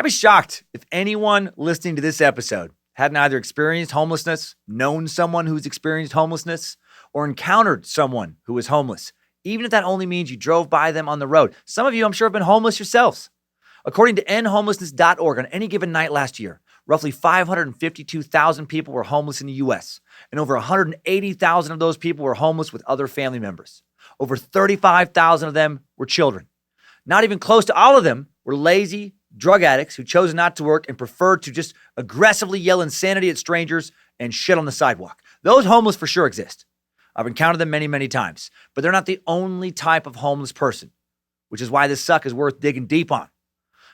I'd be shocked if anyone listening to this episode hadn't either experienced homelessness, known someone who's experienced homelessness, or encountered someone who is homeless, even if that only means you drove by them on the road. Some of you, I'm sure, have been homeless yourselves. According to endhomelessness.org, on any given night last year, roughly 552,000 people were homeless in the U.S., and over 180,000 of those people were homeless with other family members. Over 35,000 of them were children. Not even close to all of them were lazy drug addicts who chose not to work and preferred to just aggressively yell insanity at strangers and shit on the sidewalk. Those homeless for sure exist. I've encountered them many, many times, but they're not the only type of homeless person, which is why this suck is worth digging deep on.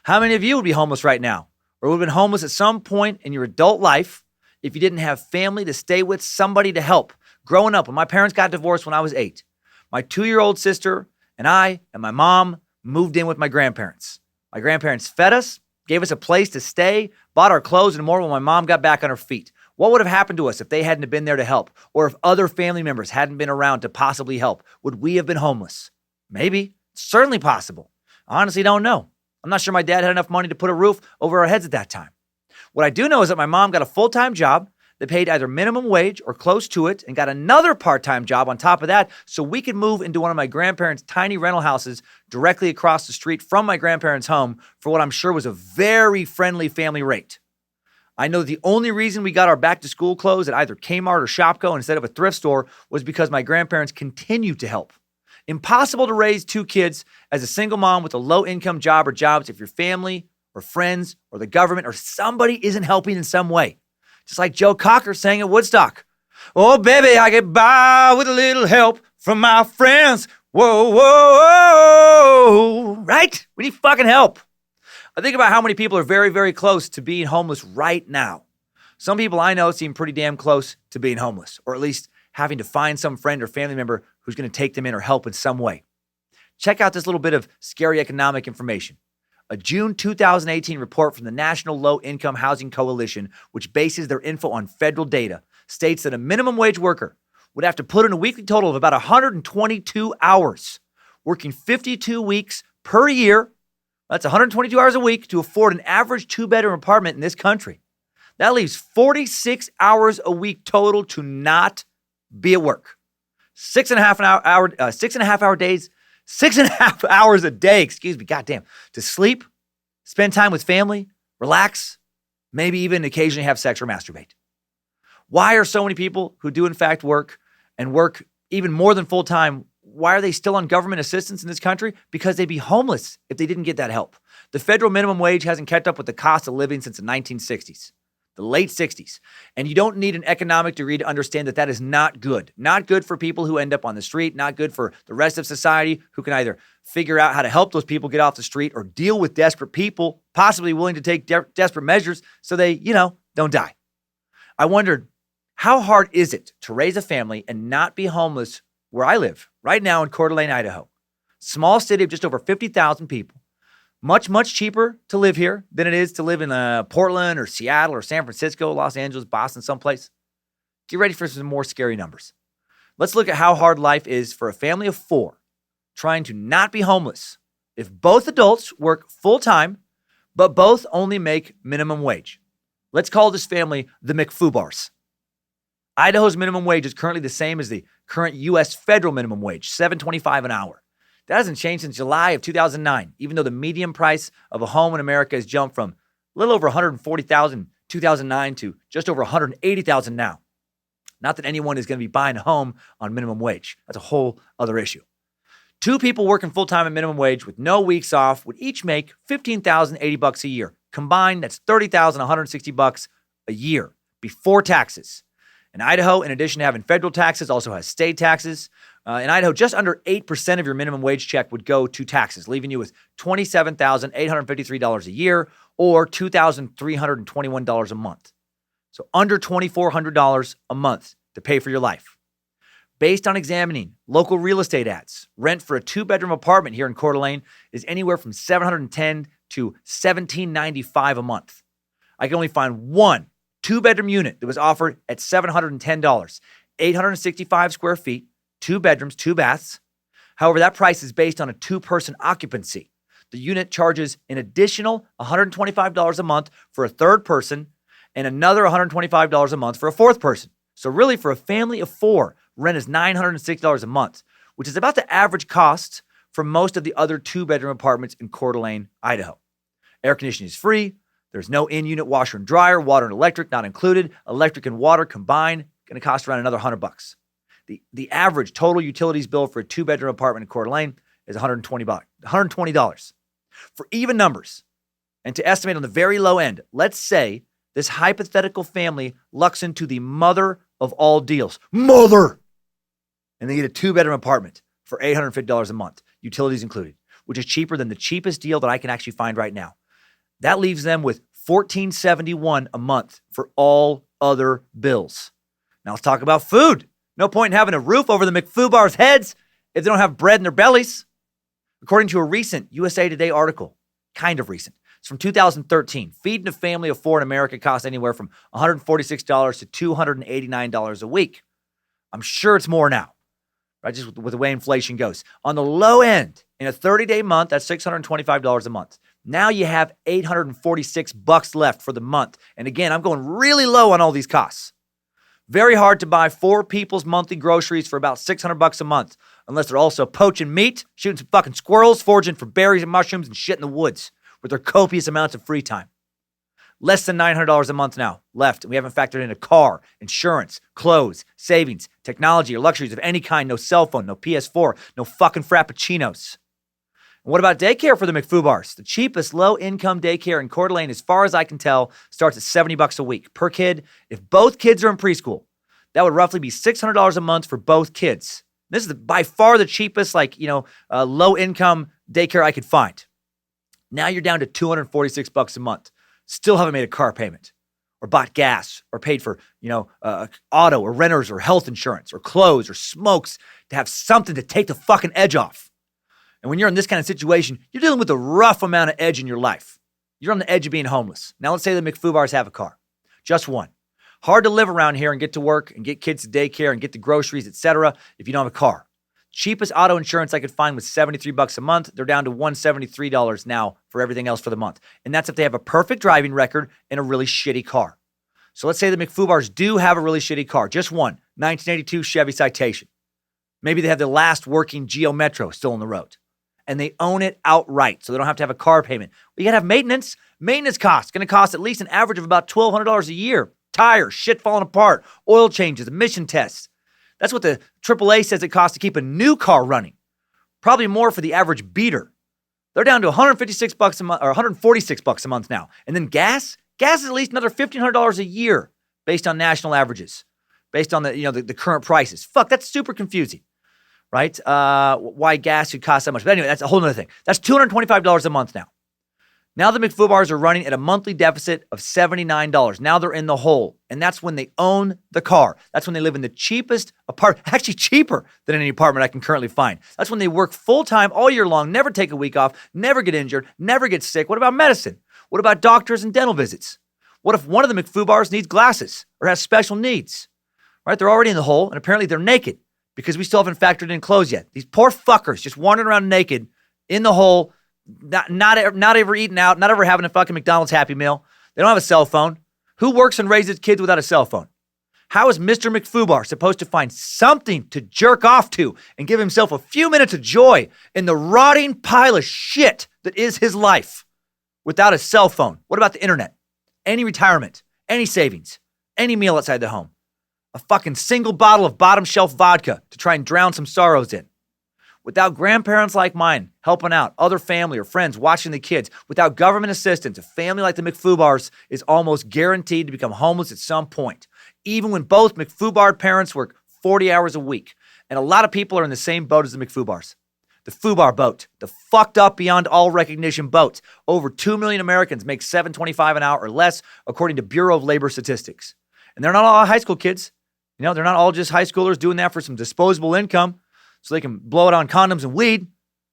How many of you would be homeless right now, or would have been homeless at some point in your adult life if you didn't have family to stay with, somebody to help? Growing up, when my parents got divorced when I was 8, my 2-year-old sister and I and my mom moved in with my grandparents. My grandparents fed us, gave us a place to stay, bought our clothes and more when my mom got back on her feet. What would have happened to us if they hadn't have been there to help, or if other family members hadn't been around to possibly help? Would we have been homeless? Maybe. It's certainly possible. I honestly don't know. I'm not sure my dad had enough money to put a roof over our heads at that time. What I do know is that my mom got a full-time job that paid either minimum wage or close to it, and got another part-time job on top of that so we could move into one of my grandparents' tiny rental houses directly across the street from my grandparents' home for what I'm sure was a very friendly family rate. I know the only reason we got our back-to-school clothes at either Kmart or Shopko instead of a thrift store was because my grandparents continued to help. Impossible to raise 2 kids as a single mom with a low-income job or jobs if your family or friends or the government or somebody isn't helping in some way. Just like Joe Cocker sang at Woodstock. Oh, baby, I get by with a little help from my friends. Whoa, whoa, whoa. Right? We need fucking help. I think about how many people are very, very close to being homeless right now. Some people I know seem pretty damn close to being homeless, or at least having to find some friend or family member who's going to take them in or help in some way. Check out this little bit of scary economic information. A June 2018 report from the National Low Income Housing Coalition, which bases their info on federal data, states that a minimum wage worker would have to put in a weekly total of about 122 hours, working 52 weeks per year. That's 122 hours a week to afford an average 2-bedroom apartment in this country. That leaves 46 hours a week total to not be at work. 6.5 hours a day, goddamn, to sleep, spend time with family, relax, maybe even occasionally have sex or masturbate. Why are so many people who do in fact work and work even more than full time, why are they still on government assistance in this country? Because they'd be homeless if they didn't get that help. The federal minimum wage hasn't kept up with the cost of living since the 1960s. The late 60s. And you don't need an economic degree to understand that that is not good. Not good for people who end up on the street, not good for the rest of society who can either figure out how to help those people get off the street or deal with desperate people, possibly willing to take desperate measures so they, don't die. I wondered, how hard is it to raise a family and not be homeless where I live, right now in Coeur d'Alene, Idaho? Small city of just over 50,000 people. Much, much cheaper to live here than it is to live in Portland or Seattle or San Francisco, Los Angeles, Boston, someplace. Get ready for some more scary numbers. Let's look at how hard life is for a family of 4 trying to not be homeless if both adults work full-time, but both only make minimum wage. Let's call this family the McFoobars. Idaho's minimum wage is currently the same as the current U.S. federal minimum wage, $7.25 an hour. That hasn't changed since July of 2009, even though the median price of a home in America has jumped from a little over $140,000 in 2009 to just over $180,000 now. Not that anyone is going to be buying a home on minimum wage. That's a whole other issue. 2 people working full-time at minimum wage with no weeks off would each make $15,080 a year. Combined, that's $30,160 a year before taxes. And Idaho, in addition to having federal taxes, also has state taxes. In Idaho, just under 8% of your minimum wage check would go to taxes, leaving you with $27,853 a year or $2,321 a month. So under $2,400 a month to pay for your life. Based on examining local real estate ads, rent for a 2-bedroom apartment here in Coeur d'Alene is anywhere from $710 to $1,795 a month. I can only find one 2-bedroom unit that was offered at $710, 865 square feet, 2 bedrooms, 2 baths. However, that price is based on a 2-person occupancy. The unit charges an additional $125 a month for a third person and another $125 a month for a fourth person. So really, for a family of 4, rent is $960 a month, which is about the average cost for most of the other 2-bedroom apartments in Coeur d'Alene, Idaho. Air conditioning is free. There's no in-unit washer and dryer, water and electric not included. Electric and water combined going to cost around another $100. The average total utilities bill for a 2-bedroom apartment in Coeur d'Alene is $120. For even numbers, and to estimate on the very low end, let's say this hypothetical family lucks into the mother of all deals. Mother! And they get a 2-bedroom apartment for $850 a month, utilities included, which is cheaper than the cheapest deal that I can actually find right now. That leaves them with $1,471 a month for all other bills. Now let's talk about food. No point in having a roof over the McFoobar's heads if they don't have bread in their bellies. According to a recent USA Today article, kind of recent, it's from 2013, feeding a family of 4 in America costs anywhere from $146 to $289 a week. I'm sure it's more now, right? Just with the way inflation goes. On the low end, in a 30-day month, that's $625 a month. Now you have $846 left for the month. And again, I'm going really low on all these costs. Very hard to buy 4 people's monthly groceries for about $600 a month, unless they're also poaching meat, shooting some fucking squirrels, foraging for berries and mushrooms and shit in the woods with their copious amounts of free time. Less than $900 a month now left, and we haven't factored in a car, insurance, clothes, savings, technology, or luxuries of any kind. No cell phone, no PS4, no fucking frappuccinos. And what about daycare for the McFoobars? The cheapest low-income daycare in Coeur d'Alene, as far as I can tell, starts at $70 a week per kid. If both kids are in preschool, that would roughly be $600 a month for both kids. This is by far the cheapest, low-income daycare I could find. Now you're down to $246 a month. Still haven't made a car payment or bought gas or paid for, auto or renters or health insurance or clothes or smokes to have something to take the fucking edge off. And when you're in this kind of situation, you're dealing with a rough amount of edge in your life. You're on the edge of being homeless. Now let's say the McFoobars have a car. Just one. Hard to live around here and get to work and get kids to daycare and get the groceries, etc. if you don't have a car. Cheapest auto insurance I could find was $73 a month. They're down to $173 now for everything else for the month. And that's if they have a perfect driving record and a really shitty car. So let's say the McFoobars do have a really shitty car. Just one, 1982 Chevy Citation. Maybe they have the last working Geo Metro still on the road. And they own it outright, so they don't have to have a car payment. But you got to have maintenance. Maintenance costs going to cost at least an average of about $1,200 a year. Tires, shit falling apart, oil changes, emission tests. That's what the AAA says it costs to keep a new car running. Probably more for the average beater. They're down to $156 a month or $146 a month now. And then gas? Gas is at least another $1,500 a year based on national averages, based on the current prices. Fuck, that's super confusing. Right? Why gas should cost that much. But anyway, that's a whole other thing. That's $225 a month now. Now the McFoobars are running at a monthly deficit of $79. Now they're in the hole. And that's when they own the car. That's when they live in the cheapest apartment, actually cheaper than any apartment I can currently find. That's when they work full-time all year long, never take a week off, never get injured, never get sick. What about medicine? What about doctors and dental visits? What if one of the McFoobars needs glasses or has special needs? Right? They're already in the hole, and apparently they're naked because we still haven't factored in clothes yet. These poor fuckers just wandering around naked in the hole, not ever eating out, not ever having a fucking McDonald's Happy Meal. They don't have a cell phone. Who works and raises kids without a cell phone? How is Mr. McFoobar supposed to find something to jerk off to and give himself a few minutes of joy in the rotting pile of shit that is his life without a cell phone? What about the internet? Any retirement? Any savings? Any meal outside the home? A fucking single bottle of bottom shelf vodka to try and drown some sorrows in. Without grandparents like mine helping out, other family or friends watching the kids, without government assistance, a family like the McFoobars is almost guaranteed to become homeless at some point, even when both McFoobar parents work 40 hours a week. And a lot of people are in the same boat as the McFoobars. The Foobar boat, the fucked up beyond all recognition boat. Over 2 million Americans make $7.25 an hour or less, according to Bureau of Labor Statistics. And they're not all high school kids. They're not all just high schoolers doing that for some disposable income so they can blow it on condoms and weed.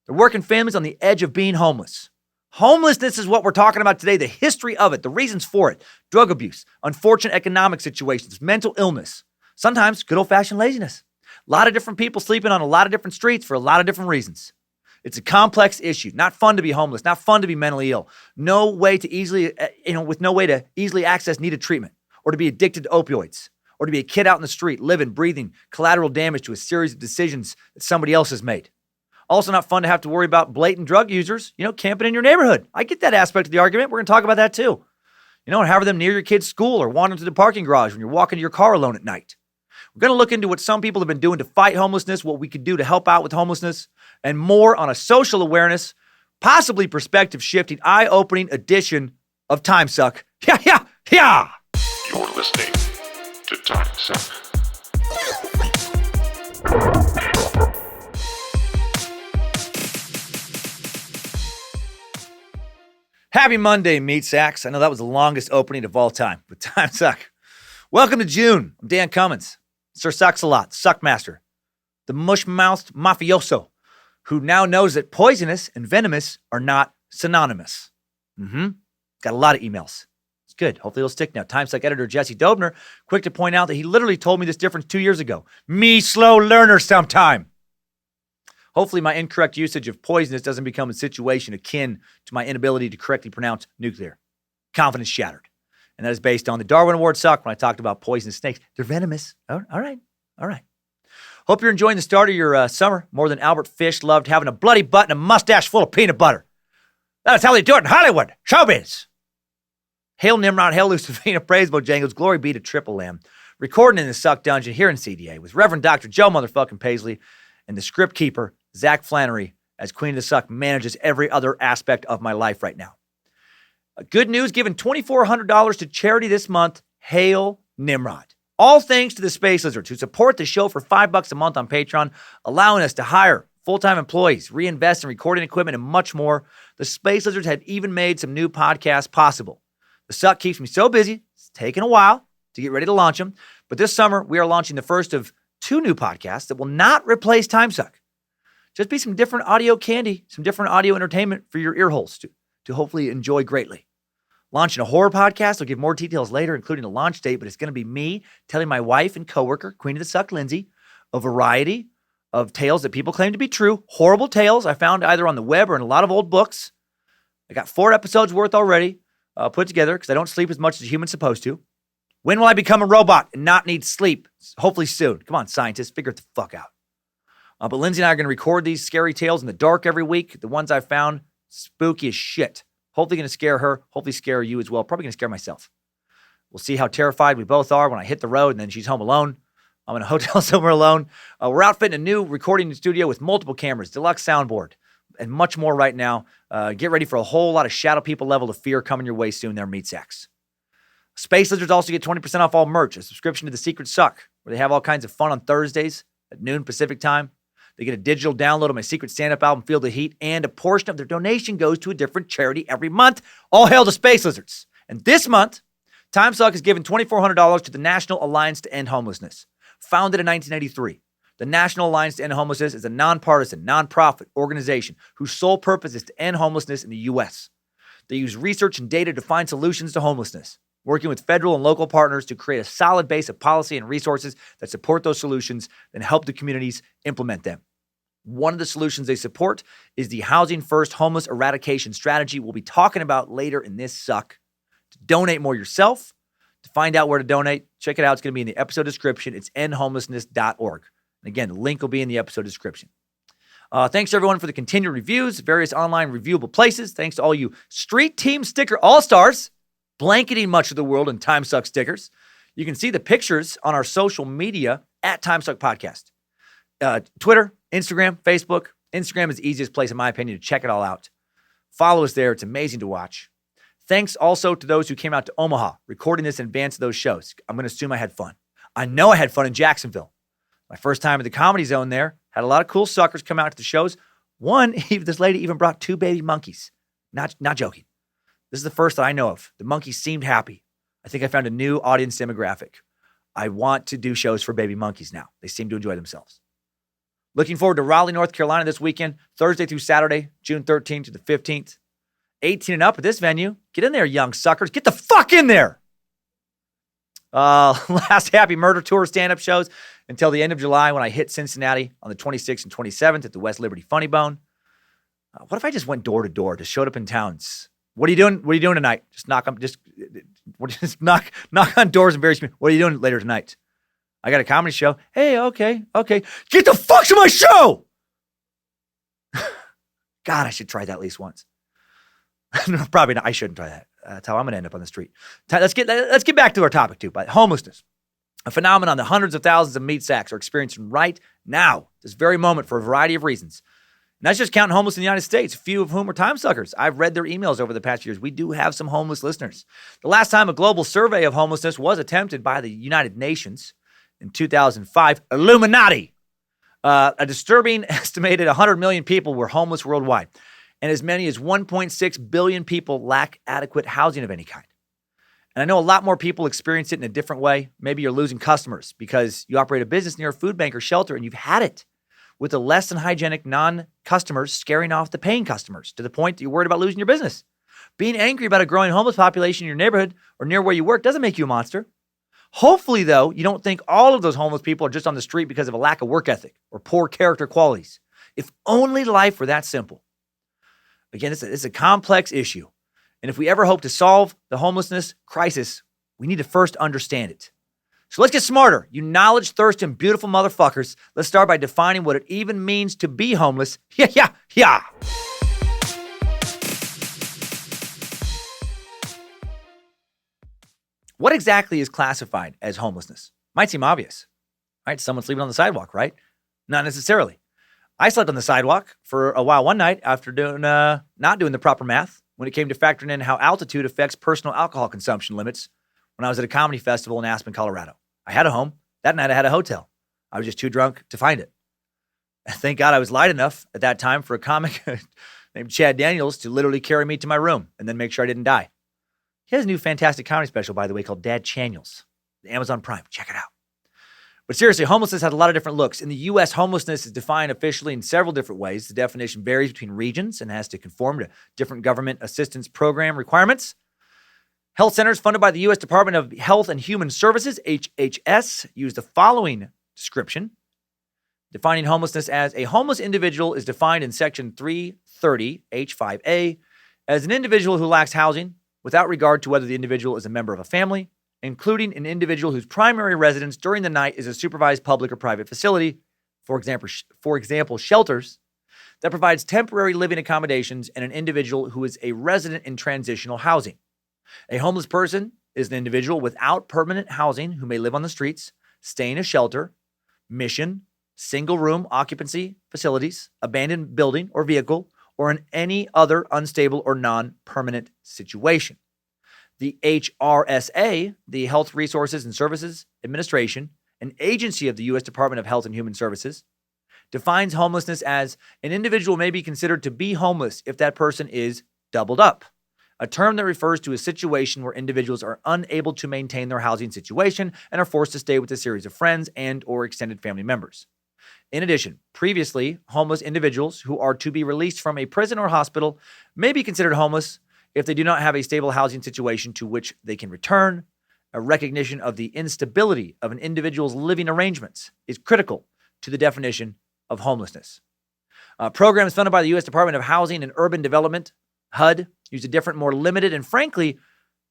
They're working families on the edge of being homeless. Homelessness is what we're talking about today, the history of it, the reasons for it, drug abuse, unfortunate economic situations, mental illness, sometimes good old-fashioned laziness. A lot of different people sleeping on a lot of different streets for a lot of different reasons. It's a complex issue. Not fun to be homeless. Not fun to be mentally ill. No way to easily, with no way to easily access needed treatment, or to be addicted to opioids, or to be a kid out in the street, living, breathing, collateral damage to a series of decisions that somebody else has made. Also not fun to have to worry about blatant drug users, camping in your neighborhood. I get that aspect of the argument. We're going to talk about that too. And having them near your kid's school or wandering to the parking garage when you're walking to your car alone at night. We're going to look into what some people have been doing to fight homelessness, what we could do to help out with homelessness, and more on a social awareness, possibly perspective-shifting, eye-opening edition of Timesuck. Yeah! You're listening to Timesuck. Happy Monday, meat sacks. I know that was the longest opening of all time, but Timesuck. Welcome to June. I'm Dan Cummins, Sir Sucks-a-Lot, Suckmaster, the mush-mouthed mafioso, who now knows that poisonous and venomous are not synonymous. Got a lot of emails. It's good. Hopefully it'll stick now. Timesuck editor Jesse Dobner, quick to point out that he literally told me this difference 2 years ago. Me slow learner sometime. Hopefully my incorrect usage of poisonous doesn't become a situation akin to my inability to correctly pronounce nuclear. Confidence shattered. And that is based on the Darwin Award suck when I talked about poisonous snakes. They're venomous. All right. Hope you're enjoying the start of your summer more than Albert Fish loved having a bloody butt and a mustache full of peanut butter. That's how they do it in Hollywood. Showbiz. Hail Nimrod, hail Lucifina, praise Bojangles, glory be to Triple M. Recording in the Suck Dungeon here in CDA with Reverend Dr. Joe motherfucking Paisley and the script keeper, Zach Flannery, as Queen of the Suck manages every other aspect of my life right now. Good news, giving $2,400 to charity this month. Hail Nimrod. All thanks to the Space Lizards who support the show for $5 a month on Patreon, allowing us to hire full-time employees, reinvest in recording equipment, and much more. The Space Lizards have even made some new podcasts possible. The Suck keeps me so busy, it's taken a while to get ready to launch them. But this summer, we are launching the first of 2 new podcasts that will not replace Timesuck. Just be some different audio candy, some different audio entertainment for your ear holes to hopefully enjoy greatly. Launching a horror podcast. I'll give more details later, including a launch date, but it's going to be me telling my wife and coworker, Queen of the Suck, Lindsay, a variety of tales that people claim to be true. Horrible tales I found either on the web or in a lot of old books. I got 4 episodes worth already put together because I don't sleep as much as a human's supposed to. When will I become a robot and not need sleep? Hopefully soon. Come on, scientists, figure it the fuck out. But Lindsay and I are going to record these scary tales in the dark every week. The ones I found, spooky as shit. Hopefully going to scare her. Hopefully scare you as well. Probably going to scare myself. We'll see how terrified we both are when I hit the road and then she's home alone. I'm in a hotel somewhere alone. We're outfitting a new recording studio with multiple cameras, deluxe soundboard, and much more right now. Get ready for a whole lot of shadow people level of fear coming your way soon there, meat sacks. Space Lizards also get 20% off all merch, a subscription to the Secret Suck, where they have all kinds of fun on Thursdays at noon Pacific time. They get a digital download of my secret stand-up album, Feel the Heat, and a portion of their donation goes to a different charity every month. All hail to Space Lizards. And this month, Timesuck is giving $2,400 to the National Alliance to End Homelessness. Founded in 1983, the National Alliance to End Homelessness is a nonpartisan, nonprofit organization whose sole purpose is to end homelessness in the U.S. They use research and data to find solutions to homelessness, working with federal and local partners to create a solid base of policy and resources that support those solutions and help the communities implement them. One of the solutions they support is the Housing First Homeless Eradication Strategy we'll be talking about later in this suck. To donate more yourself, to find out where to donate, check it out. It's going to be in the episode description. It's endhomelessness.org. And again, the link will be in the episode description. Thanks to everyone for the continued reviews, various online reviewable places. Thanks to all you Street Team Sticker All-Stars, blanketing much of the world in Timesuck stickers. You can see the pictures on our social media at Timesuck Podcast. Twitter, Instagram, Facebook. Instagram is the easiest place, in my opinion, to check it all out. Follow us there. It's amazing to watch. Thanks also to those who came out to Omaha, recording this in advance of those shows. I'm going to assume I had fun. I know I had fun in Jacksonville. My first time at the Comedy Zone there. Had a lot of cool suckers come out to the shows. This lady even brought 2 baby monkeys. Not joking. This is the first that I know of. The monkeys seemed happy. I think I found a new audience demographic. I want to do shows for baby monkeys now. They seem to enjoy themselves. Looking forward to Raleigh, North Carolina this weekend, Thursday through Saturday, June 13th to the 15th. 18 and up at this venue. Get in there, young suckers. Get the fuck in there. Last Happy Murder Tour stand-up shows until the end of July when I hit Cincinnati on the 26th and 27th at the West Liberty Funny Bone. What if I just went door to door, just showed up in towns? What are you doing? What are you doing tonight? Just knock on doors and various people. What are you doing later tonight? I got a comedy show. Hey, okay. Get the fuck to my show! God, I should try that at least once. No, probably not. I shouldn't try that. That's how I'm going to end up on the street. Let's get back to our topic too. But homelessness, a phenomenon that hundreds of thousands of meat sacks are experiencing right now, this very moment, for a variety of reasons. And that's just counting homeless in the United States, a few of whom are timesuckers. I've read their emails over the past years. We do have some homeless listeners. The last time a global survey of homelessness was attempted by the United Nations in 2005, Illuminati, a disturbing estimated 100 million people were homeless worldwide, and as many as 1.6 billion people lack adequate housing of any kind. And I know a lot more people experience it in a different way. Maybe you're losing customers because you operate a business near a food bank or shelter and you've had it with the less than hygienic non-customers scaring off the paying customers to the point that you're worried about losing your business. Being angry about a growing homeless population in your neighborhood or near where you work doesn't make you a monster. Hopefully, though, you don't think all of those homeless people are just on the street because of a lack of work ethic or poor character qualities. If only life were that simple. Again, it's a complex issue. And if we ever hope to solve the homelessness crisis, we need to first understand it. So let's get smarter. You knowledge-thirsting, beautiful motherfuckers. Let's start by defining what it even means to be homeless. Yeah. What exactly is classified as homelessness? Might seem obvious, right? Someone sleeping on the sidewalk, right? Not necessarily. I slept on the sidewalk for a while one night after not doing the proper math when it came to factoring in how altitude affects personal alcohol consumption limits when I was at a comedy festival in Aspen, Colorado. I had a home. That night I had a hotel. I was just too drunk to find it. Thank God I was light enough at that time for a comic named Chad Daniels to literally carry me to my room and then make sure I didn't die. He has a new fantastic comedy special, by the way, called Dad Chaniels. Amazon Prime. Check it out. But seriously, homelessness has a lot of different looks. In the U.S., homelessness is defined officially in several different ways. The definition varies between regions and has to conform to different government assistance program requirements. Health centers funded by the U.S. Department of Health and Human Services, HHS, use the following description. Defining homelessness as a homeless individual is defined in Section 330, H5A, as an individual who lacks housing without regard to whether the individual is a member of a family, including an individual whose primary residence during the night is a supervised public or private facility, for example, shelters, that provides temporary living accommodations, and an individual who is a resident in transitional housing. A homeless person is an individual without permanent housing who may live on the streets, stay in a shelter, mission, single-room occupancy facilities, abandoned building or vehicle, or in any other unstable or non-permanent situation. The HRSA, the Health Resources and Services Administration, an agency of the U.S. Department of Health and Human Services, defines homelessness as an individual may be considered to be homeless if that person is doubled up, a term that refers to a situation where individuals are unable to maintain their housing situation and are forced to stay with a series of friends and or extended family members. In addition, previously, homeless individuals who are to be released from a prison or hospital may be considered homeless if they do not have a stable housing situation to which they can return. A recognition of the instability of an individual's living arrangements is critical to the definition of homelessness. Programs funded by the U.S. Department of Housing and Urban Development, HUD, use a different, more limited, and frankly,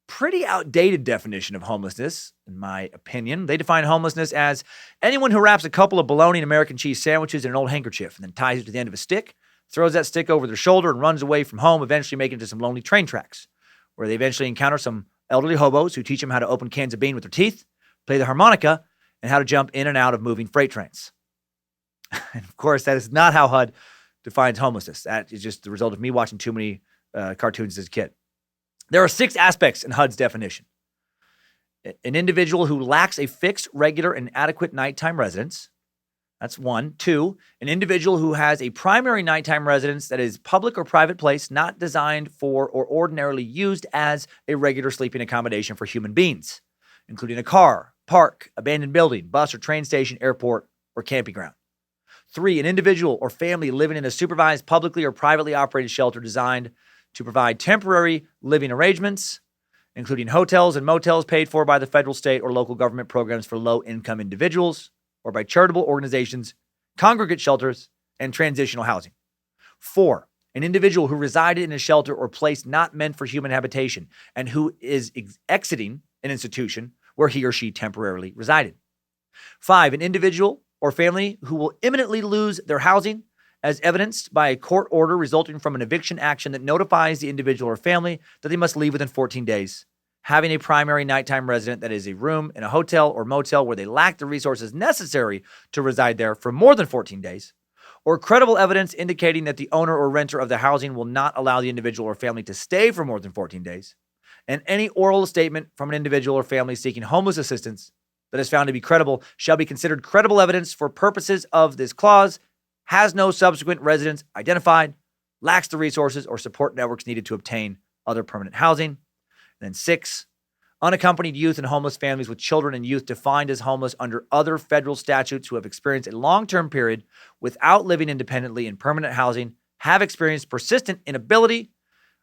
pretty outdated definition of homelessness, in my opinion. They define homelessness as anyone who wraps a couple of bologna and American cheese sandwiches in an old handkerchief and then ties it to the end of a stick, throws that stick over their shoulder and runs away from home, eventually making it to some lonely train tracks, where they eventually encounter some elderly hobos who teach them how to open cans of bean with their teeth, play the harmonica, and how to jump in and out of moving freight trains. And of course, that is not how HUD defines homelessness. That is just the result of me watching too many cartoons as a kid. There are 6 aspects in HUD's definition. An individual who lacks a fixed, regular, and adequate nighttime residence. That's 1. 2, an individual who has a primary nighttime residence that is public or private place not designed for or ordinarily used as a regular sleeping accommodation for human beings, including a car, park, abandoned building, bus or train station, airport, or camping ground. 3, an individual or family living in a supervised, publicly or privately operated shelter designed to provide temporary living arrangements, including hotels and motels paid for by the federal, state, or local government programs for low-income individuals, or by charitable organizations, congregate shelters, and transitional housing. 4, An individual who resided in a shelter or place not meant for human habitation and who is exiting an institution where he or she temporarily resided. 5, an individual or family who will imminently lose their housing, as evidenced by a court order resulting from an eviction action that notifies the individual or family that they must leave within 14 days. Having a primary nighttime resident that is a room in a hotel or motel where they lack the resources necessary to reside there for more than 14 days. Or credible evidence indicating that the owner or renter of the housing will not allow the individual or family to stay for more than 14 days. And any oral statement from an individual or family seeking homeless assistance that is found to be credible shall be considered credible evidence for purposes of this clause, has no subsequent residence identified, lacks the resources or support networks needed to obtain other permanent housing. And then 6, unaccompanied youth and homeless families with children and youth defined as homeless under other federal statutes who have experienced a long-term period without living independently in permanent housing have experienced persistent inability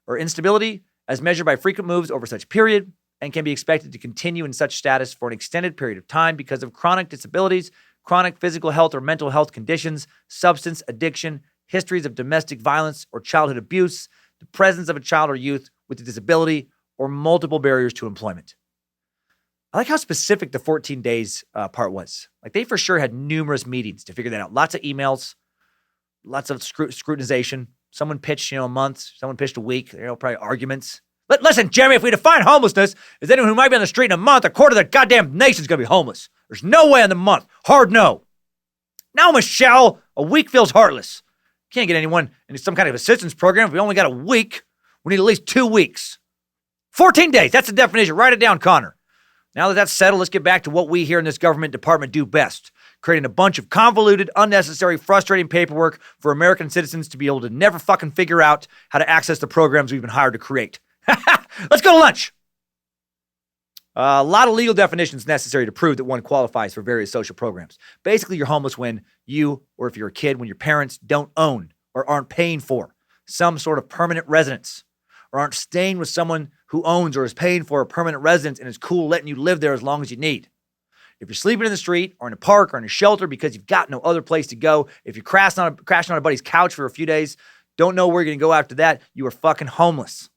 or instability as measured by frequent moves over such period and can be expected to continue in such status for an extended period of time because of chronic disabilities, chronic physical health or mental health conditions, substance addiction, histories of domestic violence or childhood abuse, the presence of a child or youth with a disability, or multiple barriers to employment. I like how specific the 14 days part was. Like they for sure had numerous meetings to figure that out. Lots of emails, lots of scrutinization. Someone pitched, a month. Someone pitched a week. Probably arguments. But listen, Jeremy, if we define homelessness as anyone who might be on the street in a month, a quarter of the goddamn nation's going to be homeless. There's no way in the month. Hard no. Now, Michelle, a week feels heartless. Can't get anyone into some kind of assistance program if we only got a week. We need at least 2 weeks. 14 days. That's the definition. Write it down, Connor. Now that that's settled, let's get back to what we here in this government department do best. Creating a bunch of convoluted, unnecessary, frustrating paperwork for American citizens to be able to never fucking figure out how to access the programs we've been hired to create. Let's go to lunch. A lot of legal definitions necessary to prove that one qualifies for various social programs. Basically, you're homeless when you, or if you're a kid, when your parents don't own or aren't paying for some sort of permanent residence, or aren't staying with someone who owns or is paying for a permanent residence and is cool letting you live there as long as you need. If you're sleeping in the street or in a park or in a shelter because you've got no other place to go, if you're crashing on a buddy's couch for a few days, don't know where you're going to go after that, you are fucking homeless.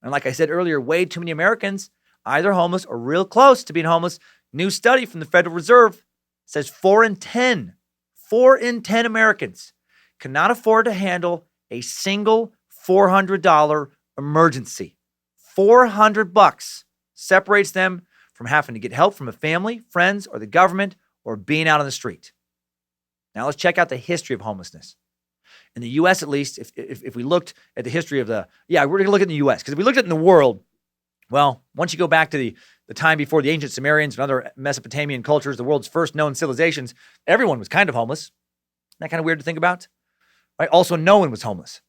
And like I said earlier, way too many Americans, either homeless or real close to being homeless. New study from the Federal Reserve says 4 in 10 Americans cannot afford to handle a single $400 emergency. $400 separates them from having to get help from a family, friends, or the government, or being out on the street. Now let's check out the history of homelessness. In the U.S., at least, if we looked at the history of we're going to look at the U.S., because if we looked at it in the world, well, once you go back to the time before the ancient Sumerians and other Mesopotamian cultures, the world's first known civilizations, everyone was kind of homeless. Isn't that kind of weird to think about? Right? Also, no one was homeless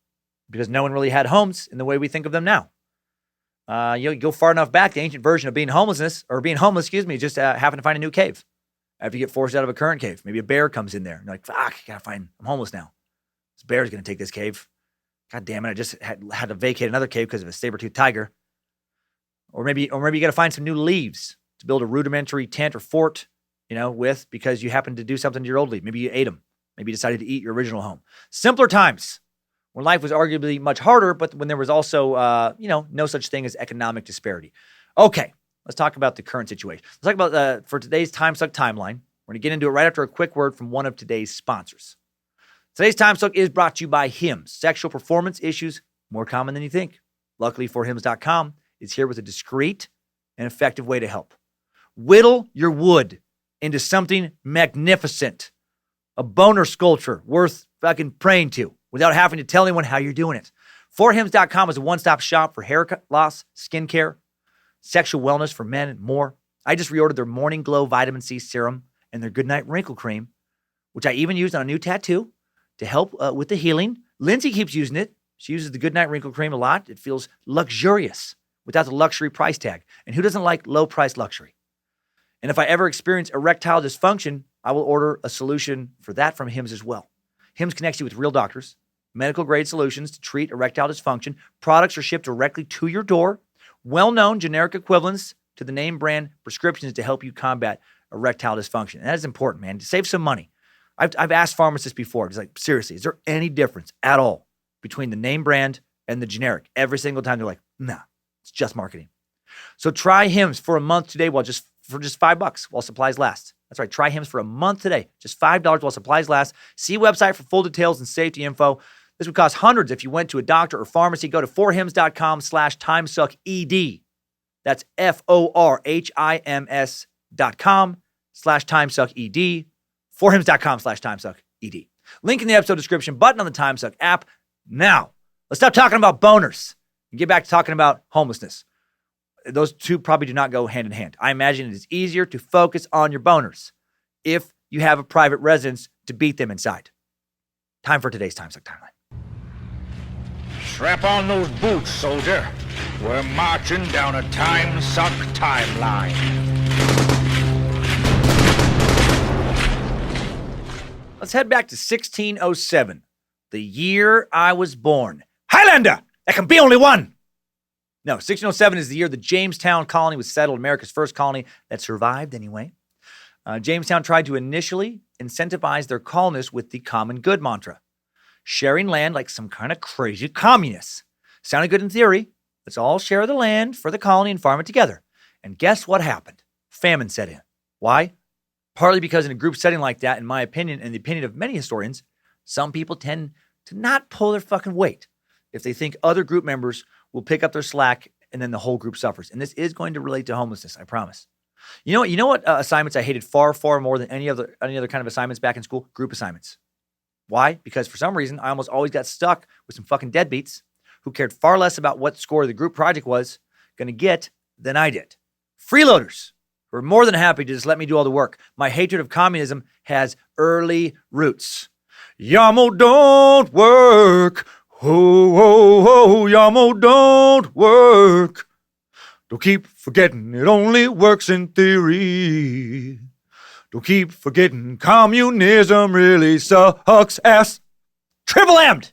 because no one really had homes in the way we think of them now. You go far enough back, the ancient version of being homeless, just having to find a new cave after you get forced out of a current cave. Maybe a bear comes in there and you're like, fuck, I'm homeless now. This bear's going to take this cave. God damn it, I just had to vacate another cave because of a saber-toothed tiger. Or maybe you got to find some new leaves to build a rudimentary tent or fort, with, because you happened to do something to your old leaf. Maybe you ate them. Maybe you decided to eat your original home. Simpler times when life was arguably much harder, but when there was also, no such thing as economic disparity. Okay, let's talk about the current situation. Let's talk about, for today's Timesuck timeline, we're going to get into it right after a quick word from one of today's sponsors. Today's Timesuck is brought to you by Hims. Sexual performance issues, more common than you think. Luckily for Hims.com, is here with a discreet and effective way to help. Whittle your wood into something magnificent. A boner sculpture worth fucking praying to without having to tell anyone how you're doing it. ForHims.com is a one-stop shop for hair loss, skincare, sexual wellness for men, and more. I just reordered their Morning Glow Vitamin C Serum and their Goodnight Wrinkle Cream, which I even used on a new tattoo to help with the healing. Lindsay keeps using it. She uses the Goodnight Wrinkle Cream a lot. It feels luxurious without the luxury price tag. And who doesn't like low-price luxury? And if I ever experience erectile dysfunction, I will order a solution for that from Hims as well. Hims connects you with real doctors, medical-grade solutions to treat erectile dysfunction. Products are shipped directly to your door. Well-known generic equivalents to the name brand prescriptions to help you combat erectile dysfunction. And that is important, man, to save some money. I've asked pharmacists before, just like, seriously, is there any difference at all between the name brand and the generic. Every single time they're like, nah, it's just marketing. So try Hims for a month today for just $5 while supplies last. That's right. Try Hims for a month today. Just $5 while supplies last. See website for full details and safety info. This would cost hundreds if you went to a doctor or pharmacy. Go to forhims.com/timesucked. That's forhims.com/timesucked. Forhims.com/timesucked. Link in the episode description, button on the Timesuck app. Now, let's stop talking about boners and get back to talking about homelessness. Those two probably do not go hand in hand. I imagine it is easier to focus on your boners if you have a private residence to beat them inside. Time for today's Timesuck Timeline. Strap on those boots, soldier. We're marching down a Timesuck timeline. Let's head back to 1607, the year I was born. Highlander! There can be only one! No, 1607 is the year the Jamestown colony was settled, America's first colony that survived anyway. Jamestown tried to initially incentivize their colonists with the common good mantra, sharing land like some kind of crazy communists. Sounded good in theory. Let's all share the land for the colony and farm it together. And guess what happened? Famine set in. Why? Partly because in a group setting like that, in my opinion, and the opinion of many historians, some people tend to not pull their fucking weight if they think other group members will pick up their slack and then the whole group suffers. And this is going to relate to homelessness, I promise. You know what assignments I hated far, far more than any other kind of assignments back in school? Group assignments. Why? Because for some reason, I almost always got stuck with some fucking deadbeats who cared far less about what score the group project was going to get than I did. Freeloaders were more than happy to just let me do all the work. My hatred of communism has early roots. Yamo don't work. Oh, oh, oh, Yamo don't work. Don't keep forgetting it only works in theory. Don't keep forgetting communism really sucks ass. Triple M'd.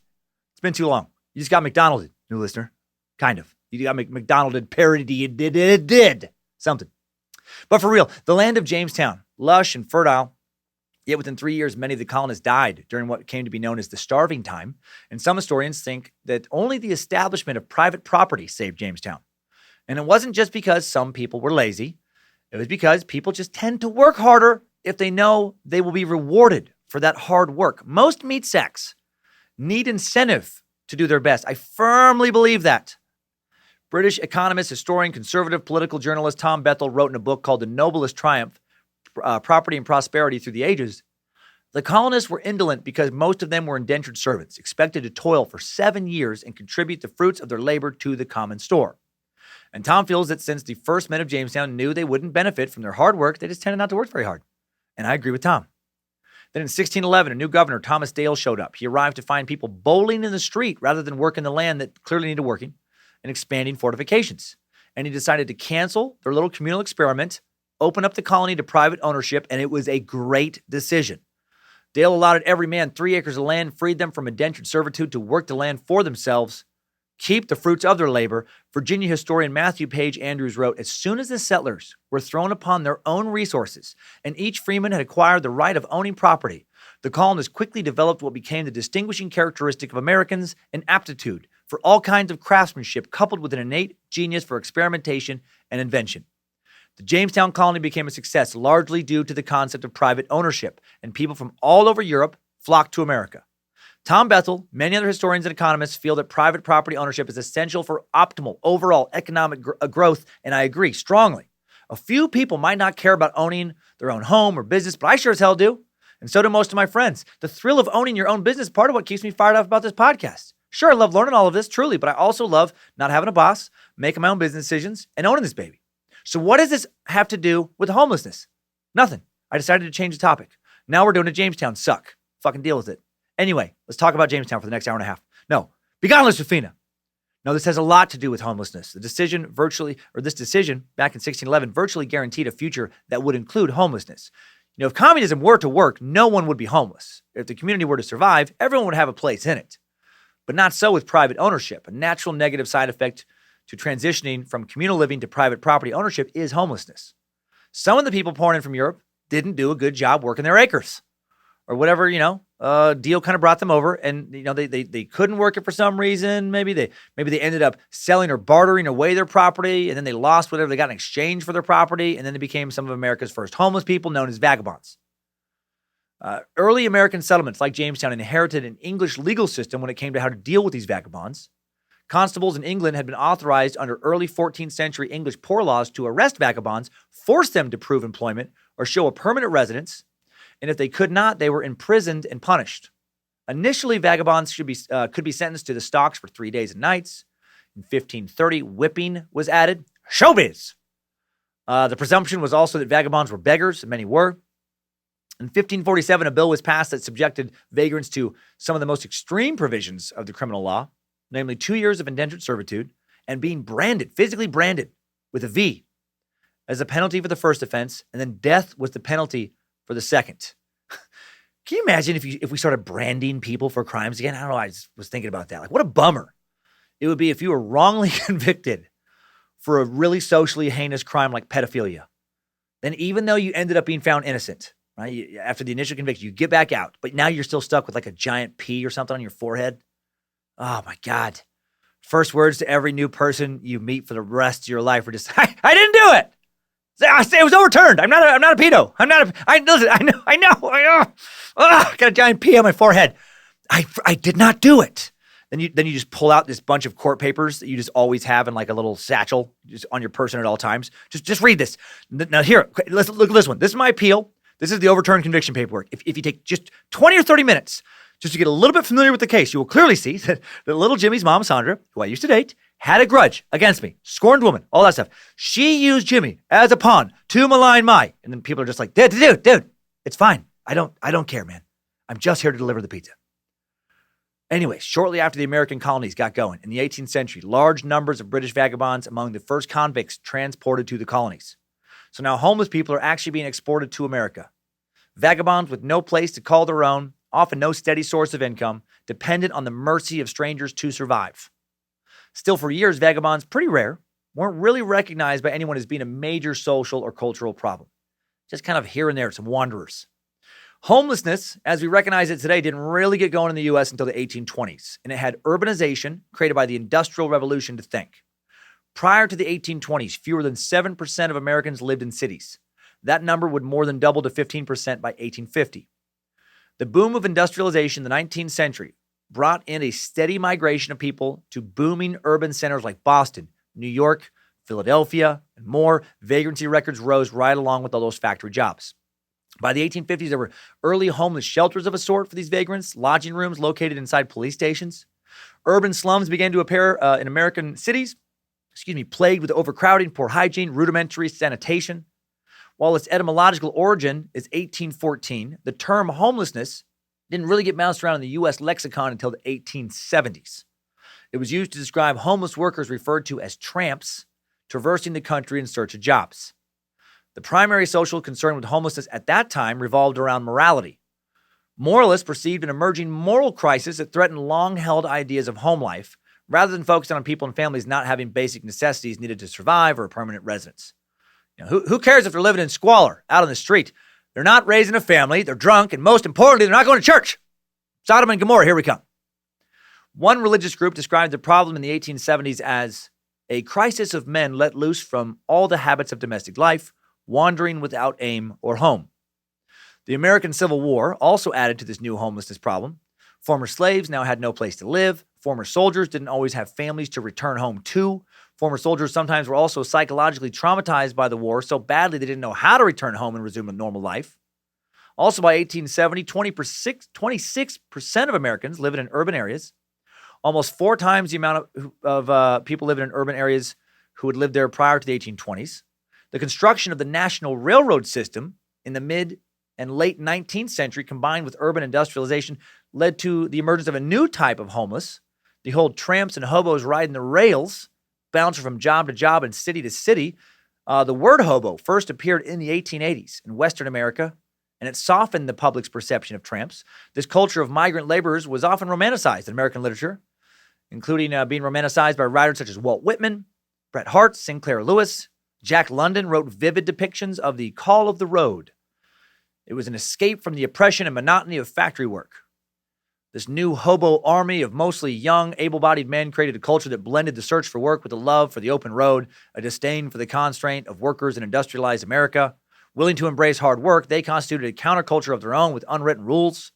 It's been too long. You just got McDonald's, new listener. Kind of. You got McDonald's parody. It did. Something. But for real, the land of Jamestown, lush and fertile, yet within 3 years, many of the colonists died during what came to be known as the starving time. And some historians think that only the establishment of private property saved Jamestown. And it wasn't just because some people were lazy. It was because people just tend to work harder if they know they will be rewarded for that hard work. Most meat sacks need incentive to do their best. I firmly believe that. British economist, historian, conservative political journalist Tom Bethel wrote in a book called The Noblest Triumph, Property and Prosperity Through the Ages. The colonists were indolent because most of them were indentured servants, expected to toil for 7 years and contribute the fruits of their labor to the common store. And Tom feels that since the first men of Jamestown knew they wouldn't benefit from their hard work, they just tended not to work very hard. And I agree with Tom. Then in 1611, a new governor, Thomas Dale, showed up. He arrived to find people bowling in the street rather than working the land that clearly needed working and expanding fortifications. And he decided to cancel their little communal experiment, open up the colony to private ownership, and it was a great decision. Dale allotted every man 3 acres of land, freed them from indentured servitude to work the land for themselves, keep the fruits of their labor. Virginia historian Matthew Page Andrews wrote, as soon as the settlers were thrown upon their own resources and each freeman had acquired the right of owning property, the colonists quickly developed what became the distinguishing characteristic of Americans, an aptitude for all kinds of craftsmanship coupled with an innate genius for experimentation and invention. The Jamestown colony became a success largely due to the concept of private ownership, and people from all over Europe flocked to America. Tom Bethel, many other historians and economists feel that private property ownership is essential for optimal overall economic growth, and I agree strongly. A few people might not care about owning their own home or business, but I sure as hell do, and so do most of my friends. The thrill of owning your own business is part of what keeps me fired up about this podcast. Sure, I love learning all of this, truly, but I also love not having a boss, making my own business decisions, and owning this baby. So what does this have to do with homelessness? Nothing. I decided to change the topic. Now we're doing a Jamestown suck. Fucking deal with it. Anyway, let's talk about Jamestown for the next hour and a half. No, be gone, Lucifina. No, this has a lot to do with homelessness. This decision back in 1611 virtually guaranteed a future that would include homelessness. You know, if communism were to work, no one would be homeless. If the community were to survive, everyone would have a place in it. But not so with private ownership. A natural negative side effect to transitioning from communal living to private property ownership is homelessness. Some of the people pouring in from Europe didn't do a good job working their acres or whatever, deal kind of brought them over, and they couldn't work it for some reason. Maybe they ended up selling or bartering away their property, and then they lost whatever they got in exchange for their property, and then they became some of America's first homeless people, known as vagabonds. Early American settlements like Jamestown inherited an English legal system when it came to how to deal with these vagabonds. Constables in England had been authorized under early 14th century English poor laws to arrest vagabonds, force them to prove employment, or show a permanent residence, and if they could not, they were imprisoned and punished. Initially, vagabonds could be sentenced to the stocks for 3 days and nights. In 1530, whipping was added. Showbiz! The presumption was also that vagabonds were beggars, and many were. In 1547, a bill was passed that subjected vagrants to some of the most extreme provisions of the criminal law, namely 2 years of indentured servitude and being branded, physically branded, with a V as a penalty for the first offense, and then death was the penalty for the second. Can you imagine if we started branding people for crimes again? I don't know. I just was thinking about that. Like, what a bummer it would be if you were wrongly convicted for a really socially heinous crime like pedophilia. Then even though you ended up being found innocent, right, after the initial conviction, you get back out, but now you're still stuck with like a giant P or something on your forehead. Oh my God. First words to every new person you meet for the rest of your life are just, I didn't do it. It was overturned. I'm not a pedo. I know. Got a giant P on my forehead. I did not do it. Then you just pull out this bunch of court papers that you just always have in like a little satchel just on your person at all times. Just read this. Now here, let's look at this one. This is my appeal. This is the overturned conviction paperwork. If you take just 20 or 30 minutes just to get a little bit familiar with the case, you will clearly see that little Jimmy's mom, Sandra, who I used to date, had a grudge against me, scorned woman, all that stuff. She used Jimmy as a pawn to malign my, and then people are just like, dude, it's fine. I don't care, man. I'm just here to deliver the pizza. Anyway, shortly after the American colonies got going, in the 18th century, large numbers of British vagabonds among the first convicts transported to the colonies. So now homeless people are actually being exported to America. Vagabonds with no place to call their own, often no steady source of income, dependent on the mercy of strangers to survive. Still, for years, vagabonds, pretty rare, weren't really recognized by anyone as being a major social or cultural problem. Just kind of here and there, some wanderers. Homelessness, as we recognize it today, didn't really get going in the U.S. until the 1820s, and it had urbanization created by the Industrial Revolution to thank. Prior to the 1820s, fewer than 7% of Americans lived in cities. That number would more than double to 15% by 1850. The boom of industrialization in the 19th century brought in a steady migration of people to booming urban centers like Boston, New York, Philadelphia, and more. Vagrancy records rose right along with all those factory jobs. By the 1850s, there were early homeless shelters of a sort for these vagrants, lodging rooms located inside police stations. Urban slums began to appear in American cities, plagued with overcrowding, poor hygiene, rudimentary sanitation. While its etymological origin is 1814, the term homelessness didn't really get bounced around in the U.S. lexicon until the 1870s. It was used to describe homeless workers referred to as tramps traversing the country in search of jobs. The primary social concern with homelessness at that time revolved around morality. Moralists perceived an emerging moral crisis that threatened long-held ideas of home life, rather than focusing on people and families not having basic necessities needed to survive or a permanent residence. Who cares if they're living in squalor out on the street? They're not raising a family, they're drunk, and most importantly, they're not going to church. Sodom and Gomorrah, here we come. One religious group described the problem in the 1870s as a crisis of men let loose from all the habits of domestic life, wandering without aim or home. The American Civil War also added to this new homelessness problem. Former slaves now had no place to live. Former soldiers didn't always have families to return home to. Former soldiers sometimes were also psychologically traumatized by the war so badly they didn't know how to return home and resume a normal life. Also by 1870, 26% of Americans living in urban areas, almost 4 times the amount of people living in urban areas who had lived there prior to the 1820s. The construction of the national railroad system in the mid and late 19th century, combined with urban industrialization, led to the emergence of a new type of homeless. The old tramps and hobos riding the rails, bouncing from job to job and city to city. The word hobo first appeared in the 1880s in Western America, and it softened the public's perception of tramps. This culture of migrant laborers was often romanticized in American literature, including being romanticized by writers such as Walt Whitman, Bret Harte, Sinclair Lewis. Jack London wrote vivid depictions of the call of the road. It was an escape from the oppression and monotony of factory work. This new hobo army of mostly young, able-bodied men created a culture that blended the search for work with a love for the open road, a disdain for the constraint of workers in industrialized America. Willing to embrace hard work, they constituted a counterculture of their own with unwritten rules.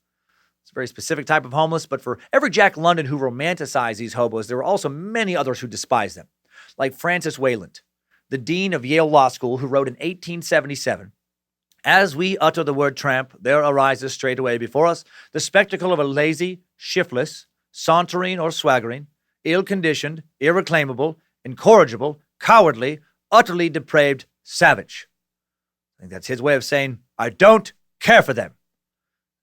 It's a very specific type of homeless, but for every Jack London who romanticized these hobos, there were also many others who despised them, like Francis Wayland, the dean of Yale Law School, who wrote in 1877, "As we utter the word tramp, there arises straightway before us the spectacle of a lazy, shiftless, sauntering or swaggering, ill-conditioned, irreclaimable, incorrigible, cowardly, utterly depraved savage." I think that's his way of saying, I don't care for them.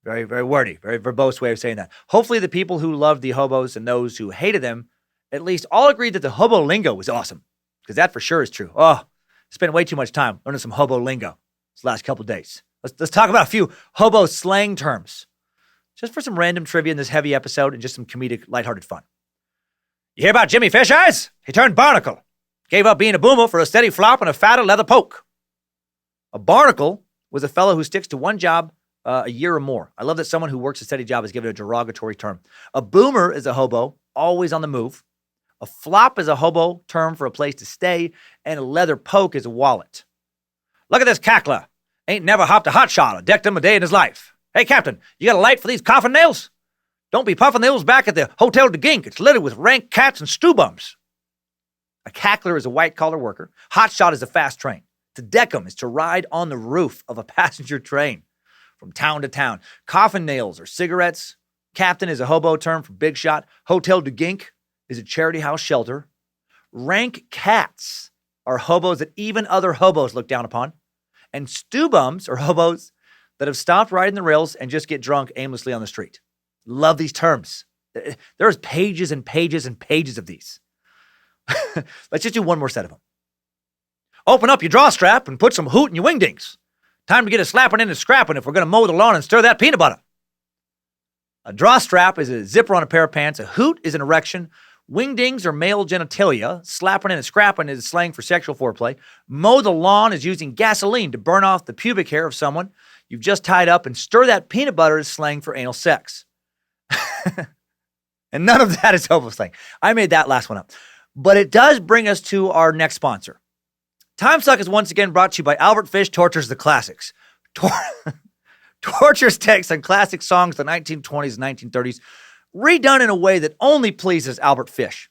Very, very wordy, very verbose way of saying that. Hopefully the people who loved the hobos and those who hated them at least all agreed that the hobo lingo was awesome, because that for sure is true. Oh, spent way too much time learning some hobo lingo this last couple of days. Let's talk about a few hobo slang terms, just for some random trivia in this heavy episode and just some comedic, lighthearted fun. You hear about Jimmy Fish Eyes? He turned barnacle. Gave up being a boomer for a steady flop and a fatter leather poke. A barnacle was a fellow who sticks to one job a year or more. I love that someone who works a steady job is given a derogatory term. A boomer is a hobo, always on the move. A flop is a hobo term for a place to stay, and a leather poke is a wallet. Look at this cackler. Ain't never hopped a hot shot or decked him a day in his life. Hey, Captain, you got a light for these coffin nails? Don't be puffing those back at the Hotel de Gink. It's littered with rank cats and stew bums. A cackler is a white-collar worker. Hot shot is a fast train. To deck 'em is to ride on the roof of a passenger train from town to town. Coffin nails are cigarettes. Captain is a hobo term for big shot. Hotel de Gink is a charity house shelter. Rank cats are hobos that even other hobos look down upon. And stew bums are hobos that have stopped riding the rails and just get drunk aimlessly on the street. Love these terms. There's pages and pages and pages of these. Let's just do one more set of them. Open up your drawstrap and put some hoot in your wingdings. Time to get a slapping and a scrapping if we're going to mow the lawn and stir that peanut butter. A drawstrap is a zipper on a pair of pants. A hoot is an erection. Wingdings are male genitalia. Slapping and scrapping is slang for sexual foreplay. Mow the lawn is using gasoline to burn off the pubic hair of someone you've just tied up, and stir that peanut butter is slang for anal sex. And none of that is hobo slang. I made that last one up. But it does bring us to our next sponsor. Timesuck is once again brought to you by Albert Fish Tortures the Classics. Tortures takes on classic songs of the 1920s and 1930s, redone in a way that only pleases Albert Fish.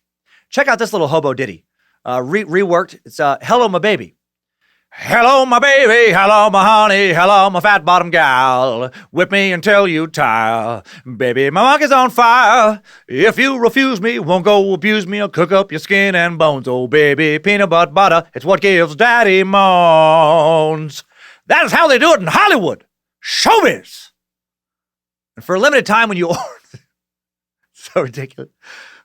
Check out this little hobo ditty. Reworked. It's Hello, My Baby. Hello, my baby, hello, my honey, hello, my fat bottom gal. Whip me until you tire. Baby, my monkey's on fire. If you refuse me, won't go abuse me, I'll cook up your skin and bones. Oh, baby, peanut butter, it's what gives daddy moans. That is how they do it in Hollywood. Showbiz. And for a limited time when you order... So ridiculous.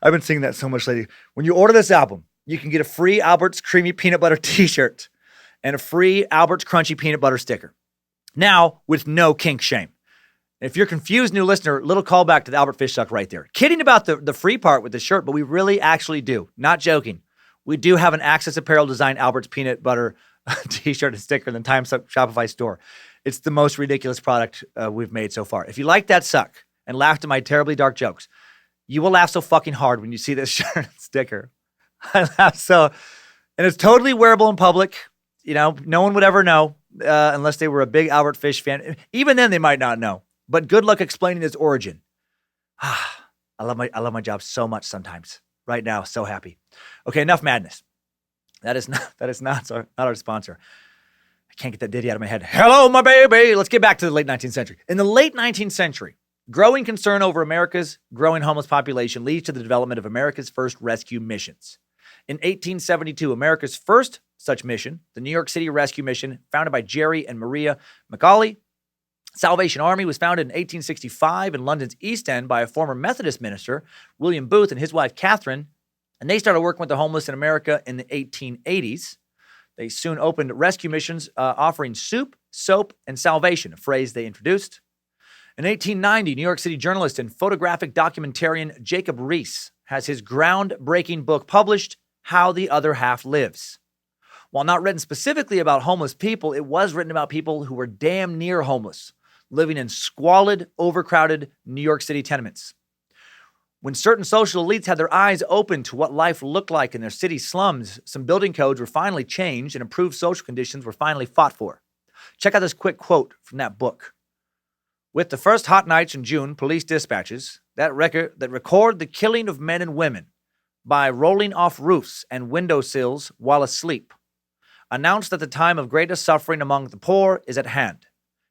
I've been singing that so much lately. When you order this album, you can get a free Albert's Creamy Peanut Butter t-shirt and a free Albert's Crunchy Peanut Butter sticker. Now, with no kink shame. If you're confused, new listener, little callback to the Albert Fish Suck right there. Kidding about the free part with the shirt, but we really actually do. Not joking. We do have an Access Apparel designed Albert's Peanut Butter t-shirt and sticker in the Timesuck Shopify store. It's the most ridiculous product we've made so far. If you like that suck and laughed at my terribly dark jokes, you will laugh so fucking hard when you see this shirt and sticker. I laugh so... And it's totally wearable in public. You know, no one would ever know unless they were a big Albert Fish fan. Even then, they might not know. But good luck explaining its origin. I love my job so much sometimes. Right now, so happy. Okay, enough madness. That is not our sponsor. I can't get that ditty out of my head. Hello, my baby. Let's get back to the late 19th century. In the late 19th century, growing concern over America's growing homeless population leads to the development of America's first rescue missions. In 1872, America's first such mission, the New York City Rescue Mission, founded by Jerry and Maria McAuley. Salvation Army was founded in 1865 in London's East End by a former Methodist minister, William Booth, and his wife, Catherine. And they started working with the homeless in America in the 1880s. They soon opened rescue missions offering soup, soap, and salvation, a phrase they introduced. In 1890, New York City journalist and photographic documentarian Jacob Riis has his groundbreaking book published, How the Other Half Lives. While not written specifically about homeless people, it was written about people who were damn near homeless, living in squalid, overcrowded New York City tenements. When certain social elites had their eyes open to what life looked like in their city slums, some building codes were finally changed and improved social conditions were finally fought for. Check out this quick quote from that book. With the first hot nights in June, police dispatches that record the killing of men and women by rolling off roofs and windowsills while asleep announced that the time of greatest suffering among the poor is at hand.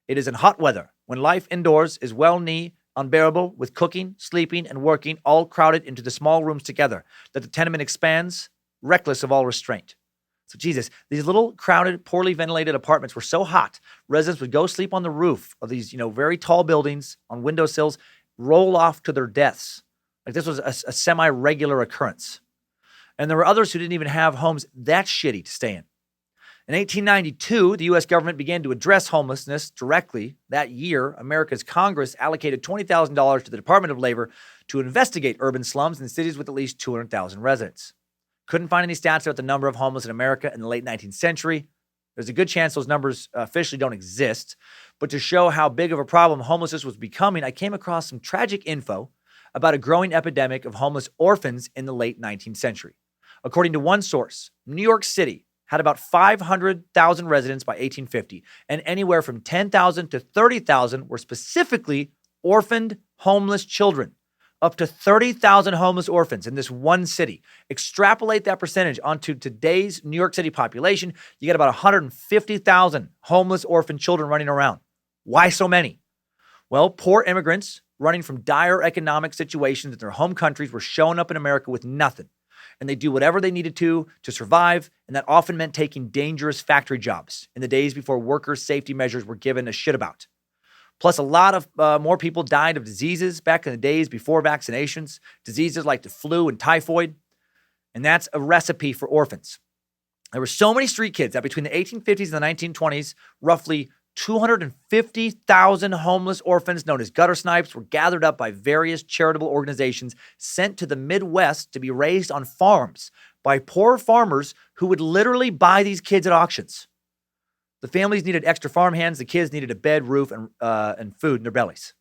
It is in hot weather, when life indoors is well-nigh unbearable, with cooking, sleeping, and working all crowded into the small rooms together, that the tenement expands, reckless of all restraint. So Jesus, these little crowded, poorly ventilated apartments were so hot, residents would go sleep on the roof of these, very tall buildings on windowsills, roll off to their deaths. Like this was a semi-regular occurrence. And there were others who didn't even have homes that shitty to stay in. In 1892, the U.S. government began to address homelessness directly. That year, America's Congress allocated $20,000 to the Department of Labor to investigate urban slums in cities with at least 200,000 residents. Couldn't find any stats about the number of homeless in America in the late 19th century. There's a good chance those numbers officially don't exist. But to show how big of a problem homelessness was becoming, I came across some tragic info about a growing epidemic of homeless orphans in the late 19th century. According to one source, New York City had about 500,000 residents by 1850, and anywhere from 10,000 to 30,000 were specifically orphaned homeless children. Up to 30,000 homeless orphans in this one city. Extrapolate that percentage onto today's New York City population, you get about 150,000 homeless orphan children running around. Why so many? Well, poor immigrants running from dire economic situations in their home countries were showing up in America with nothing. And they do whatever they needed to survive, and that often meant taking dangerous factory jobs in the days before workers' safety measures were given a shit about. Plus, a lot of more people died of diseases back in the days before vaccinations, diseases like the flu and typhoid, and that's a recipe for orphans. There were so many street kids that between the 1850s and the 1920s, roughly 250,000 homeless orphans known as gutter snipes were gathered up by various charitable organizations sent to the Midwest to be raised on farms by poor farmers who would literally buy these kids at auctions. The families needed extra farm hands. The kids needed a bed, roof, and food in their bellies.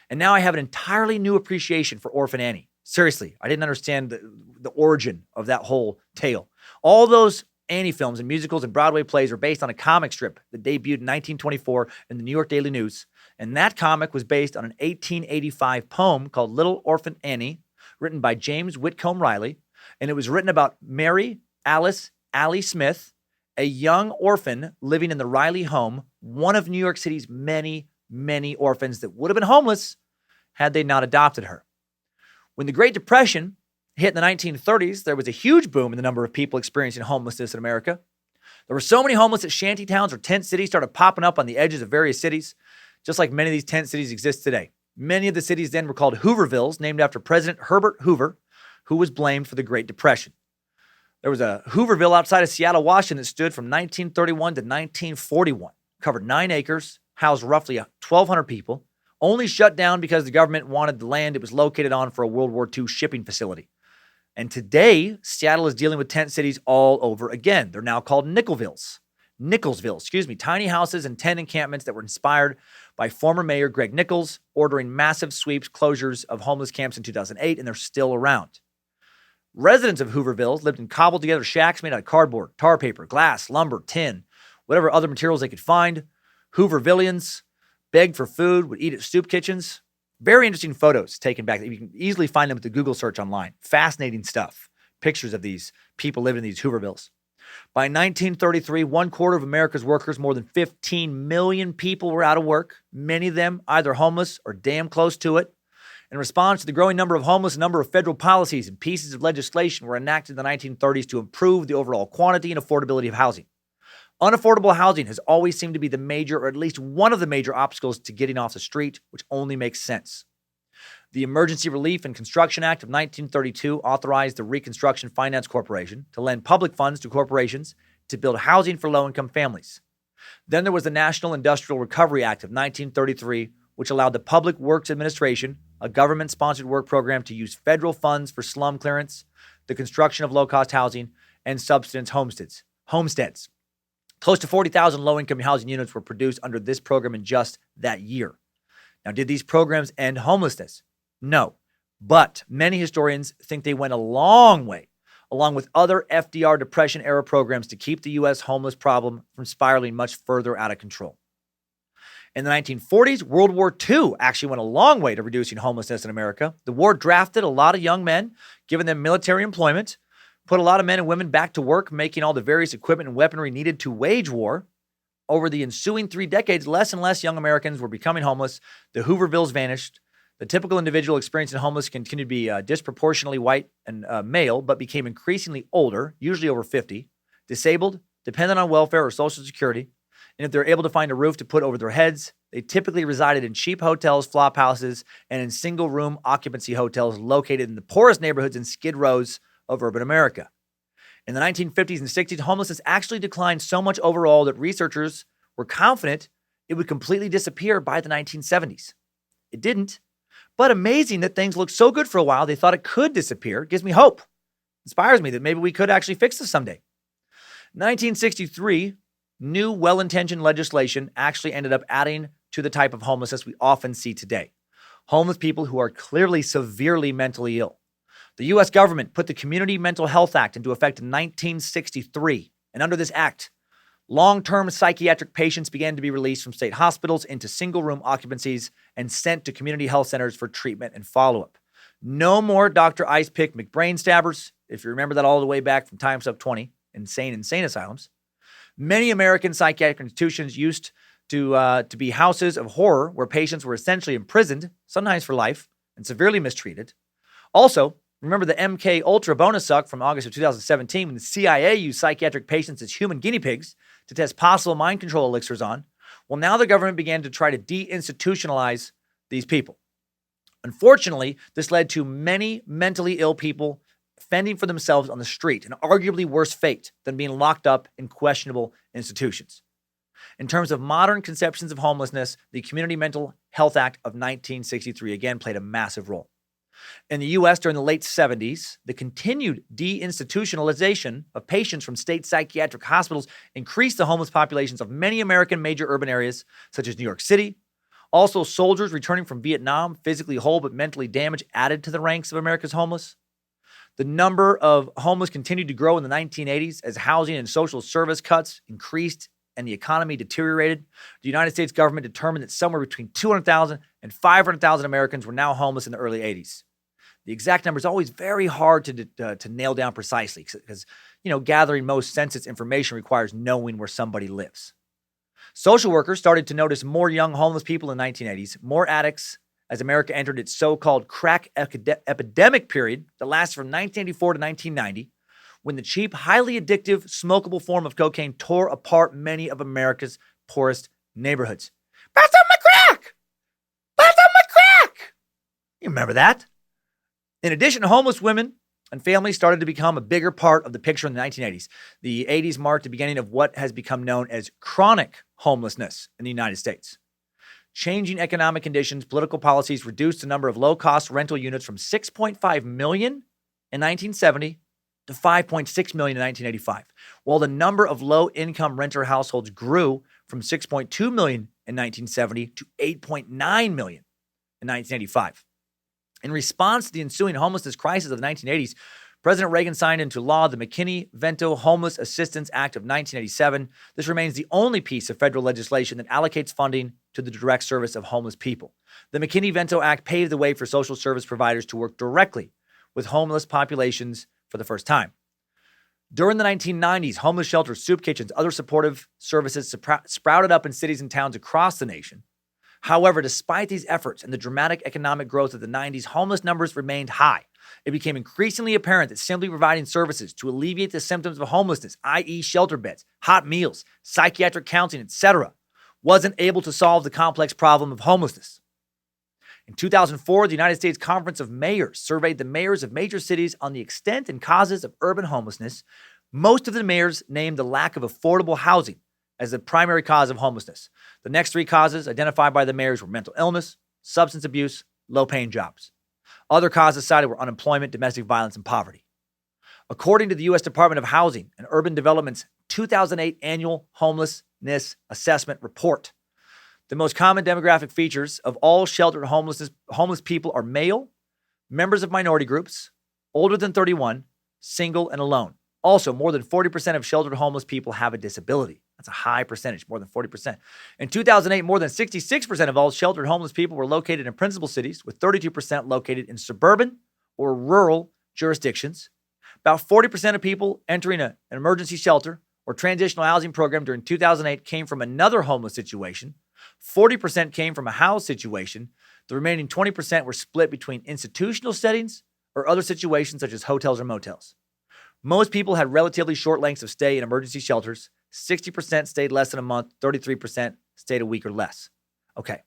And now I have an entirely new appreciation for Orphan Annie. Seriously, I didn't understand the origin of that whole tale. All those Annie films and musicals and Broadway plays are based on a comic strip that debuted in 1924 in the New York Daily News. And that comic was based on an 1885 poem called Little Orphan Annie, written by James Whitcomb Riley. And it was written about Mary Alice Allie Smith, a young orphan living in the Riley home, one of New York City's many, many orphans that would have been homeless had they not adopted her. When the Great Depression hit in the 1930s, there was a huge boom in the number of people experiencing homelessness in America. There were so many homeless that shanty towns or tent cities started popping up on the edges of various cities, just like many of these tent cities exist today. Many of the cities then were called Hoovervilles, named after President Herbert Hoover, who was blamed for the Great Depression. There was a Hooverville outside of Seattle, Washington that stood from 1931 to 1941, covered 9 acres, housed roughly 1,200 people, only shut down because the government wanted the land it was located on for a World War II shipping facility. And today, Seattle is dealing with tent cities all over again. They're now called Nicholsville, tiny houses and tent encampments that were inspired by former Mayor Greg Nichols ordering massive sweeps, closures of homeless camps in 2008, and they're still around. Residents of Hooverville lived in cobbled together shacks made out of cardboard, tar paper, glass, lumber, tin, whatever other materials they could find. Hoovervillians begged for food, would eat at soup kitchens. Very interesting photos taken back. You can easily find them with the Google search online. Fascinating stuff. Pictures of these people living in these Hoovervilles. By 1933, 1/4 of America's workers, more than 15 million people were out of work, many of them either homeless or damn close to it. In response to the growing number of homeless, a number of federal policies and pieces of legislation were enacted in the 1930s to improve the overall quantity and affordability of housing. Unaffordable housing has always seemed to be the major, or at least one of the major obstacles to getting off the street, which only makes sense. The Emergency Relief and Construction Act of 1932 authorized the Reconstruction Finance Corporation to lend public funds to corporations to build housing for low-income families. Then there was the National Industrial Recovery Act of 1933, which allowed the Public Works Administration, a government-sponsored work program, to use federal funds for slum clearance, the construction of low-cost housing, and subsistence homesteads. Close to 40,000 low-income housing units were produced under this program in just that year. Now, did these programs end homelessness? No, But many historians think they went a long way, along with other FDR Depression-era programs, to keep the U.S. homeless problem from spiraling much further out of control. In the 1940s, World War II actually went a long way to reducing homelessness in America. The war drafted a lot of young men, giving them military employment, put a lot of men and women back to work, making all the various equipment and weaponry needed to wage war. Over the ensuing 3 decades, less and less young Americans were becoming homeless. The Hoovervilles vanished. The typical individual experiencing homelessness continued to be disproportionately white and male, but became increasingly older, usually over 50, disabled, dependent on welfare or Social Security. And if they're able to find a roof to put over their heads, they typically resided in cheap hotels, flop houses, and in single-room occupancy hotels located in the poorest neighborhoods in skid rows of urban America. In the 1950s and 60s, homelessness actually declined so much overall that researchers were confident it would completely disappear by the 1970s. It didn't, but amazing that things looked so good for a while, they thought it could disappear. It gives me hope. Inspires me that maybe we could actually fix this someday. 1963, new well-intentioned legislation actually ended up adding to the type of homelessness we often see today. Homeless people who are clearly severely mentally ill. The U.S. government put the Community Mental Health Act into effect in 1963. And under this act, long-term psychiatric patients began to be released from state hospitals into single-room occupancies and sent to community health centers for treatment and follow-up. No more Dr. Ice Pick McBrain stabbers, if you remember that all the way back from Timesuck 20, insane asylums. Many American psychiatric institutions used to be houses of horror where patients were essentially imprisoned, sometimes for life, and severely mistreated. Also, remember the MK Ultra bonus suck from August of 2017 when the CIA used psychiatric patients as human guinea pigs to test possible mind control elixirs on? Well, now the government began to try to deinstitutionalize these people. Unfortunately, this led to many mentally ill people fending for themselves on the street, an arguably worse fate than being locked up in questionable institutions. In terms of modern conceptions of homelessness, the Community Mental Health Act of 1963 again played a massive role. In the U.S. during the late 70s, the continued deinstitutionalization of patients from state psychiatric hospitals increased the homeless populations of many American major urban areas, such as New York City. Also, soldiers returning from Vietnam, physically whole but mentally damaged, added to the ranks of America's homeless. The number of homeless continued to grow in the 1980s as housing and social service cuts increased and the economy deteriorated. The United States government determined that somewhere between 200,000 and 500,000 Americans were now homeless in the early 80s. The exact number is always very hard to nail down precisely because, gathering most census information requires knowing where somebody lives. Social workers started to notice more young homeless people in the 1980s, more addicts, as America entered its so-called crack epidemic period that lasted from 1984 to 1990, when the cheap, highly addictive, smokable form of cocaine tore apart many of America's poorest neighborhoods. Pass out my crack! Pass out my crack! You remember that? In addition, homeless women and families started to become a bigger part of the picture in the 1980s. The 80s marked the beginning of what has become known as chronic homelessness in the United States. Changing economic conditions, political policies reduced the number of low-cost rental units from 6.5 million in 1970 to 5.6 million in 1985, while the number of low-income renter households grew from 6.2 million in 1970 to 8.9 million in 1985. In response to the ensuing homelessness crisis of the 1980s, President Reagan signed into law the McKinney-Vento Homeless Assistance Act of 1987. This remains the only piece of federal legislation that allocates funding to the direct service of homeless people. The McKinney-Vento Act paved the way for social service providers to work directly with homeless populations for the first time. During the 1990s, homeless shelters, soup kitchens, other supportive services sprouted up in cities and towns across the nation. However, despite these efforts and the dramatic economic growth of the 90s, homeless numbers remained high. It became increasingly apparent that simply providing services to alleviate the symptoms of homelessness, i.e. shelter beds, hot meals, psychiatric counseling, etc., wasn't able to solve the complex problem of homelessness. In 2004, the United States Conference of Mayors surveyed the mayors of major cities on the extent and causes of urban homelessness. Most of the mayors named the lack of affordable housing as the primary cause of homelessness. The next 3 causes identified by the mayors were mental illness, substance abuse, low-paying jobs. Other causes cited were unemployment, domestic violence, and poverty. According to the U.S. Department of Housing and Urban Development's 2008 Annual Homelessness Assessment Report, the most common demographic features of all sheltered homeless people are male, members of minority groups, older than 31, single, and alone. Also, more than 40% of sheltered homeless people have a disability. That's a high percentage, more than 40%. In 2008, more than 66% of all sheltered homeless people were located in principal cities, with 32% located in suburban or rural jurisdictions. About 40% of people entering an emergency shelter or transitional housing program during 2008 came from another homeless situation. 40% came from a house situation. The remaining 20% were split between institutional settings or other situations such as hotels or motels. Most people had relatively short lengths of stay in emergency shelters. 60% stayed less than a month. 33% stayed a week or less. Okay,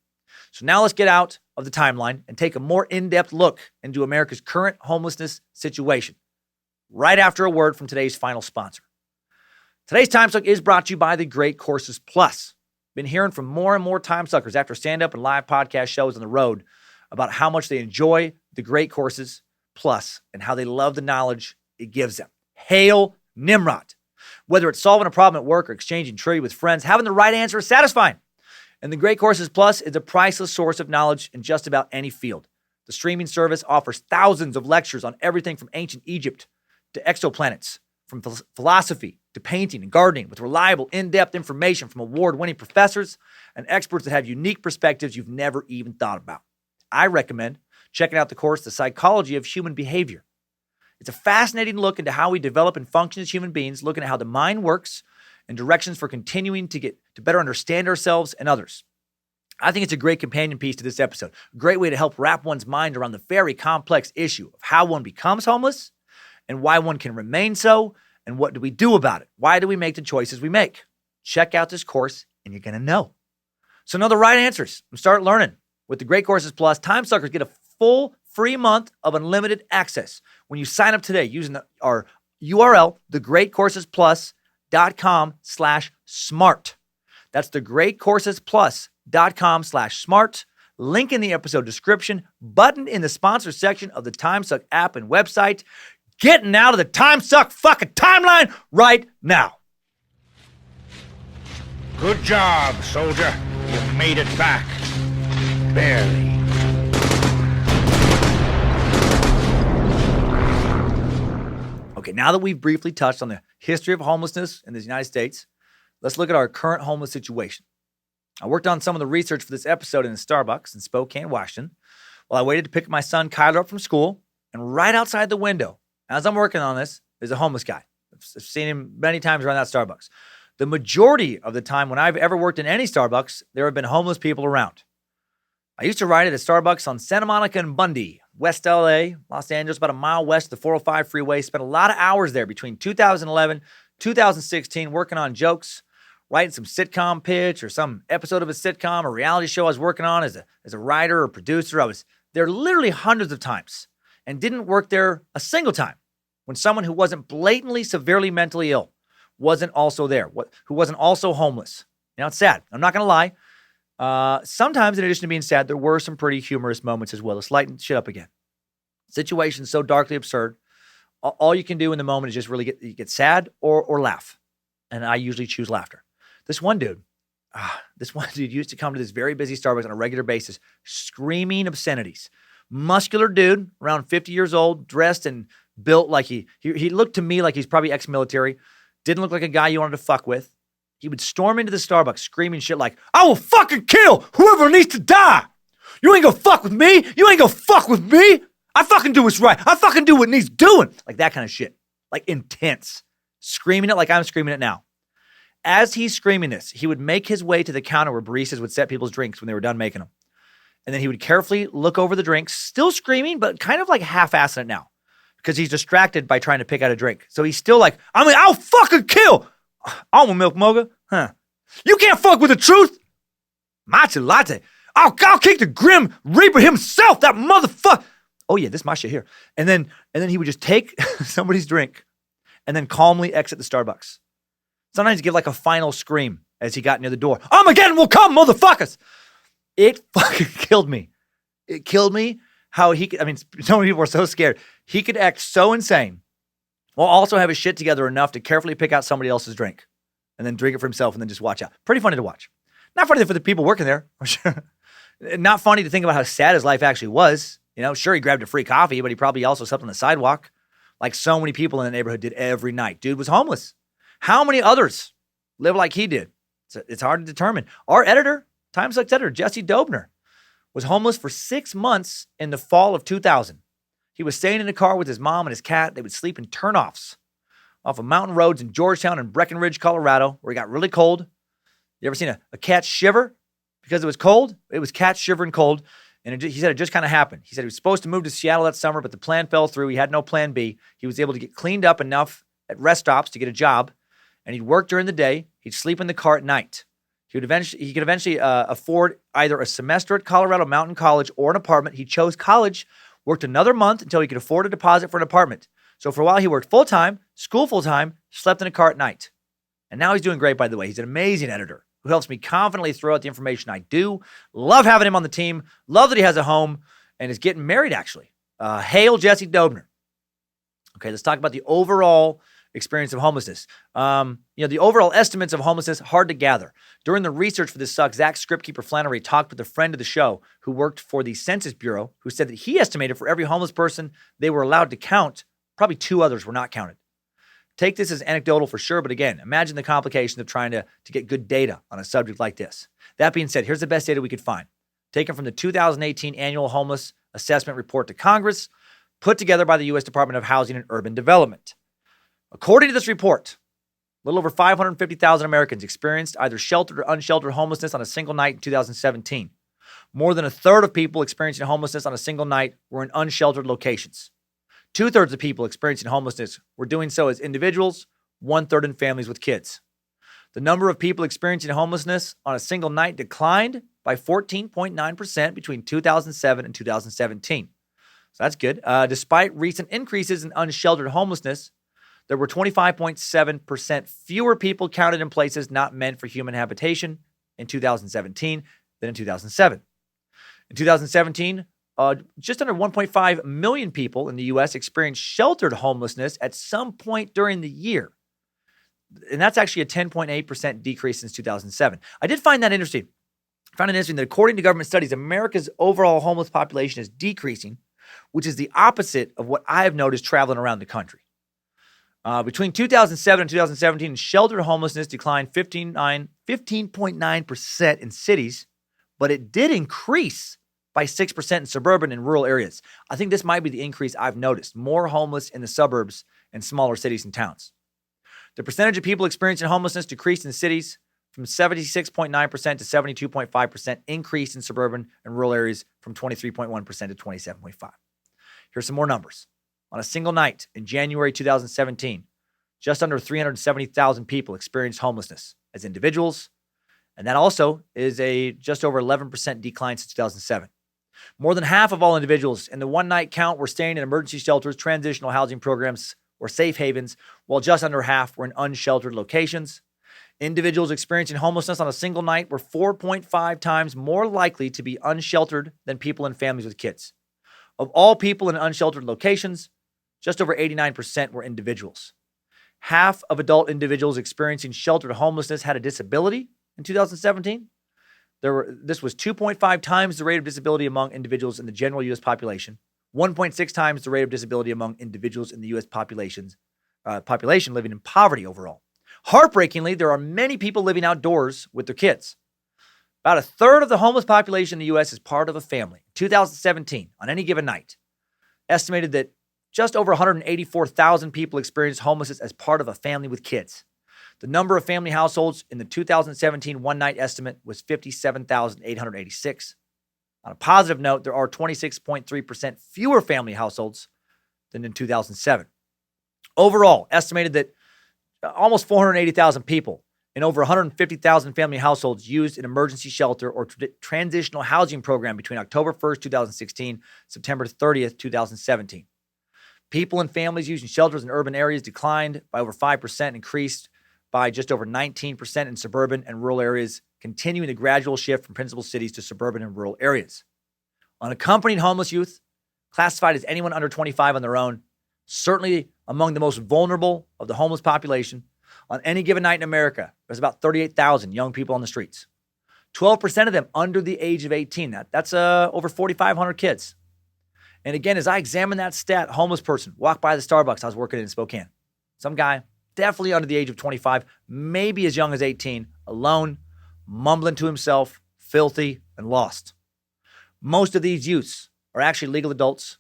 so now let's get out of the timeline and take a more in-depth look into America's current homelessness situation. Right after a word from today's final sponsor. Today's Timesuck is brought to you by the Great Courses Plus. Been hearing from more and more Timesuckers after stand-up and live podcast shows on the road about how much they enjoy the Great Courses Plus and how they love the knowledge it gives them. Hail Nimrod. Whether it's solving a problem at work or exchanging trivia with friends, having the right answer is satisfying. And the Great Courses Plus is a priceless source of knowledge in just about any field. The streaming service offers thousands of lectures on everything from ancient Egypt to exoplanets, from philosophy to painting and gardening, with reliable, in-depth information from award-winning professors and experts that have unique perspectives you've never even thought about. I recommend checking out the course, The Psychology of Human Behavior. It's a fascinating look into how we develop and function as human beings, looking at how the mind works and directions for continuing to get to better understand ourselves and others. I think it's a great companion piece to this episode, a great way to help wrap one's mind around the very complex issue of how one becomes homeless and why one can remain so, and what do we do about it? Why do we make the choices we make? Check out this course and you're going to know. So know the right answers and start learning. With the Great Courses Plus, Timesuckers get a full free month of unlimited access when you sign up today using our URL, thegreatcoursesplus.com/smart. That's thegreatcoursesplus.com/smart. Link in the episode description, button in the sponsor section of the Timesuck app and website. Getting out of the Timesuck fucking timeline right now. Good job, soldier. You made it back. Barely. Okay, now that we've briefly touched on the history of homelessness in the United States, let's look at our current homeless situation. I worked on some of the research for this episode in a Starbucks in Spokane, Washington, while I waited to pick my son Kyler up from school, and right outside the window, as I'm working on this, is a homeless guy. I've seen him many times around that Starbucks. The majority of the time when I've ever worked in any Starbucks, there have been homeless people around. I used to ride at a Starbucks on Santa Monica and Bundy, West LA, Los Angeles, about a mile west of the 405 freeway. Spent a lot of hours there between 2011, 2016, working on jokes, writing some sitcom pitch or some episode of a sitcom or reality show I was working on as a writer or producer. I was there literally hundreds of times and didn't work there a single time when someone who wasn't blatantly severely mentally ill wasn't also there, who wasn't also homeless. You know, it's sad. I'm not going to lie. Sometimes, in addition to being sad, there were some pretty humorous moments as well. Let's lighten shit up again. Situations so darkly absurd, all you can do in the moment is just really get sad or laugh. And I usually choose laughter. This one dude used to come to this very busy Starbucks on a regular basis, screaming obscenities. Muscular dude, around 50 years old, dressed and built like he looked to me like he's probably ex-military. Didn't look like a guy you wanted to fuck with. He would storm into the Starbucks screaming shit like, "I will fucking kill whoever needs to die. You ain't gonna fuck with me. You ain't gonna fuck with me. I fucking do what's right. I fucking do what needs doing." Like that kind of shit. Like intense. Screaming it like I'm screaming it now. As he's screaming this, he would make his way to the counter where baristas would set people's drinks when they were done making them. And then he would carefully look over the drinks, still screaming, but kind of like half-assing it now because he's distracted by trying to pick out a drink. So he's still like, I'll fucking kill. Almond milk mocha, huh? You can't fuck with the truth. Matcha latte. I'll kick the Grim Reaper himself, that motherfucker. Oh yeah, this is my shit here. And then he would just take somebody's drink and then calmly exit the Starbucks. Sometimes he'd give like a final scream as he got near the door. Armageddon will come, motherfuckers. It fucking killed me. It killed me how he could, so many people were so scared. He could act so insane while also have his shit together enough to carefully pick out somebody else's drink and then drink it for himself and then just watch out. Pretty funny to watch. Not funny for the people working there, I'm sure. Not funny to think about how sad his life actually was. Sure, he grabbed a free coffee, but he probably also slept on the sidewalk like so many people in the neighborhood did every night. Dude was homeless. How many others live like he did? It's hard to determine. Our editor, Timesuck's editor, Jesse Dobner, was homeless for 6 months in the fall of 2000. He was staying in a car with his mom and his cat. They would sleep in turnoffs off of mountain roads in Georgetown and Breckenridge, Colorado, where it got really cold. You ever seen a cat shiver because it was cold? It was cat shivering cold. And he said it just kind of happened. He said he was supposed to move to Seattle that summer, but the plan fell through. He had no plan B. He was able to get cleaned up enough at rest stops to get a job. And he'd work during the day. He'd sleep in the car at night. He could eventually afford either a semester at Colorado Mountain College or an apartment. He chose college, worked another month until he could afford a deposit for an apartment. So for a while, he worked full-time, school full-time, slept in a car at night. And now he's doing great, by the way. He's an amazing editor who helps me confidently throw out the information I do. Love having him on the team. Love that he has a home and is getting married, actually. Hail Jesse Dobner. Okay, let's talk about the overall experience of homelessness. The overall estimates of homelessness, hard to gather. During the research for this suck, Zach Scriptkeeper Flannery talked with a friend of the show who worked for the Census Bureau, who said that he estimated for every homeless person they were allowed to count, probably 2 others were not counted. Take this as anecdotal for sure, but again, imagine the complications of trying to get good data on a subject like this. That being said, here's the best data we could find, taken from the 2018 Annual Homeless Assessment Report to Congress, put together by the U.S. Department of Housing and Urban Development. According to this report, a little over 550,000 Americans experienced either sheltered or unsheltered homelessness on a single night in 2017. More than a third of people experiencing homelessness on a single night were in unsheltered locations. 2/3 of people experiencing homelessness were doing so as individuals, 1/3 in families with kids. The number of people experiencing homelessness on a single night declined by 14.9% between 2007 and 2017. So that's good. Despite recent increases in unsheltered homelessness, there were 25.7% fewer people counted in places not meant for human habitation in 2017 than in 2007. In 2017, just under 1.5 million people in the U.S. experienced sheltered homelessness at some point during the year. And that's actually a 10.8% decrease since 2007. I did find that interesting. I found it interesting that according to government studies, America's overall homeless population is decreasing, which is the opposite of what I have noticed traveling around the country. Between 2007 and 2017, sheltered homelessness declined 15.9% in cities, but it did increase by 6% in suburban and rural areas. I think this might be the increase I've noticed. More homeless in the suburbs and smaller cities and towns. The percentage of people experiencing homelessness decreased in cities from 76.9% to 72.5%, increase in suburban and rural areas from 23.1% to 27.5%. Here's some more numbers. On a single night in January 2017, just under 370,000 people experienced homelessness as individuals, and that also is a just over 11% decline since 2007. More than half of all individuals in the one-night count were staying in emergency shelters, transitional housing programs, or safe havens, while just under half were in unsheltered locations. Individuals experiencing homelessness on a single night were 4.5 times more likely to be unsheltered than people in families with kids. Of all people in unsheltered locations, just over 89% were individuals. Half of adult individuals experiencing sheltered homelessness had a disability in 2017. This was 2.5 times the rate of disability among individuals in the general U.S. population, 1.6 times the rate of disability among individuals in the U.S. population living in poverty overall. Heartbreakingly, there are many people living outdoors with their kids. About a third of the homeless population in the U.S. is part of a family. 2017, on any given night, estimated that just over 184,000 people experienced homelessness as part of a family with kids. The number of family households in the 2017 one-night estimate was 57,886. On a positive note, there are 26.3% fewer family households than in 2007. Overall, estimated that almost 480,000 people in over 150,000 family households used an emergency shelter or transitional housing program between October 1st, 2016, September 30th, 2017. People and families using shelters in urban areas declined by over 5%, increased by just over 19% in suburban and rural areas, continuing the gradual shift from principal cities to suburban and rural areas. Unaccompanied homeless youth, classified as anyone under 25 on their own, certainly among the most vulnerable of the homeless population. On any given night in America, there's about 38,000 young people on the streets. 12% of them under the age of 18. That's over 4,500 kids. And again, as I examine that stat, homeless person walked by the Starbucks I was working in Spokane. Some guy, definitely under the age of 25, maybe as young as 18, alone, mumbling to himself, filthy, and lost. Most of these youths are actually legal adults,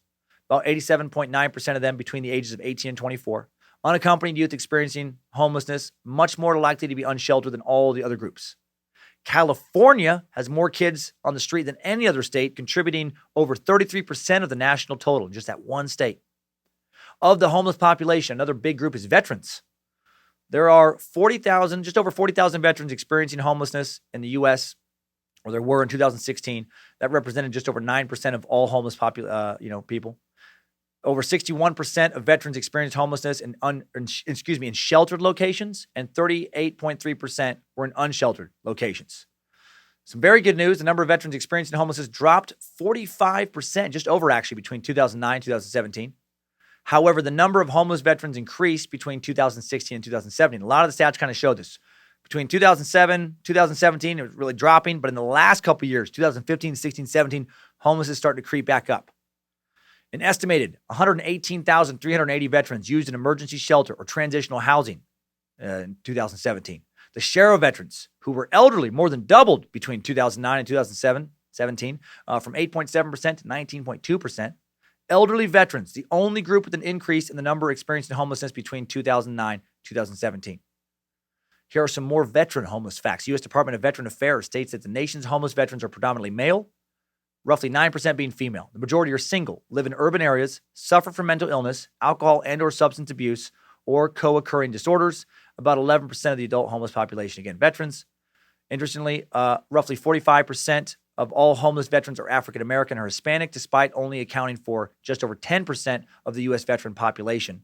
about 87.9% of them between the ages of 18 and 24. Unaccompanied youth experiencing homelessness, much more likely to be unsheltered than all the other groups. California has more kids on the street than any other state, contributing over 33% of the national total in just that one state. Of the homeless population, another big group is veterans. There are 40,000, just over 40,000 veterans experiencing homelessness in the U.S., or there were in 2016. That represented just over 9% of all homeless people. Over 61% of veterans experienced homelessness in sheltered locations, and 38.3% were in unsheltered locations. Some very good news. The number of veterans experiencing homelessness dropped 45%, just over actually, between 2009 and 2017. However, the number of homeless veterans increased between 2016 and 2017. A lot of the stats kind of show this. Between 2017, it was really dropping, but in the last couple of years, 2015, 16, 17, homelessness started to creep back up. An estimated 118,380 veterans used an emergency shelter or transitional housing in 2017. The share of veterans who were elderly more than doubled between 2009 and 2017, from 8.7% to 19.2%. Elderly veterans, the only group with an increase in the number experiencing homelessness between 2009 and 2017. Here are some more veteran homeless facts. U.S. Department of Veteran Affairs states that the nation's homeless veterans are predominantly male, roughly 9% being female. The majority are single, live in urban areas, suffer from mental illness, alcohol and or substance abuse, or co-occurring disorders. About 11% of the adult homeless population, again, veterans. Interestingly, roughly 45% of all homeless veterans are African American or Hispanic, despite only accounting for just over 10% of the U.S. veteran population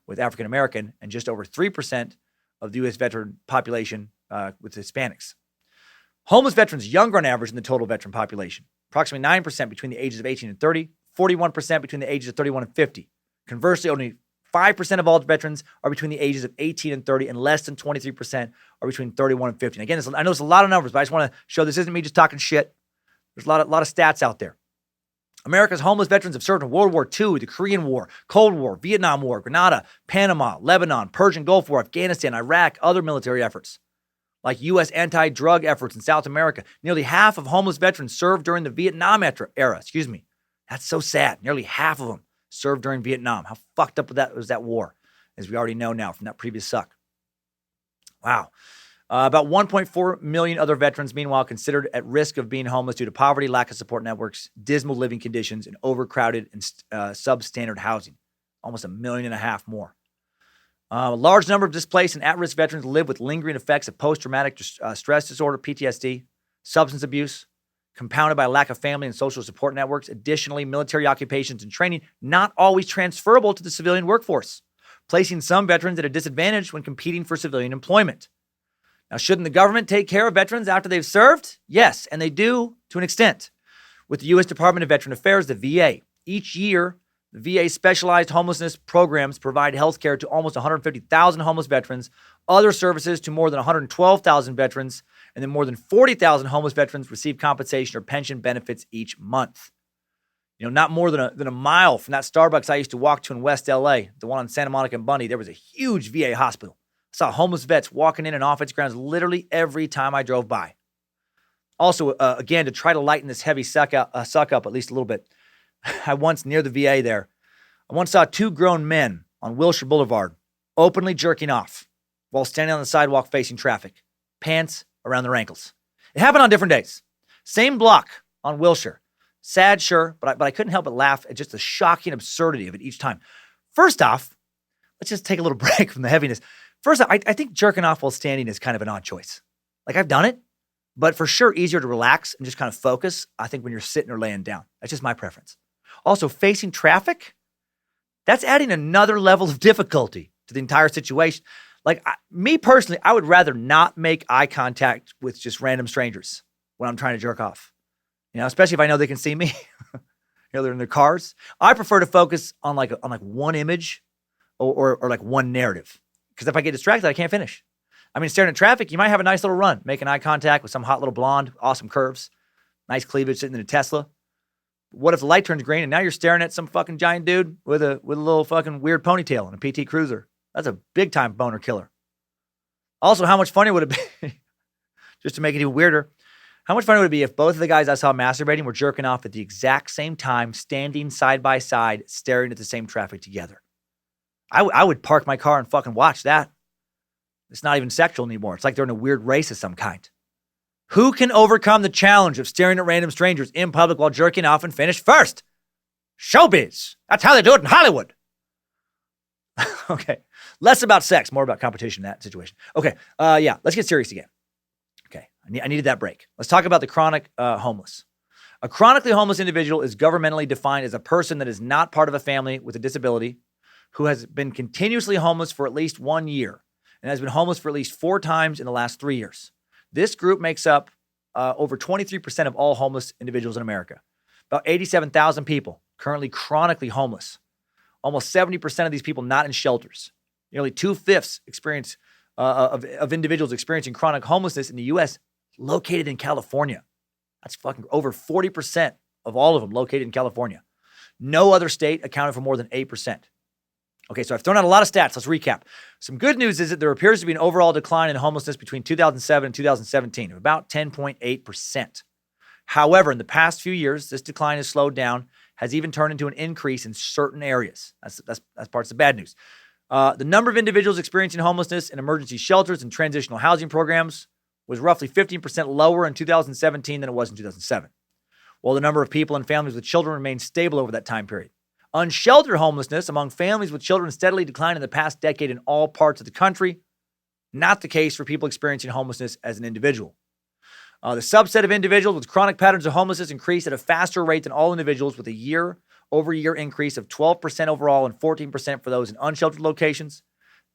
with African American and just over 3% of the U.S. veteran population with Hispanics. Homeless veterans younger on average than the total veteran population. Approximately 9% between the ages of 18 and 30, 41% between the ages of 31 and 50. Conversely, only 5% of all veterans are between the ages of 18 and 30, and less than 23% are between 31 and 50. And again, I know it's a lot of numbers, but I just want to show this isn't me just talking shit. There's a lot of stats out there. America's homeless veterans have served in World War II, the Korean War, Cold War, Vietnam War, Grenada, Panama, Lebanon, Persian Gulf War, Afghanistan, Iraq, other military efforts, like U.S. anti-drug efforts in South America. Nearly half of homeless veterans served during the Vietnam era. That's so sad. Nearly half of them served during Vietnam. How fucked up was that war, as we already know now from that previous suck. Wow. About 1.4 million other veterans, meanwhile, considered at risk of being homeless due to poverty, lack of support networks, dismal living conditions, and overcrowded and substandard housing. Almost 1.5 million more. A large number of displaced and at-risk veterans live with lingering effects of post-traumatic stress disorder, PTSD, substance abuse, compounded by a lack of family and social support networks. Additionally, military occupations and training not always transferable to the civilian workforce, placing some veterans at a disadvantage when competing for civilian employment. Now, shouldn't the government take care of veterans after they've served? Yes, and they do to an extent. With the U.S. Department of Veteran Affairs, the VA, each year, the VA's specialized homelessness programs provide health care to almost 150,000 homeless veterans, other services to more than 112,000 veterans, and then more than 40,000 homeless veterans receive compensation or pension benefits each month. Not more than a mile from that Starbucks I used to walk to in West LA, the one on Santa Monica and Bundy, there was a huge VA hospital. I saw homeless vets walking in and off its grounds literally every time I drove by. Also, again, to try to lighten this heavy suck up at least a little bit, I once, near the VA there, I once saw two grown men on Wilshire Boulevard openly jerking off while standing on the sidewalk facing traffic, pants around their ankles. It happened on different days. Same block on Wilshire. Sad, sure, but I couldn't help but laugh at just the shocking absurdity of it each time. First off, let's just take a little break from the heaviness. First off, I think jerking off while standing is kind of an odd choice. Like, I've done it, but for sure easier to relax and just kind of focus, I think, when you're sitting or laying down. That's just my preference. Also, facing traffic, that's adding another level of difficulty to the entire situation. Like, me personally, I would rather not make eye contact with just random strangers when I'm trying to jerk off. Especially if I know they can see me. They're in their cars. I prefer to focus on one image or like one narrative. Because if I get distracted, I can't finish. Staring at traffic, you might have a nice little run, making eye contact with some hot little blonde, awesome curves, nice cleavage sitting in a Tesla. What if the light turns green and now you're staring at some fucking giant dude with a little fucking weird ponytail and a PT Cruiser? That's a big time boner killer. Also, how much funnier would it be, just to make it even weirder, how much funnier would it be if both of the guys I saw masturbating were jerking off at the exact same time, standing side by side, staring at the same traffic together? I would park my car and fucking watch that. It's not even sexual anymore. It's like they're in a weird race of some kind. Who can overcome the challenge of staring at random strangers in public while jerking off and finish first? Showbiz. That's how they do it in Hollywood. Okay. Less about sex, more about competition in that situation. Okay. Yeah. Let's get serious again. Okay. I needed that break. Let's talk about the chronic homeless. A chronically homeless individual is governmentally defined as a person that is not part of a family with a disability who has been continuously homeless for at least 1 year and has been homeless for at least 4 times in the last 3 years. This group makes up over 23% of all homeless individuals in America. About 87,000 people currently chronically homeless. Almost 70% of these people not in shelters. Nearly 2/5 experience of individuals experiencing chronic homelessness in the U.S. located in California. That's fucking over 40% of all of them located in California. No other state accounted for more than 8%. Okay, so I've thrown out a lot of stats. Let's recap. Some good news is that there appears to be an overall decline in homelessness between 2007 and 2017 of about 10.8%. However, in the past few years, this decline has slowed down, has even turned into an increase in certain areas. That's part of the bad news. The number of individuals experiencing homelessness in emergency shelters and transitional housing programs was roughly 15% lower in 2017 than it was in 2007, while the number of people and families with children remained stable over that time period. Unsheltered homelessness among families with children steadily declined in the past decade in all parts of the country. Not the case for people experiencing homelessness as an individual. The subset of individuals with chronic patterns of homelessness increased at a faster rate than all individuals, with a year-over-year increase of 12% overall and 14% for those in unsheltered locations.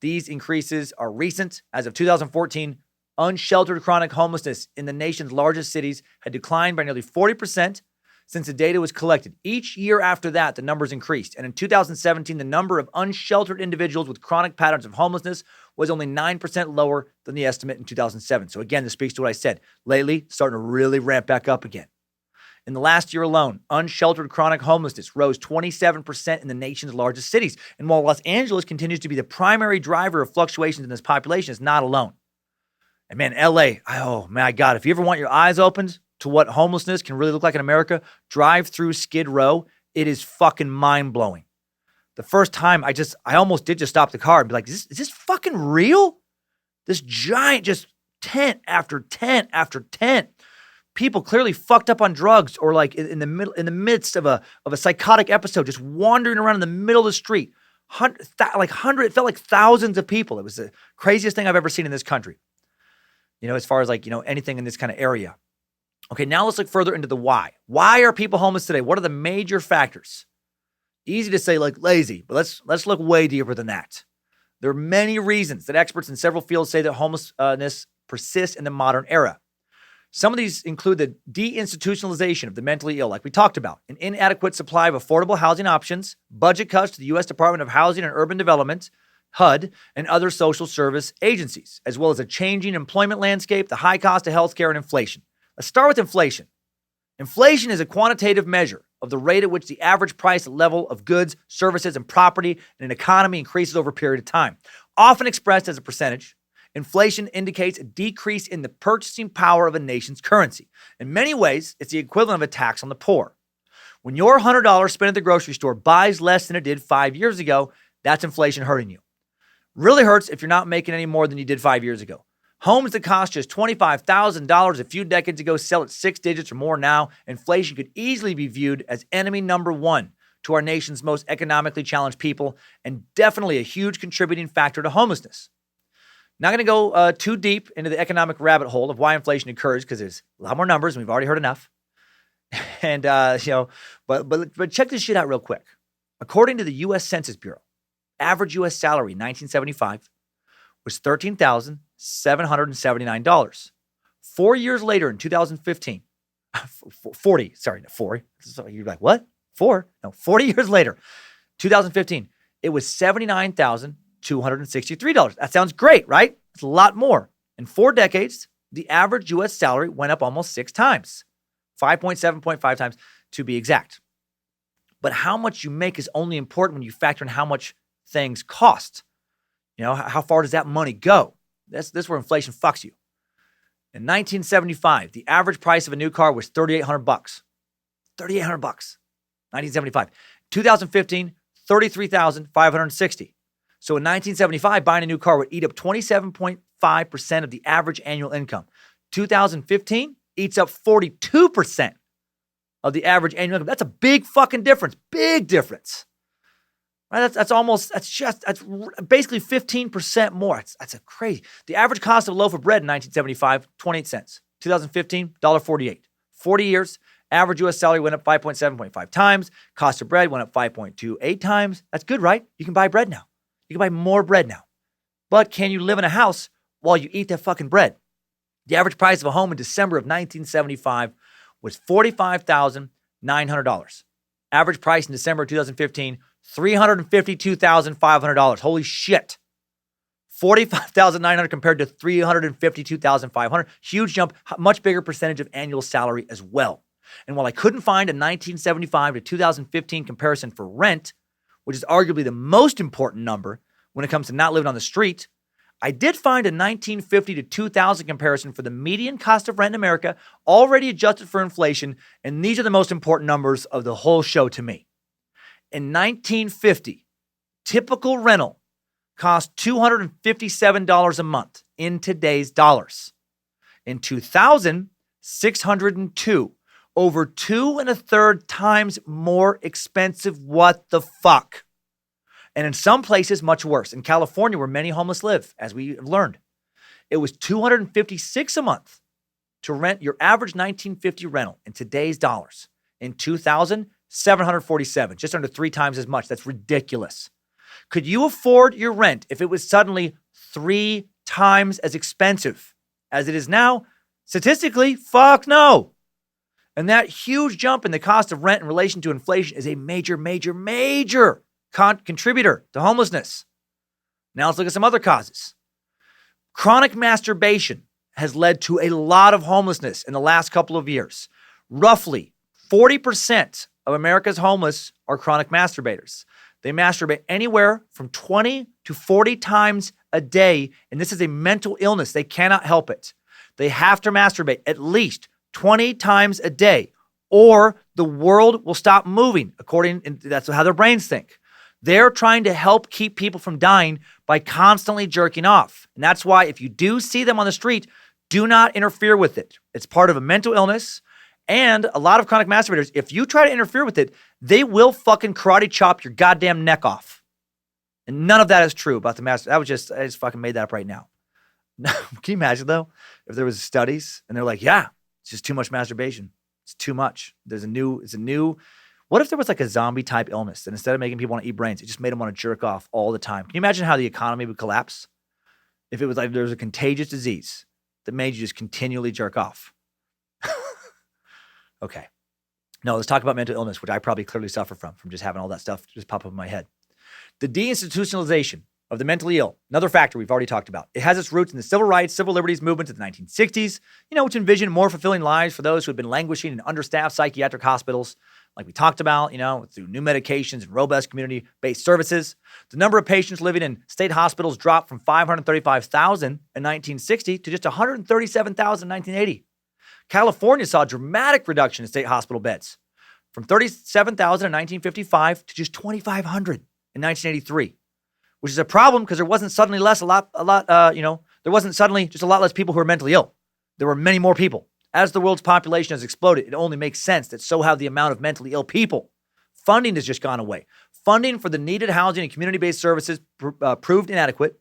These increases are recent. As of 2014, unsheltered chronic homelessness in the nation's largest cities had declined by nearly 40% since the data was collected. Each year after that, the numbers increased. And in 2017, the number of unsheltered individuals with chronic patterns of homelessness was only 9% lower than the estimate in 2007. So again, this speaks to what I said. Lately, starting to really ramp back up again. In the last year alone, unsheltered chronic homelessness rose 27% in the nation's largest cities. And while Los Angeles continues to be the primary driver of fluctuations in this population, it's not alone. And man, LA, oh my God, if you ever want your eyes opened to what homelessness can really look like in America, drive through Skid Row. It is fucking mind-blowing. The first time I almost did just stop the car and be like, is this fucking real? This giant just tent after tent after tent. People clearly fucked up on drugs or like in the midst of a psychotic episode, just wandering around in the middle of the street. It felt like thousands of people. It was the craziest thing I've ever seen in this country. You know, as far as like, you know, anything in this kind of area. Okay, now let's look further into the why. Why are people homeless today? What are the major factors? Easy to say like lazy, but let's look way deeper than that. There are many reasons that experts in several fields say that homelessness persists in the modern era. Some of these include the deinstitutionalization of the mentally ill, like we talked about, an inadequate supply of affordable housing options, budget cuts to the U.S. Department of Housing and Urban Development, HUD, and other social service agencies, as well as a changing employment landscape, the high cost of healthcare, and inflation. Let's start with inflation. Inflation is a quantitative measure of the rate at which the average price level of goods, services, and property in an economy increases over a period of time. Often expressed as a percentage, inflation indicates a decrease in the purchasing power of a nation's currency. In many ways, it's the equivalent of a tax on the poor. When your $100 spent at the grocery store buys less than it did 5 years ago, that's inflation hurting you. Really hurts if you're not making any more than you did 5 years ago. Homes that cost just $25,000 a few decades ago sell at 6 digits or more now. Inflation could easily be viewed as enemy number one to our nation's most economically challenged people, and definitely a huge contributing factor to homelessness. Not going to go too deep into the economic rabbit hole of why inflation occurs, because there's a lot more numbers and we've already heard enough. And but check this shit out real quick. According to the U.S. Census Bureau, average U.S. salary in 1975 was $13,779. 4 years later, in 2015, 40 you're like, what? 40 years later, 2015, it was $79,263. That sounds great, right? It's a lot more. In 4 decades, the average U.S. salary went up almost 6 times, 5.7.5 times to be exact. But how much you make is only important when you factor in how much things cost. How far does that money go? That's where inflation fucks you. In 1975, the average price of a new car was $3,800. $3,800. 1975. 2015, $33,560. So in 1975, buying a new car would eat up 27.5% of the average annual income. 2015 eats up 42% of the average annual income. That's a big fucking difference. Big difference. Right? That's basically 15% more. That's a crazy. The average cost of a loaf of bread in 1975, 28 cents. 2015, $1.48. 40 years, average U.S. salary went up 5.7.5 times. Cost of bread went up 5.28 times. That's good, right? You can buy bread now. You can buy more bread now. But can you live in a house while you eat that fucking bread? The average price of a home in December of 1975 was $45,900. Average price in December of 2015, $352,500. Holy shit. $45,900 compared to $352,500. Huge jump, much bigger percentage of annual salary as well. And while I couldn't find a 1975 to 2015 comparison for rent, which is arguably the most important number when it comes to not living on the street, I did find a 1950 to 2000 comparison for the median cost of rent in America, already adjusted for inflation, and these are the most important numbers of the whole show to me. In 1950, typical rental cost $257 a month in today's dollars. In 2000, $602, over 2.33 times more expensive. What the fuck? And in some places, much worse. In California, where many homeless live, as we have learned, it was $256 a month to rent your average 1950 rental in today's dollars. In 2000, $747, just under 3 times as much. That's ridiculous. Could you afford your rent if it was suddenly 3 times as expensive as it is now? Statistically, fuck no. And that huge jump in the cost of rent in relation to inflation is a major, major, major contributor to homelessness. Now let's look at some other causes. Chronic masturbation has led to a lot of homelessness in the last couple of years. Roughly 40% of America's homeless are chronic masturbators. They masturbate anywhere from 20 to 40 times a day, and this is a mental illness. They cannot help it. They have to masturbate at least 20 times a day, or the world will stop moving, that's how their brains think. They're trying to help keep people from dying by constantly jerking off. And that's why if you do see them on the street, do not interfere with it. It's part of a mental illness. And a lot of chronic masturbators, if you try to interfere with it, they will fucking karate chop your goddamn neck off. And none of that is true about the master. I just fucking made that up right now. Can you imagine though, if there was studies and they're like, yeah, it's just too much masturbation. It's too much. What if there was like a zombie type illness that instead of making people want to eat brains, it just made them want to jerk off all the time? Can you imagine how the economy would collapse? If it was like there was a contagious disease that made you just continually jerk off. Okay. No, let's talk about mental illness, which I probably clearly suffer from just having all that stuff just pop up in my head. The deinstitutionalization of the mentally ill, another factor we've already talked about. It has its roots in the civil rights, civil liberties movement of the 1960s, which envisioned more fulfilling lives for those who had been languishing in understaffed psychiatric hospitals, like we talked about, through new medications and robust community-based services. The number of patients living in state hospitals dropped from 535,000 in 1960 to just 137,000 in 1980. California saw a dramatic reduction in state hospital beds from 37,000 in 1955 to just 2,500 in 1983, which is a problem because there wasn't suddenly there wasn't suddenly just a lot less people who were mentally ill. There were many more people. As the world's population has exploded, it only makes sense that so have the amount of mentally ill people. Funding has just gone away. Funding for the needed housing and community-based services proved inadequate.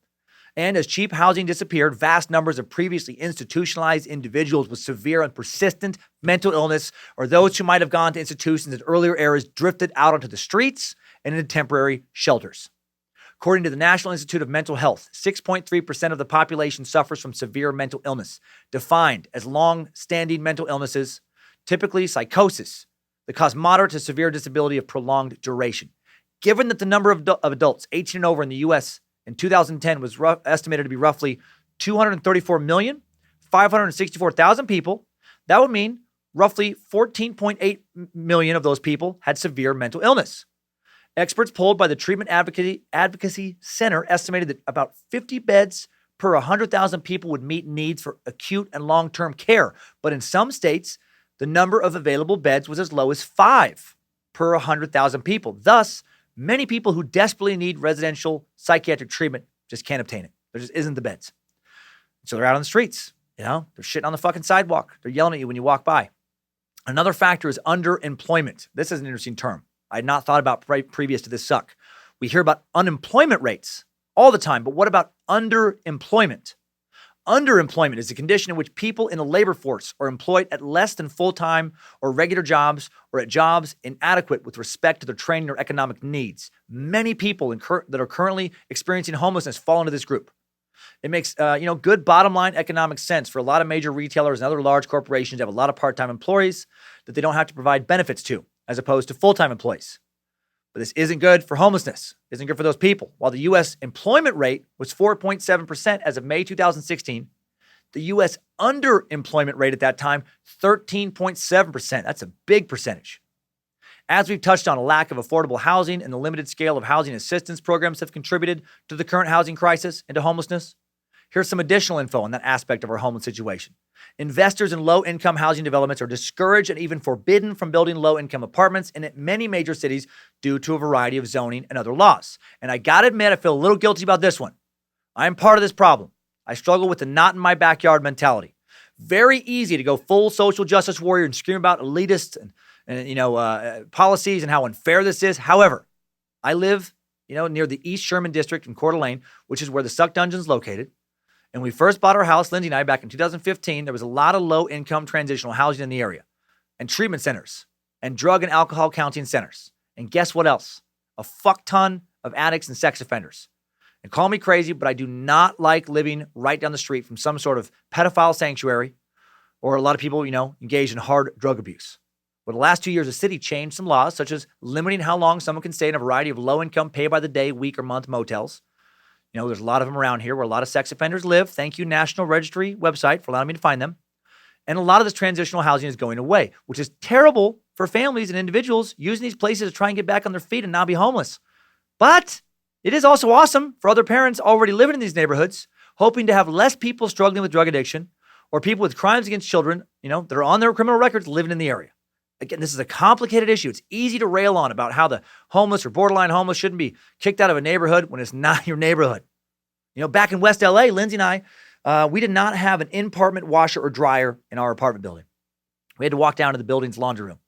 And as cheap housing disappeared, vast numbers of previously institutionalized individuals with severe and persistent mental illness, or those who might have gone to institutions in earlier eras, drifted out onto the streets and into temporary shelters. According to the National Institute of Mental Health, 6.3% of the population suffers from severe mental illness, defined as long-standing mental illnesses, typically psychosis, that cause moderate to severe disability of prolonged duration. Given that the number of adults 18 and over in the U.S. in 2010 was estimated to be roughly 234,564,000 people, that would mean roughly 14.8 million of those people had severe mental illness. Experts polled by the Treatment Advocacy Center estimated that about 50 beds per 100,000 people would meet needs for acute and long-term care. But in some states, the number of available beds was as low as 5 per 100,000 people. Thus, many people who desperately need residential psychiatric treatment just can't obtain it. There just isn't the beds. So they're out on the streets. They're shitting on the fucking sidewalk. They're yelling at you when you walk by. Another factor is underemployment. This is an interesting term I had not thought about previous to this suck. We hear about unemployment rates all the time, but what about underemployment? Underemployment is a condition in which people in the labor force are employed at less than full-time or regular jobs or at jobs inadequate with respect to their training or economic needs. Many people that are currently experiencing homelessness fall into this group. It makes, good bottom line economic sense for a lot of major retailers and other large corporations to have a lot of part-time employees that they don't have to provide benefits to, as opposed to full-time employees. But this isn't good for homelessness. Isn't good for those people. While the U.S. employment rate was 4.7% as of May 2016, the U.S. underemployment rate at that time, 13.7%. That's a big percentage. As we've touched on, a lack of affordable housing and the limited scale of housing assistance programs have contributed to the current housing crisis and to homelessness. Here's some additional info on that aspect of our homeless situation. Investors in low-income housing developments are discouraged and even forbidden from building low-income apartments in many major cities due to a variety of zoning and other laws. And I gotta admit, I feel a little guilty about this one. I am part of this problem. I struggle with the not-in-my-backyard mentality. Very easy to go full social justice warrior and scream about elitist and policies and how unfair this is. However, I live, near the East Sherman District in Coeur d'Alene, which is where the Suck Dungeon is located. And we first bought our house, Lindsay and I, back in 2015. There was a lot of low-income transitional housing in the area and treatment centers and drug and alcohol counseling centers. And guess what else? A fuck ton of addicts and sex offenders. And call me crazy, but I do not like living right down the street from some sort of pedophile sanctuary or a lot of people, engaged in hard drug abuse. But the last 2 years, the city changed some laws, such as limiting how long someone can stay in a variety of low-income, pay-by-the-day, week, or month motels. There's a lot of them around here where a lot of sex offenders live. Thank you, National Registry website, for allowing me to find them. And a lot of this transitional housing is going away, which is terrible for families and individuals using these places to try and get back on their feet and not be homeless. But it is also awesome for other parents already living in these neighborhoods, hoping to have less people struggling with drug addiction or people with crimes against children, that are on their criminal records living in the area. Again, this is a complicated issue. It's easy to rail on about how the homeless or borderline homeless shouldn't be kicked out of a neighborhood when it's not your neighborhood. Back in West LA, Lindsay and I, we did not have an in-apartment washer or dryer in our apartment building. We had to walk down to the building's laundry room.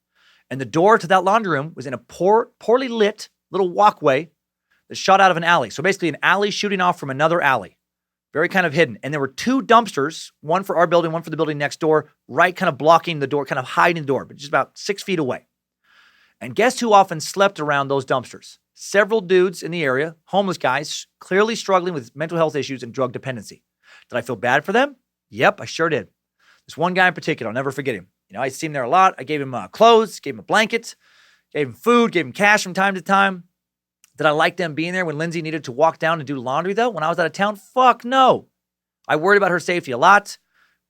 And the door to that laundry room was in a poorly lit little walkway that shot out of an alley. So basically an alley shooting off from another alley. Very kind of hidden. And there were 2 dumpsters, one for our building, one for the building next door, right kind of blocking the door, kind of hiding the door, but just about 6 feet away. And guess who often slept around those dumpsters? Several dudes in the area, homeless guys, clearly struggling with mental health issues and drug dependency. Did I feel bad for them? Yep, I sure did. This one guy in particular, I'll never forget him. I see him there a lot. I gave him clothes, gave him a blanket, gave him food, gave him cash from time to time. Did I like them being there when Lindsay needed to walk down and do laundry, though, when I was out of town? Fuck no. I worried about her safety a lot,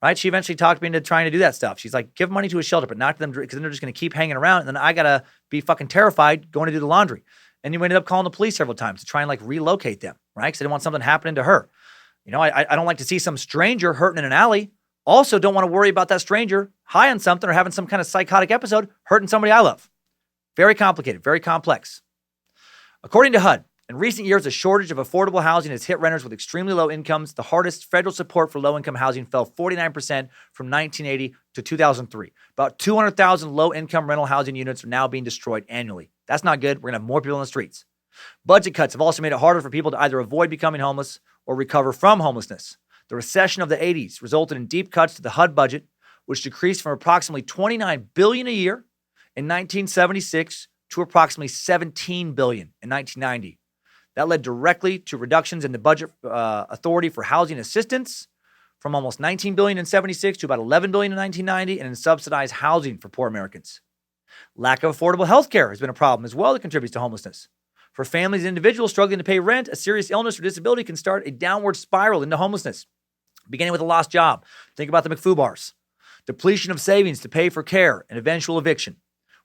right? She eventually talked me into trying to do that stuff. She's like, give money to a shelter, but not to them, because then they're just going to keep hanging around, and then I got to be fucking terrified going to do the laundry. And you ended up calling the police several times to try and relocate them, right? Because I didn't want something happening to her. I don't like to see some stranger hurting in an alley. Also, don't want to worry about that stranger high on something or having some kind of psychotic episode hurting somebody I love. Very complicated, very complex. According to HUD, in recent years, a shortage of affordable housing has hit renters with extremely low incomes. The hardest federal support for low-income housing fell 49% from 1980 to 2003. About 200,000 low-income rental housing units are now being destroyed annually. That's not good. We're going to have more people on the streets. Budget cuts have also made it harder for people to either avoid becoming homeless or recover from homelessness. The recession of the 80s resulted in deep cuts to the HUD budget, which decreased from approximately $29 billion a year in 1976 to approximately $17 billion in 1990. That led directly to reductions in the budget authority for housing assistance from almost $19 billion in 76 to about $11 billion in 1990, and in subsidized housing for poor Americans. Lack of affordable health care has been a problem as well that contributes to homelessness. For families and individuals struggling to pay rent, a serious illness or disability can start a downward spiral into homelessness, beginning with a lost job. Think about the McFoobars. depletion of savings to pay for care, and eventual eviction.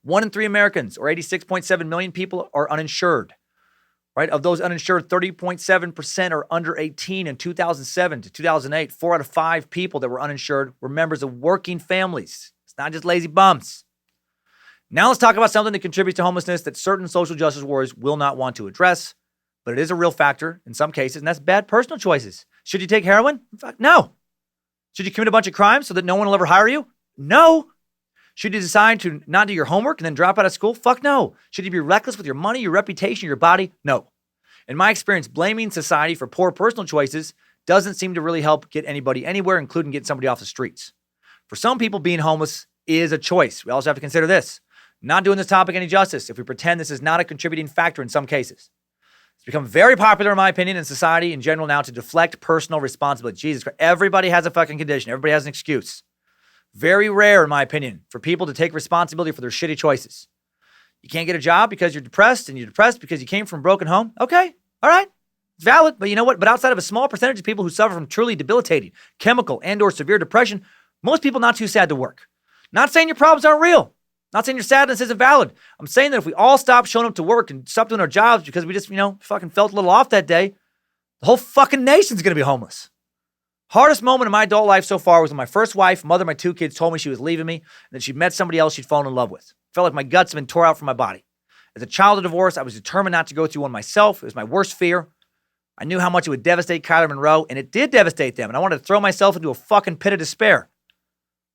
1 in 3 Americans, or 86.7 million people, are uninsured. Right? Of those uninsured, 30.7% are under 18. In 2007 to 2008, 4 out of 5 people that were uninsured were members of working families. It's not just lazy bums. Now let's talk about something that contributes to homelessness that certain social justice warriors will not want to address, but it is a real factor in some cases, and that's bad personal choices. Should you take heroin? No. Should you commit a bunch of crimes so that no one will ever hire you? No. Should you decide to not do your homework and then drop out of school? Fuck no. Should you be reckless with your money, your reputation, your body? No. In my experience, blaming society for poor personal choices doesn't seem to really help get anybody anywhere, including getting somebody off the streets. For some people, being homeless is a choice. We also have to consider this. Not doing this topic any justice if we pretend this is not a contributing factor in some cases. It's become very popular, in my opinion, in society in general now to deflect personal responsibility. Jesus Christ, everybody has a fucking condition. Everybody has an excuse. Very rare, in my opinion, for people to take responsibility for their shitty choices. You can't get a job because you're depressed, and you're depressed because you came from a broken home. Okay, all right, it's valid. But you know what? But outside of a small percentage of people who suffer from truly debilitating chemical and or severe depression, most people not too sad to work. Not saying your problems aren't real. Not saying your sadness isn't valid. I'm saying that if we all stop showing up to work and stop doing our jobs because we just, fucking felt a little off that day, the whole fucking nation's going to be homeless. Hardest moment in my adult life so far was when my first wife, mother of my 2 kids, told me she was leaving me and that she'd met somebody else she'd fallen in love with. Felt like my guts had been tore out from my body. As a child of divorce, I was determined not to go through one myself. It was my worst fear. I knew how much it would devastate Kyler Monroe, and it did devastate them, and I wanted to throw myself into a fucking pit of despair.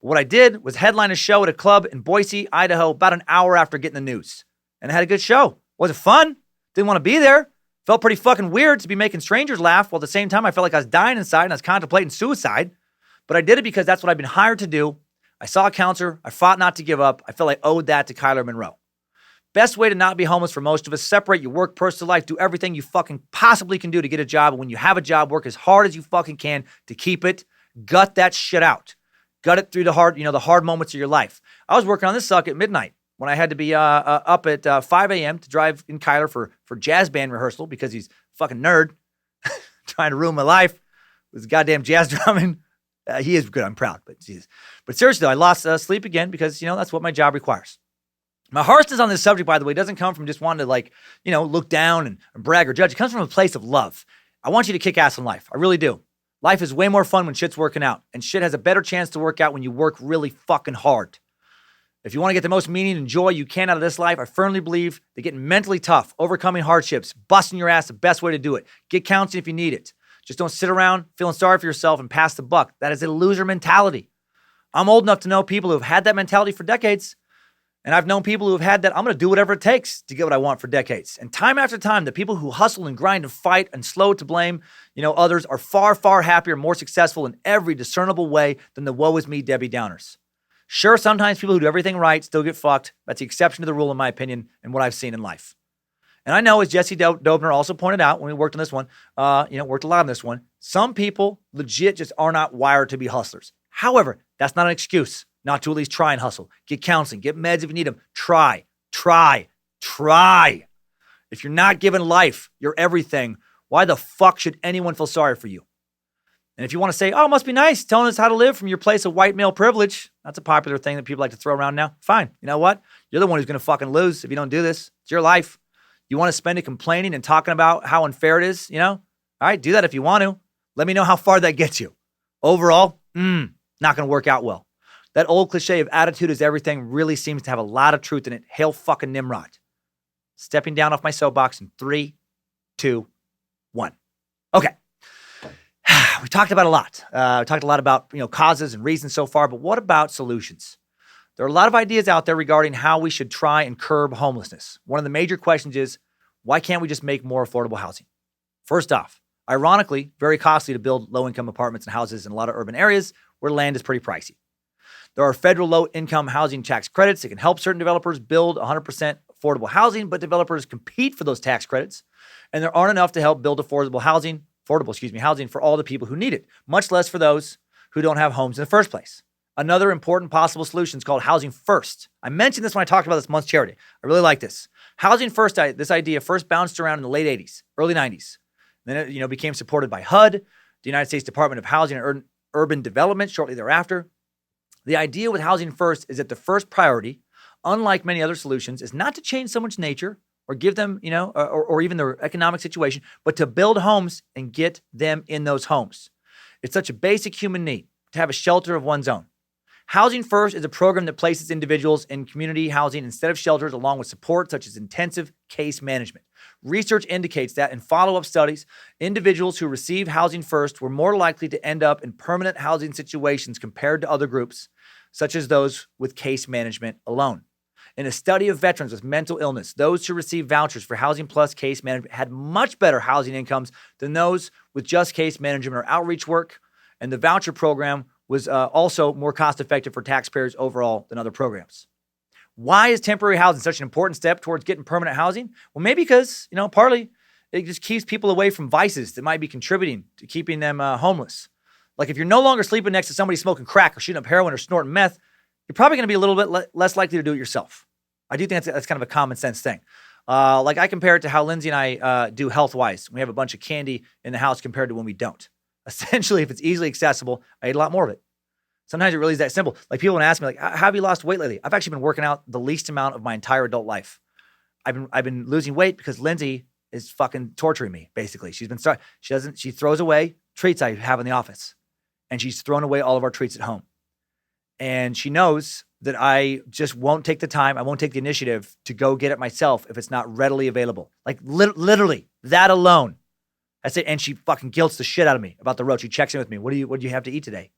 But what I did was headline a show at a club in Boise, Idaho, about an hour after getting the news. And I had a good show. Was it fun? Didn't want to be there. Felt pretty fucking weird to be making strangers laugh, while at the same time I felt like I was dying inside and I was contemplating suicide. But I did it because that's what I've been hired to do. I saw a counselor. I fought not to give up. I felt I owed that to Kyler Monroe. Best way to not be homeless for most of us, separate your work, personal life, do everything you fucking possibly can do to get a job. And when you have a job, work as hard as you fucking can to keep it. Gut that shit out. Gut it through the hard moments of your life. I was working on this suck at midnight when I had to be up at 5 a.m. to drive in Kyler for jazz band rehearsal because he's a fucking nerd trying to ruin my life with goddamn jazz drumming. He is good. I'm proud. But seriously, though, I lost sleep again because, that's what my job requires. My harshness on this subject, by the way, doesn't come from just wanting to look down and brag or judge. It comes from a place of love. I want you to kick ass in life. I really do. Life is way more fun when shit's working out, and shit has a better chance to work out when you work really fucking hard. If you want to get the most meaning and joy you can out of this life, I firmly believe that getting mentally tough, overcoming hardships, busting your ass, the best way to do it. Get counseling if you need it. Just don't sit around feeling sorry for yourself and pass the buck. That is a loser mentality. I'm old enough to know people who have had that mentality for decades. And I've known people who have had that, I'm going to do whatever it takes to get what I want for decades. And time after time, the people who hustle and grind and fight and slow to blame, others are far, far happier, more successful in every discernible way than the woe is me Debbie Downers. Sure, sometimes people who do everything right still get fucked. That's the exception to the rule, in my opinion, and what I've seen in life. And I know, as Jesse Dobner also pointed out when we worked on this one, worked a lot on this one, some people legit just are not wired to be hustlers. However, that's not an excuse not to at least try and hustle. Get counseling, get meds if you need them. Try. If you're not given life, your everything, why the fuck should anyone feel sorry for you? And if you want to say, oh, it must be nice telling us how to live from your place of white male privilege, that's a popular thing that people like to throw around now. Fine. You know what? You're the one who's going to fucking lose if you don't do this. It's your life. You want to spend it complaining and talking about how unfair it is, All right, do that if you want to. Let me know how far that gets you. Overall, not going to work out well. That old cliche of attitude is everything really seems to have a lot of truth in it. Hail fucking Nimrod. Stepping down off my soapbox in 3, 2, 1. Okay. We talked about a lot. We talked a lot about, causes and reasons so far, but what about solutions? There are a lot of ideas out there regarding how we should try and curb homelessness. One of the major questions is, why can't we just make more affordable housing? First off, ironically, very costly to build low-income apartments and houses in a lot of urban areas where land is pretty pricey. There are federal low-income housing tax credits that can help certain developers build 100% affordable housing, but developers compete for those tax credits, and there aren't enough to help build affordable housing for all the people who need it, much less for those who don't have homes in the first place. Another important possible solution is called Housing First. I mentioned this when I talked about this month's charity. I really like this. Housing First, this idea first bounced around in the late 80s, early 90s. Then it became supported by HUD, the United States Department of Housing and Urban Development shortly thereafter. The idea with Housing First is that the first priority, unlike many other solutions, is not to change someone's nature or give them, or even their economic situation, but to build homes and get them in those homes. It's such a basic human need to have a shelter of one's own. Housing First is a program that places individuals in community housing instead of shelters, along with support such as intensive case management. Research indicates that in follow-up studies, individuals who receive Housing First were more likely to end up in permanent housing situations compared to other groups, such as those with case management alone. In a study of veterans with mental illness, those who received vouchers for Housing Plus case management had much better housing incomes than those with just case management or outreach work, and the voucher program was also more cost-effective for taxpayers overall than other programs. Why is temporary housing such an important step towards getting permanent housing? Well, maybe because, partly it just keeps people away from vices that might be contributing to keeping them homeless. Like if you're no longer sleeping next to somebody smoking crack or shooting up heroin or snorting meth, you're probably going to be a little bit less likely to do it yourself. I do think that's kind of a common sense thing. Like I compare it to how Lindsay and I do health-wise. We have a bunch of candy in the house compared to when we don't. Essentially, if it's easily accessible, I eat a lot more of it. Sometimes it really is that simple. Like people want to ask me, like, how have you lost weight lately? I've actually been working out the least amount of my entire adult life. I've been losing weight because Lindsay is fucking torturing me, basically. She throws away treats I have in the office. And she's thrown away all of our treats at home. And she knows that I just won't take the time, I won't take the initiative to go get it myself if it's not readily available. Like literally, that alone. That's it. And she fucking guilts the shit out of me about the road. She checks in with me. What do you have to eat today?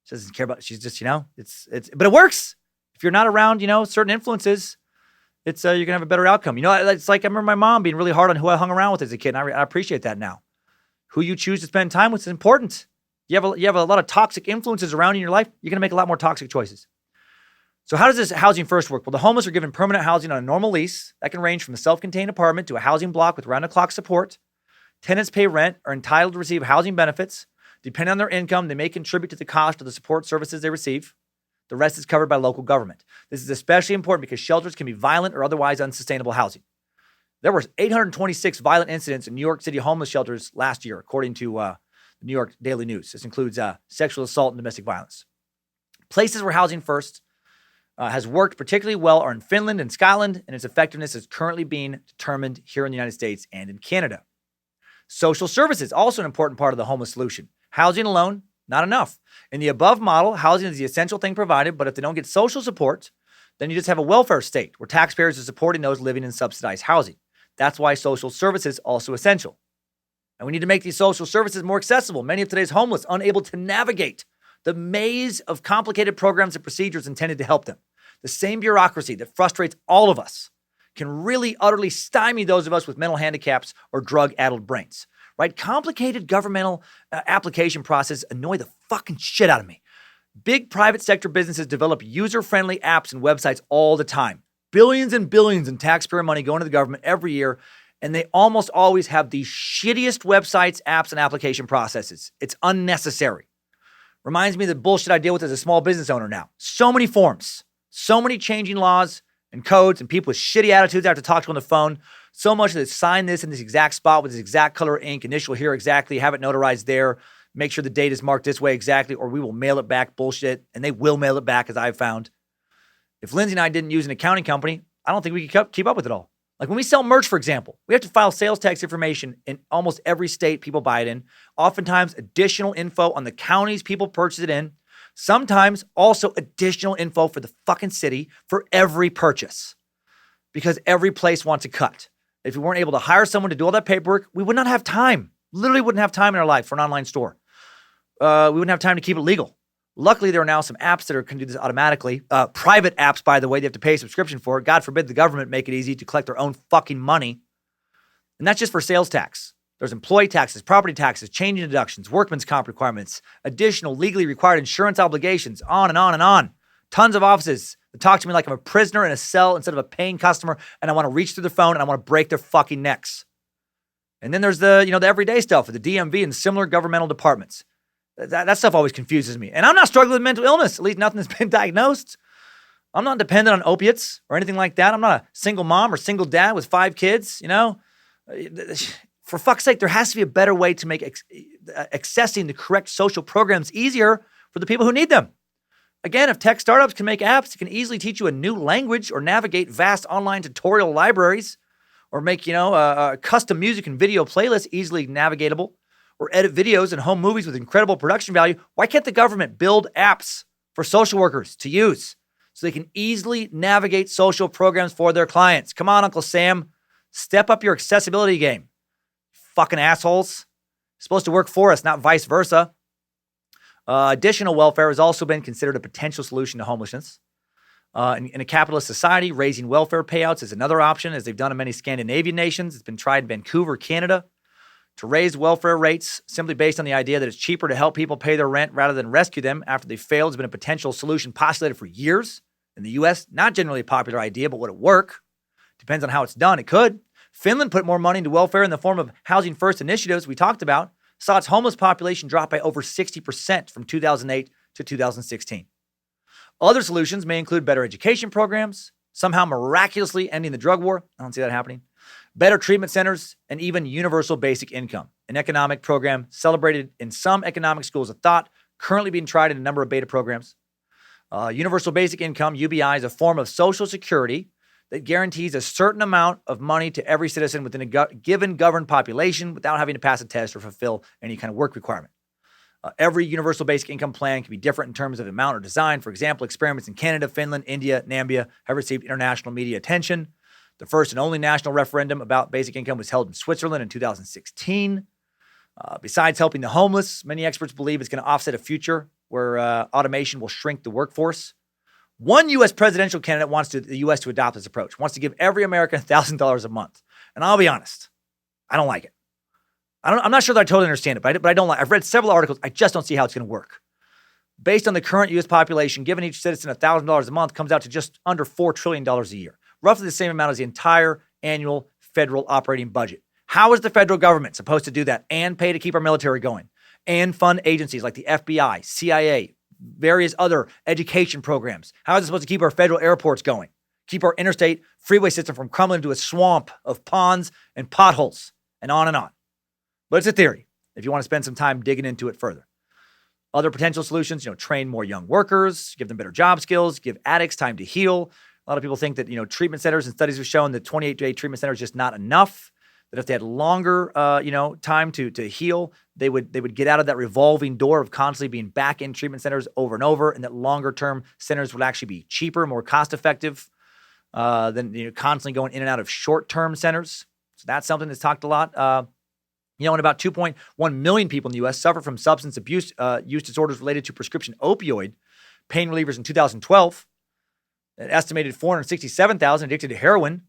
She doesn't care about, she's just, but it works. If you're not around, certain influences, it's, you're gonna have a better outcome. It's like, I remember my mom being really hard on who I hung around with as a kid. And I appreciate that now. Who you choose to spend time with is important. You have a lot of toxic influences around in your life. You're gonna make a lot more toxic choices. So how does this Housing First work? Well, the homeless are given permanent housing on a normal lease that can range from a self-contained apartment to a housing block with round-the-clock support. Tenants pay rent, are entitled to receive housing benefits. Depending on their income, they may contribute to the cost of the support services they receive. The rest is covered by local government. This is especially important because shelters can be violent or otherwise unsustainable housing. There were 826 violent incidents in New York City homeless shelters last year, according to the New York Daily News. This includes sexual assault and domestic violence. Places where Housing First has worked particularly well are in Finland and Scotland, and its effectiveness is currently being determined here in the United States and in Canada. Social services, also an important part of the homeless solution. Housing alone, not enough. In the above model, housing is the essential thing provided, but if they don't get social support, then you just have a welfare state where taxpayers are supporting those living in subsidized housing. That's why social services are also essential. And we need to make these social services more accessible. Many of today's homeless unable to navigate the maze of complicated programs and procedures intended to help them. The same bureaucracy that frustrates all of us can really utterly stymie those of us with mental handicaps or drug-addled brains. Right? Complicated governmental application process annoy the fucking shit out of me. Big private sector businesses develop user-friendly apps and websites all the time. Billions and billions in taxpayer money going to the government every year, and they almost always have the shittiest websites, apps, and application processes. It's unnecessary. Reminds me of the bullshit I deal with as a small business owner now. So many forms, so many changing laws and codes, and people with shitty attitudes I have to talk to on the phone. So much that sign this in this exact spot with this exact color of ink, initial here exactly, have it notarized there, make sure the date is marked this way exactly, or we will mail it back bullshit, and they will mail it back, as I've found. If Lindsay and I didn't use an accounting company, I don't think we could keep up with it all. Like when we sell merch, for example, we have to file sales tax information in almost every state people buy it in, oftentimes additional info on the counties people purchase it in, sometimes also additional info for the fucking city for every purchase, because every place wants a cut. If we weren't able to hire someone to do all that paperwork, we would not have time. Literally wouldn't have time in our life for an online store. We wouldn't have time to keep it legal. Luckily, there are now some apps that can do this automatically. Private apps, by the way, they have to pay a subscription for. God forbid the government make it easy to collect their own fucking money. And that's just for sales tax. There's employee taxes, property taxes, change in deductions, workman's comp requirements, additional legally required insurance obligations, on and on and on. Tons of offices that talk to me like I'm a prisoner in a cell instead of a paying customer, and I want to reach through the phone and I want to break their fucking necks. And then there's the everyday stuff with the DMV and similar governmental departments. That stuff always confuses me. And I'm not struggling with mental illness, at least nothing that's been diagnosed. I'm not dependent on opiates or anything like that. I'm not a single mom or single dad with 5 kids, For fuck's sake, there has to be a better way to make accessing the correct social programs easier for the people who need them. Again, if tech startups can make apps that can easily teach you a new language or navigate vast online tutorial libraries or make, custom music and video playlists easily navigatable or edit videos and home movies with incredible production value, why can't the government build apps for social workers to use so they can easily navigate social programs for their clients? Come on, Uncle Sam. Step up your accessibility game. Fucking assholes. It's supposed to work for us, not vice versa. Additional welfare has also been considered a potential solution to homelessness. In a capitalist society, raising welfare payouts is another option, as they've done in many Scandinavian nations. It's been tried in Vancouver, Canada, to raise welfare rates simply based on the idea that it's cheaper to help people pay their rent rather than rescue them after they've failed has been a potential solution postulated for years. In the U.S., not generally a popular idea, but would it work? Depends on how it's done. It could. Finland put more money into welfare in the form of housing first initiatives we talked about, saw its homeless population drop by over 60% from 2008 to 2016. Other solutions may include better education programs, somehow miraculously ending the drug war. I don't see that happening. Better treatment centers, and even universal basic income, an economic program celebrated in some economic schools of thought, currently being tried in a number of beta programs. Universal basic income, UBI, is a form of social security that guarantees a certain amount of money to every citizen within a given governed population without having to pass a test or fulfill any kind of work requirement. Every universal basic income plan can be different in terms of amount or design. For example, experiments in Canada, Finland, India, Namibia have received international media attention. The first and only national referendum about basic income was held in Switzerland in 2016. Besides helping the homeless, many experts believe it's going to offset a future where automation will shrink the workforce. One U.S. presidential candidate wants the U.S. to adopt this approach, wants to give every American $1,000 a month. And I'll be honest, I don't like it. I'm not sure that I totally understand it, but I don't like it. I've read several articles. I just don't see how it's going to work. Based on the current U.S. population, giving each citizen $1,000 a month comes out to just under $4 trillion a year, roughly the same amount as the entire annual federal operating budget. How is the federal government supposed to do that and pay to keep our military going and fund agencies like the FBI, CIA, various other education programs? How is it supposed to keep our federal airports going, keep our interstate freeway system from crumbling into a swamp of ponds and potholes, and on and on? But it's a theory if you want to spend some time digging into it further. Other potential solutions, train more young workers, give them better job skills, give addicts time to heal. A lot of people think that, treatment centers and studies have shown that 28-day treatment center is just not enough, that if they had longer, time to heal, they would get out of that revolving door of constantly being back in treatment centers over and over, and that longer-term centers would actually be cheaper, more cost-effective than, constantly going in and out of short-term centers. So that's something that's talked a lot. And about 2.1 million people in the U.S. suffer from substance abuse use disorders related to prescription opioid pain relievers in 2012. An estimated 467,000 addicted to heroin.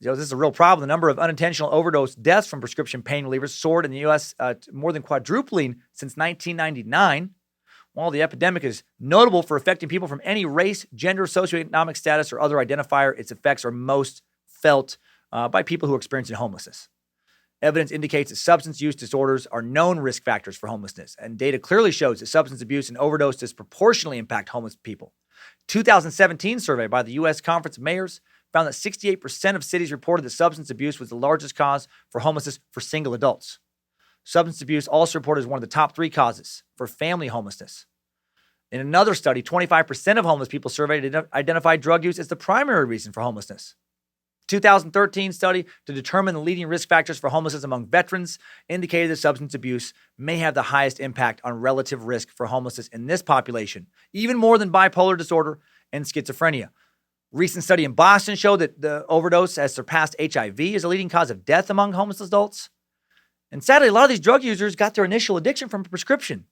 This is a real problem. The number of unintentional overdose deaths from prescription pain relievers soared in the U.S. More than quadrupling since 1999. While the epidemic is notable for affecting people from any race, gender, socioeconomic status, or other identifier, its effects are most felt by people who are experiencing homelessness. Evidence indicates that substance use disorders are known risk factors for homelessness, and data clearly shows that substance abuse and overdose disproportionately impact homeless people. 2017 survey by the U.S. Conference of Mayors found that 68% of cities reported that substance abuse was the largest cause for homelessness for single adults. Substance abuse also reported as one of the top 3 causes for family homelessness. In another study, 25% of homeless people surveyed identified drug use as the primary reason for homelessness. 2013 study to determine the leading risk factors for homelessness among veterans indicated that substance abuse may have the highest impact on relative risk for homelessness in this population, even more than bipolar disorder and schizophrenia. Recent study in Boston showed that the overdose has surpassed HIV as a leading cause of death among homeless adults. And sadly, a lot of these drug users got their initial addiction from a prescription.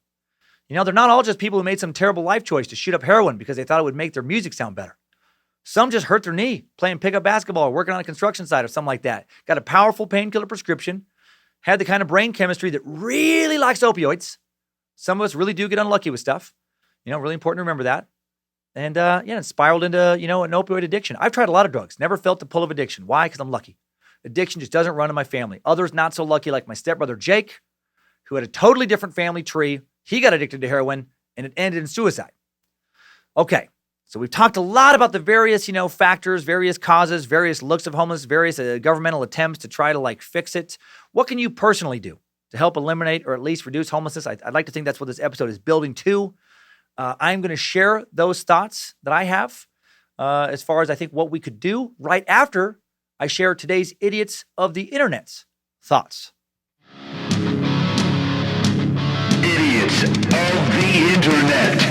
They're not all just people who made some terrible life choice to shoot up heroin because they thought it would make their music sound better. Some just hurt their knee playing pickup basketball or working on a construction site or something like that. Got a powerful painkiller prescription, had the kind of brain chemistry that really likes opioids. Some of us really do get unlucky with stuff. Really important to remember that. And, it spiraled into, an opioid addiction. I've tried a lot of drugs, never felt the pull of addiction. Why? Because I'm lucky. Addiction just doesn't run in my family. Others not so lucky, like my stepbrother Jake, who had a totally different family tree. He got addicted to heroin, and it ended in suicide. Okay. So we've talked a lot about the various, factors, various causes, various looks of homelessness, various governmental attempts to try to fix it. What can you personally do to help eliminate or at least reduce homelessness? I'd like to think that's what this episode is building to. I'm going to share those thoughts that I have as far as I think what we could do right after I share today's idiots of the internet's thoughts. Idiots of the internet.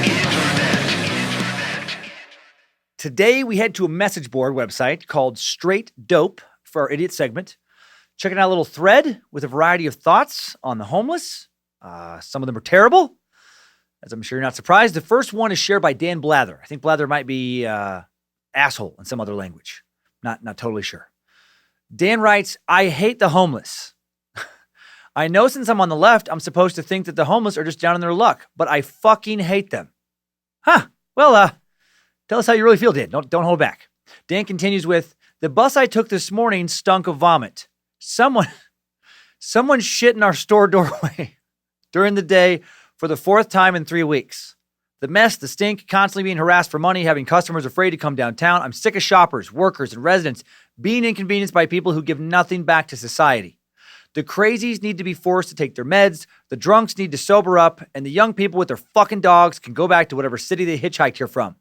Today, we head to a message board website called Straight Dope for our idiot segment. Checking out a little thread with a variety of thoughts on the homeless. Some of them are terrible, as I'm sure you're not surprised. The first one is shared by Dan Blather. I think Blather might be asshole in some other language. Not totally sure. Dan writes, I hate the homeless. I know since I'm on the left, I'm supposed to think that the homeless are just down in their luck, but I fucking hate them. Well, tell us how you really feel, Dan. Don't hold back. Dan continues with, the bus I took this morning stunk of vomit. Someone shit in our store doorway during the day for the fourth time in 3 weeks. The mess, the stink, constantly being harassed for money, having customers afraid to come downtown. I'm sick of shoppers, workers, and residents being inconvenienced by people who give nothing back to society. The crazies need to be forced to take their meds, the drunks need to sober up, and the young people with their fucking dogs can go back to whatever city they hitchhiked here from.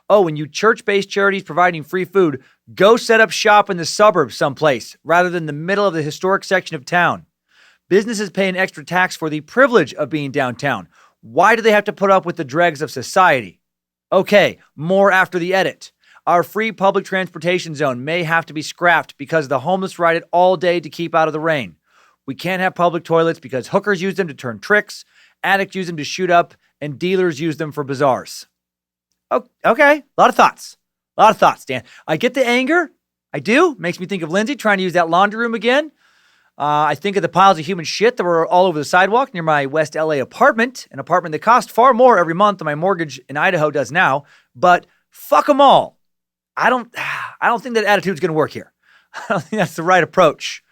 Oh, and you church-based charities providing free food, go set up shop in the suburbs someplace rather than the middle of the historic section of town. Businesses pay an extra tax for the privilege of being downtown. Why do they have to put up with the dregs of society? Okay, more after the edit. Our free public transportation zone may have to be scrapped because the homeless ride it all day to keep out of the rain. We can't have public toilets because hookers use them to turn tricks, addicts use them to shoot up, and dealers use them for bazaars. Okay, a lot of thoughts, Dan. I get the anger. I do. Makes me think of Lindsay trying to use that laundry room again. I think of the piles of human shit that were all over the sidewalk near my West LA apartment, an apartment that cost far more every month than my mortgage in Idaho does now. But fuck them all. I don't think that attitude's going to work here. I don't think that's the right approach.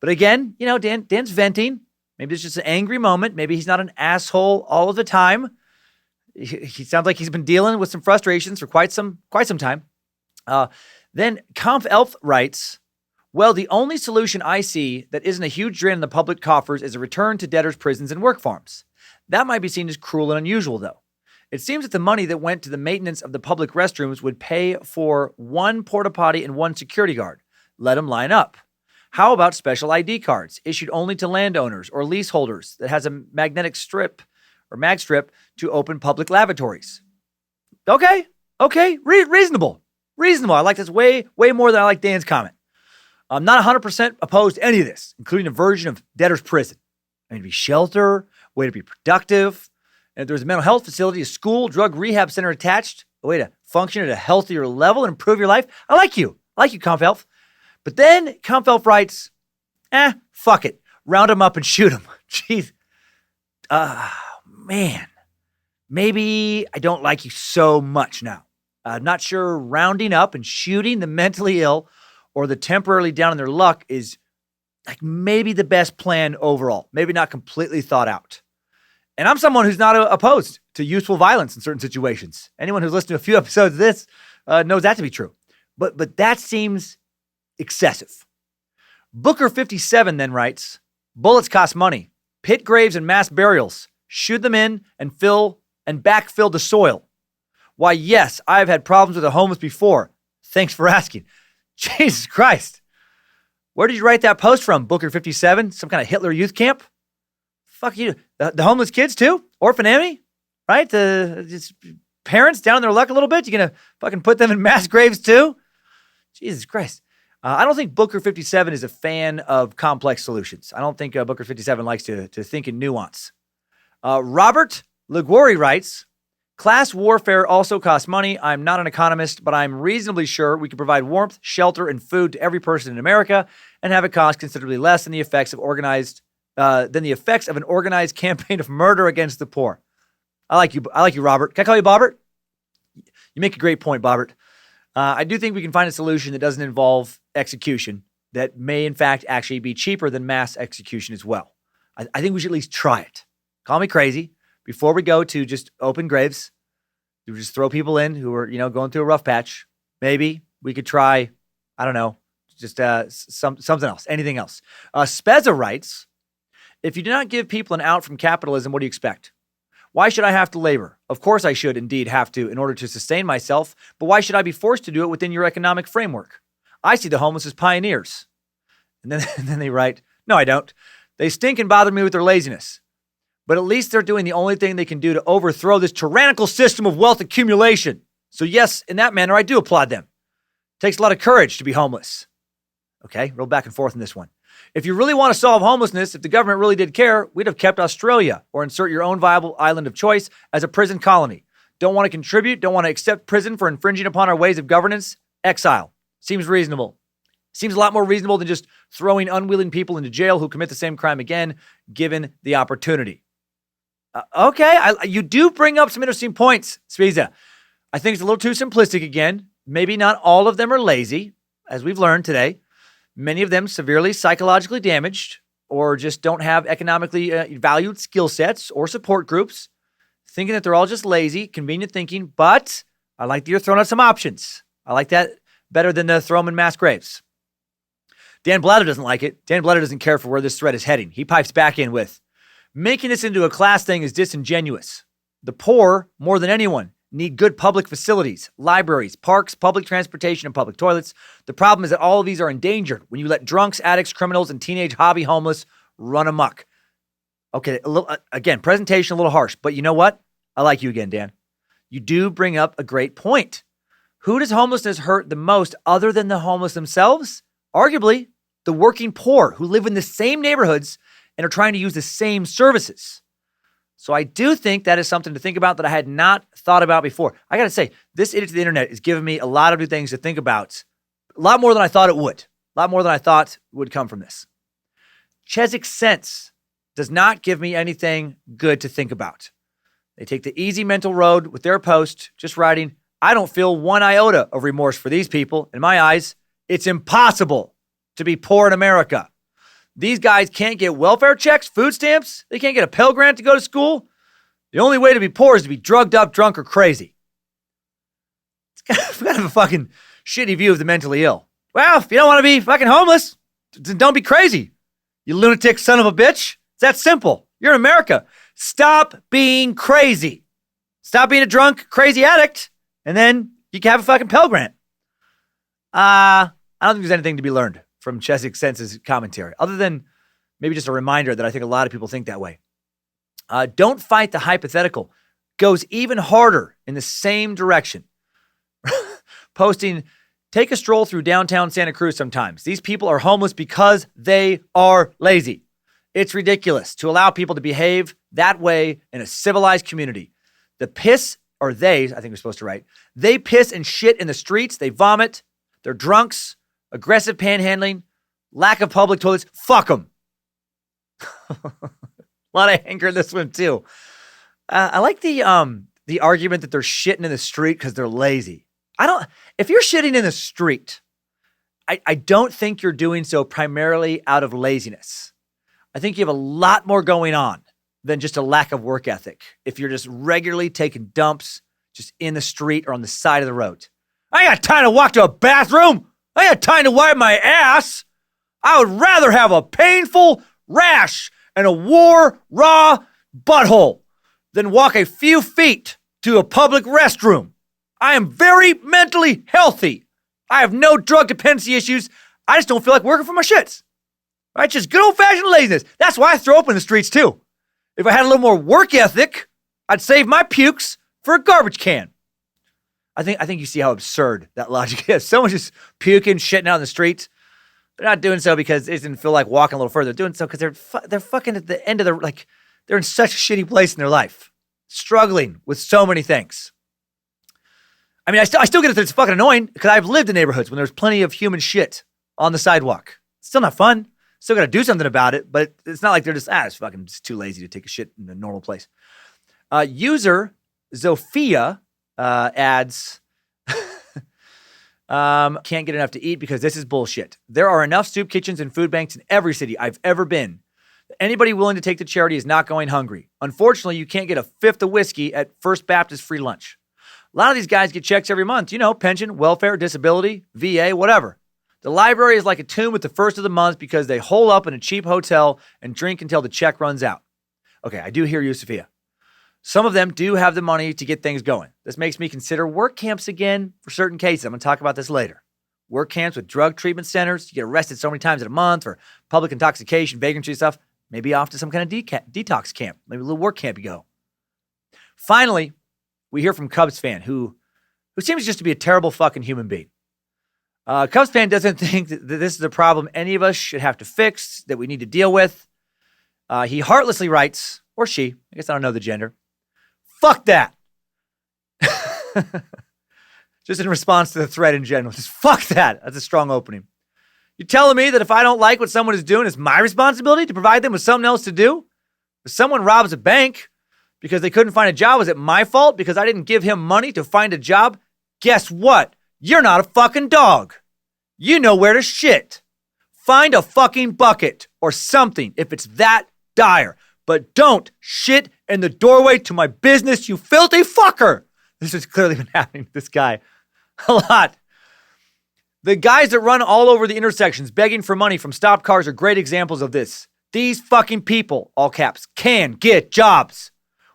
But again, Dan's venting. Maybe it's just an angry moment. Maybe he's not an asshole all of the time. He sounds like he's been dealing with some frustrations for quite some time. Then Conf Elf writes, well, the only solution I see that isn't a huge drain on the public coffers is a return to debtors' prisons and work farms. That might be seen as cruel and unusual, though. It seems that the money that went to the maintenance of the public restrooms would pay for one porta potty and one security guard. Let them line up. How about special ID cards issued only to landowners or leaseholders that has a magnetic strip or mag strip to open public lavatories? Okay, reasonable. I like this way more than I like Dan's comment. I'm not 100% opposed to any of this, including a version of debtor's prison. I mean, to be shelter, way to be productive. And if there's a mental health facility, a school, drug rehab center attached, a way to function at a healthier level and improve your life. I like you, Conf Elf. But then Conf Elf writes, fuck it. Round them up and shoot them. Jeez. Man. Maybe I don't like you so much now. I'm not sure rounding up and shooting the mentally ill or the temporarily down in their luck is like maybe the best plan overall. Maybe not completely thought out. And I'm someone who's not opposed to useful violence in certain situations. Anyone who's listened to a few episodes of this knows that to be true. But that seems excessive. Booker57 then writes, bullets cost money. Pit graves and mass burials. Shoot them in and backfill the soil. Why, yes, I've had problems with the homeless before. Thanks for asking. Jesus Christ. Where did you write that post from, Booker57? Some kind of Hitler youth camp? Fuck you. The homeless kids too? Orphan Annie? Right? Just parents down in their luck a little bit? You gonna fucking put them in mass graves too? Jesus Christ. I don't think Booker57 is a fan of complex solutions. I don't think Booker57 likes to think in nuance. Robert Liguori writes, class warfare also costs money. I'm not an economist, but I'm reasonably sure we could provide warmth, shelter, and food to every person in America and have it cost considerably less than the effects of an organized campaign of murder against the poor. I like you, Robert. Can I call you Bobbert? You make a great point, Bobbert. I do think we can find a solution that doesn't involve execution that may, in fact, actually be cheaper than mass execution as well. I think we should at least try it. Call me crazy. Before we go to just open graves, we just throw people in who are, going through a rough patch. Maybe we could try, I don't know, just something else, anything else. Spezza writes, if you do not give people an out from capitalism, what do you expect? Why should I have to labor? Of course I should indeed have to in order to sustain myself, but why should I be forced to do it within your economic framework? I see the homeless as pioneers. And then they write, no, I don't. They stink and bother me with their laziness. But at least they're doing the only thing they can do to overthrow this tyrannical system of wealth accumulation. So yes, in that manner, I do applaud them. Takes a lot of courage to be homeless. Okay, roll back and forth on this one. If you really want to solve homelessness, if the government really did care, we'd have kept Australia or insert your own viable island of choice as a prison colony. Don't want to contribute, don't want to accept prison for infringing upon our ways of governance? Exile. Seems reasonable. Seems a lot more reasonable than just throwing unwilling people into jail who commit the same crime again, given the opportunity. You do bring up some interesting points, Spiza. I think it's a little too simplistic again. Maybe not all of them are lazy, as we've learned today. Many of them severely psychologically damaged or just don't have economically valued skill sets or support groups, thinking that they're all just lazy, convenient thinking. But I like that you're throwing out some options. I like that better than the throw them in mass graves. Dan Blatter doesn't like it. Dan Blatter doesn't care for where this thread is heading. He pipes back in with, making this into a class thing is disingenuous. The poor, more than anyone, need good public facilities, libraries, parks, public transportation, and public toilets. The problem is that all of these are endangered when you let drunks, addicts, criminals, and teenage hobby homeless run amok. Okay, again, presentation a little harsh, but you know what? I like you again, Dan. You do bring up a great point. Who does homelessness hurt the most other than the homeless themselves? Arguably, the working poor who live in the same neighborhoods and are trying to use the same services. So I do think that is something to think about that I had not thought about before. I got to say, this Idiot to the Internet is giving me a lot of new things to think about. A lot more than I thought it would. A lot more than I thought would come from this. Cheswick Sense does not give me anything good to think about. They take the easy mental road with their post, just writing, I don't feel one iota of remorse for these people. In my eyes, it's impossible to be poor in America. These guys can't get welfare checks, food stamps. They can't get a Pell Grant to go to school. The only way to be poor is to be drugged up, drunk, or crazy. It's kind of a fucking shitty view of the mentally ill. Well, if you don't want to be fucking homeless, then don't be crazy. You lunatic son of a bitch. It's that simple. You're in America. Stop being crazy. Stop being a drunk, crazy addict, and then you can have a fucking Pell Grant. I don't think there's anything to be learned from Cheswick Sense's commentary, other than maybe just a reminder that I think a lot of people think that way. Don't fight the hypothetical goes even harder in the same direction. Posting, take a stroll through downtown Santa Cruz sometimes. These people are homeless because they are lazy. It's ridiculous to allow people to behave that way in a civilized community. I think we're supposed to write, they piss and shit in the streets. They vomit. They're drunks. Aggressive panhandling, lack of public toilets, fuck them. A lot of anger in this one too. I like the argument that they're shitting in the street because they're lazy. If you're shitting in the street, I don't think you're doing so primarily out of laziness. I think you have a lot more going on than just a lack of work ethic. If you're just regularly taking dumps just in the street or on the side of the road. I ain't got time to walk to a bathroom. I had time to wipe my ass. I would rather have a painful rash and a raw butthole than walk a few feet to a public restroom. I am very mentally healthy. I have no drug dependency issues. I just don't feel like working for my shits. Right? Just good old-fashioned laziness. That's why I throw up in the streets too. If I had a little more work ethic, I'd save my pukes for a garbage can. I think you see how absurd that logic is. Someone's just puking, shitting out in the streets. They're not doing so because they didn't feel like walking a little further. They're doing so because they're fucking at the end of they're in such a shitty place in their life, struggling with so many things. I mean, I still get it that it's fucking annoying because I've lived in neighborhoods when there's plenty of human shit on the sidewalk. It's still not fun. Still got to do something about it, but it's not like they're it's too lazy to take a shit in a normal place. User Zofia adds, can't get enough to eat because this is bullshit. There are enough soup kitchens and food banks in every city I've ever been. Anybody willing to take the charity is not going hungry. Unfortunately, you can't get a fifth of whiskey at First Baptist free lunch. A lot of these guys get checks every month. Pension, welfare, disability, VA, whatever. The library is like a tomb at the first of the month because they hole up in a cheap hotel and drink until the check runs out. Okay, I do hear you, Sophia. Some of them do have the money to get things going. This makes me consider work camps again for certain cases. I'm going to talk about this later. Work camps with drug treatment centers. You get arrested so many times in a month for public intoxication, vagrancy stuff. Maybe off to some kind of detox camp. Maybe a little work camp you go. Finally, we hear from Cubs fan who seems just to be a terrible fucking human being. Cubs fan doesn't think that this is a problem any of us should have to fix, that we need to deal with. He heartlessly writes, or she, I guess I don't know the gender, fuck that. Just in response to the thread in general. Just fuck that. That's a strong opening. You're telling me that if I don't like what someone is doing, it's my responsibility to provide them with something else to do? If someone robs a bank because they couldn't find a job, is it my fault because I didn't give him money to find a job? Guess what? You're not a fucking dog. You know where to shit. Find a fucking bucket or something if it's that dire. But don't shit in the doorway to my business, you filthy fucker. This has clearly been happening to this guy a lot. The guys that run all over the intersections begging for money from stopped cars are great examples of this. These fucking people, all caps, can get jobs.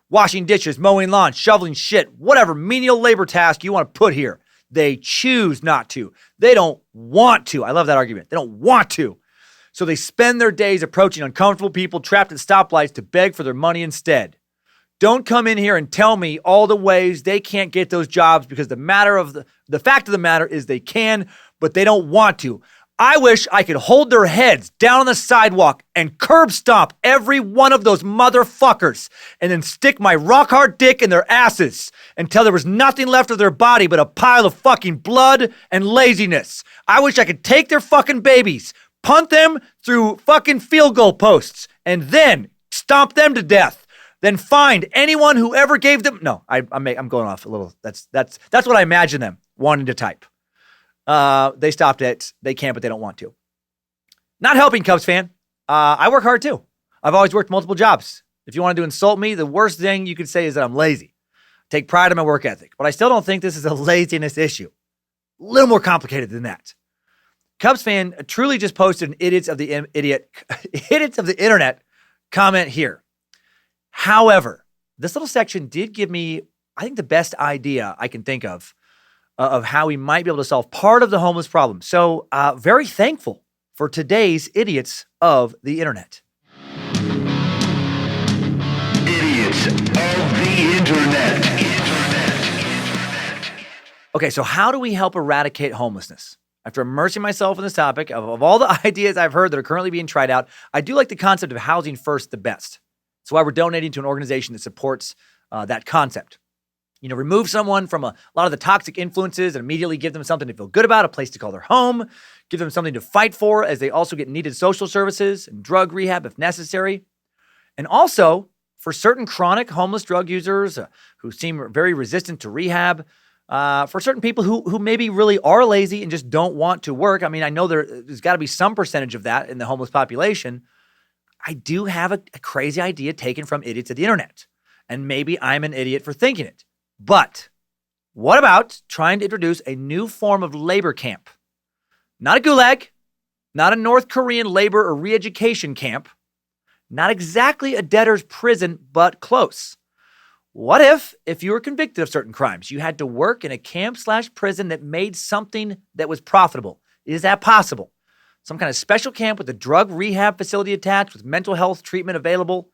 Washing dishes, mowing lawns, shoveling shit, whatever menial labor task you want to put here. They choose not to. They don't want to. I love that argument. They don't want to. So they spend their days approaching uncomfortable people trapped at stoplights to beg for their money instead. Don't come in here and tell me all the ways they can't get those jobs because the fact of the matter is they can, but they don't want to. I wish I could hold their heads down on the sidewalk and curb stomp every one of those motherfuckers and then stick my rock hard dick in their asses until there was nothing left of their body but a pile of fucking blood and laziness. I wish I could take their fucking babies, punt them through fucking field goal posts, and then stomp them to death. Then find anyone who ever gave them. No, I'm going off a little. That's what I imagine them wanting to type. They stopped it. They can't, but they don't want to. Not helping, Cubs fan. I work hard too. I've always worked multiple jobs. If you wanted to insult me, the worst thing you could say is that I'm lazy. Take pride in my work ethic, but I still don't think this is a laziness issue. A little more complicated than that. Cubs fan truly just posted an idiots of the internet comment here. However, this little section did give me, I think, the best idea I can think of how we might be able to solve part of the homeless problem. So very thankful for today's idiots of the internet. Idiots of the internet. Okay, so how do we help eradicate homelessness? After immersing myself in this topic, of all the ideas I've heard that are currently being tried out, I do like the concept of housing first the best. That's why we're donating to an organization that supports that concept. You know, remove someone from a lot of the toxic influences and immediately give them something to feel good about, a place to call their home, give them something to fight for as they also get needed social services and drug rehab if necessary. And also, for certain chronic homeless drug users who seem very resistant to rehab, for certain people who maybe really are lazy and just don't want to work. I mean, I know there's got to be some percentage of that in the homeless population. I do have a crazy idea taken from idiots of the internet. And maybe I'm an idiot for thinking it. But what about trying to introduce a new form of labor camp? Not a gulag, not a North Korean labor or re-education camp, not exactly a debtor's prison, but close. What if you were convicted of certain crimes, you had to work in a camp/prison that made something that was profitable? Is that possible? Some kind of special camp with a drug rehab facility attached with mental health treatment available.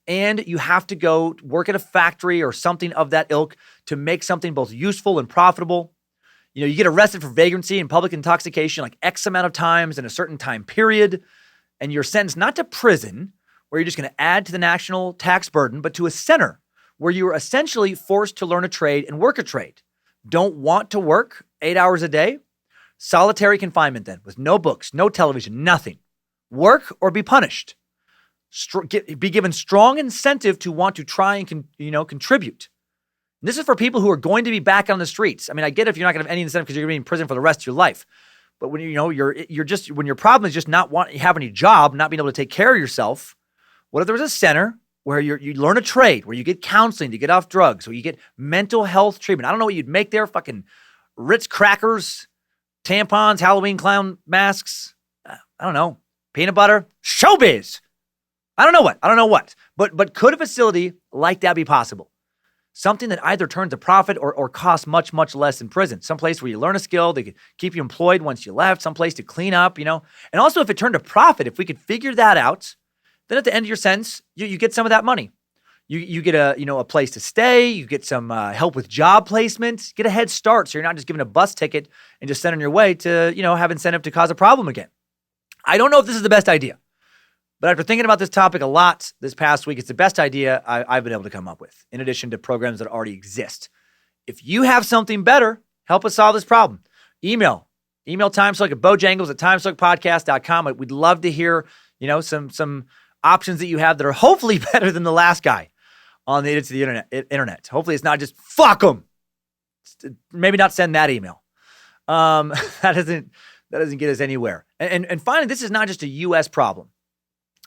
And you have to go work at a factory or something of that ilk to make something both useful and profitable. You know, you get arrested for vagrancy and public intoxication like X amount of times in a certain time period. And you're sentenced not to prison, where you're just going to add to the national tax burden, but to a center where you are essentially forced to learn a trade and work a trade. Don't want to work 8 hours a day? Solitary confinement then, with no books, no television, nothing. Work or be punished. Be given strong incentive to want to try and contribute. And this is for people who are going to be back on the streets. I mean, I get if you're not going to have any incentive because you're going to be in prison for the rest of your life. But when when your problem is just not having a job, not being able to take care of yourself, what if there was a center where you learn a trade, where you get counseling to get off drugs, where you get mental health treatment? I don't know what you'd make there. Fucking Ritz crackers, tampons, Halloween clown masks. I don't know. Peanut butter, showbiz. I don't know what. But could a facility like that be possible? something that either turns a profit or costs much, much less in prison. Some place where you learn a skill, they could keep you employed once you left, some place to clean up, And also if it turned a profit, if we could figure that out, then at the end of your sentence, you get some of that money. You get a place to stay, you get some help with job placement, get a head start so you're not just given a bus ticket and just sent on your way to, have incentive to cause a problem again. I don't know if this is the best idea. But after thinking about this topic a lot this past week, it's the best idea I've been able to come up with, in addition to programs that already exist. If you have something better, help us solve this problem. Email Timesuck at bojangles@timesuckpodcast.com. We'd love to hear, some options that you have that are hopefully better than the last guy on the idiots of the internet. Hopefully it's not just fuck them. Maybe not send that email. That doesn't get us anywhere. And finally, this is not just a U.S. problem.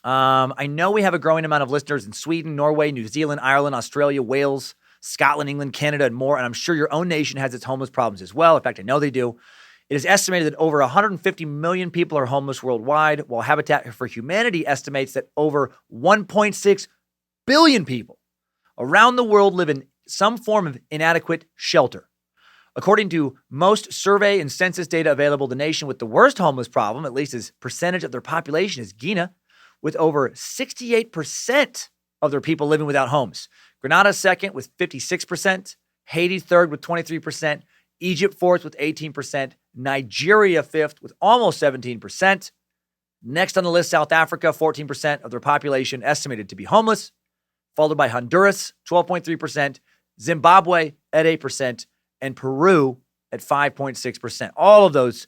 I know we have a growing amount of listeners in Sweden, Norway, New Zealand, Ireland, Australia, Wales, Scotland, England, Canada, and more. And I'm sure your own nation has its homeless problems as well. In fact, I know they do. It is estimated that over 150 million people are homeless worldwide, while Habitat for Humanity estimates that over 1.6 billion people around the world live in some form of inadequate shelter. According to most survey and census data available, the nation with the worst homeless problem, at least as percentage of their population, is Guinea, with over 68% of their people living without homes. Grenada second with 56%, Haiti third with 23%, Egypt fourth with 18%, Nigeria fifth with almost 17%. Next on the list, South Africa, 14% of their population estimated to be homeless, followed by Honduras, 12.3%, Zimbabwe at 8%, and Peru at 5.6%. All of those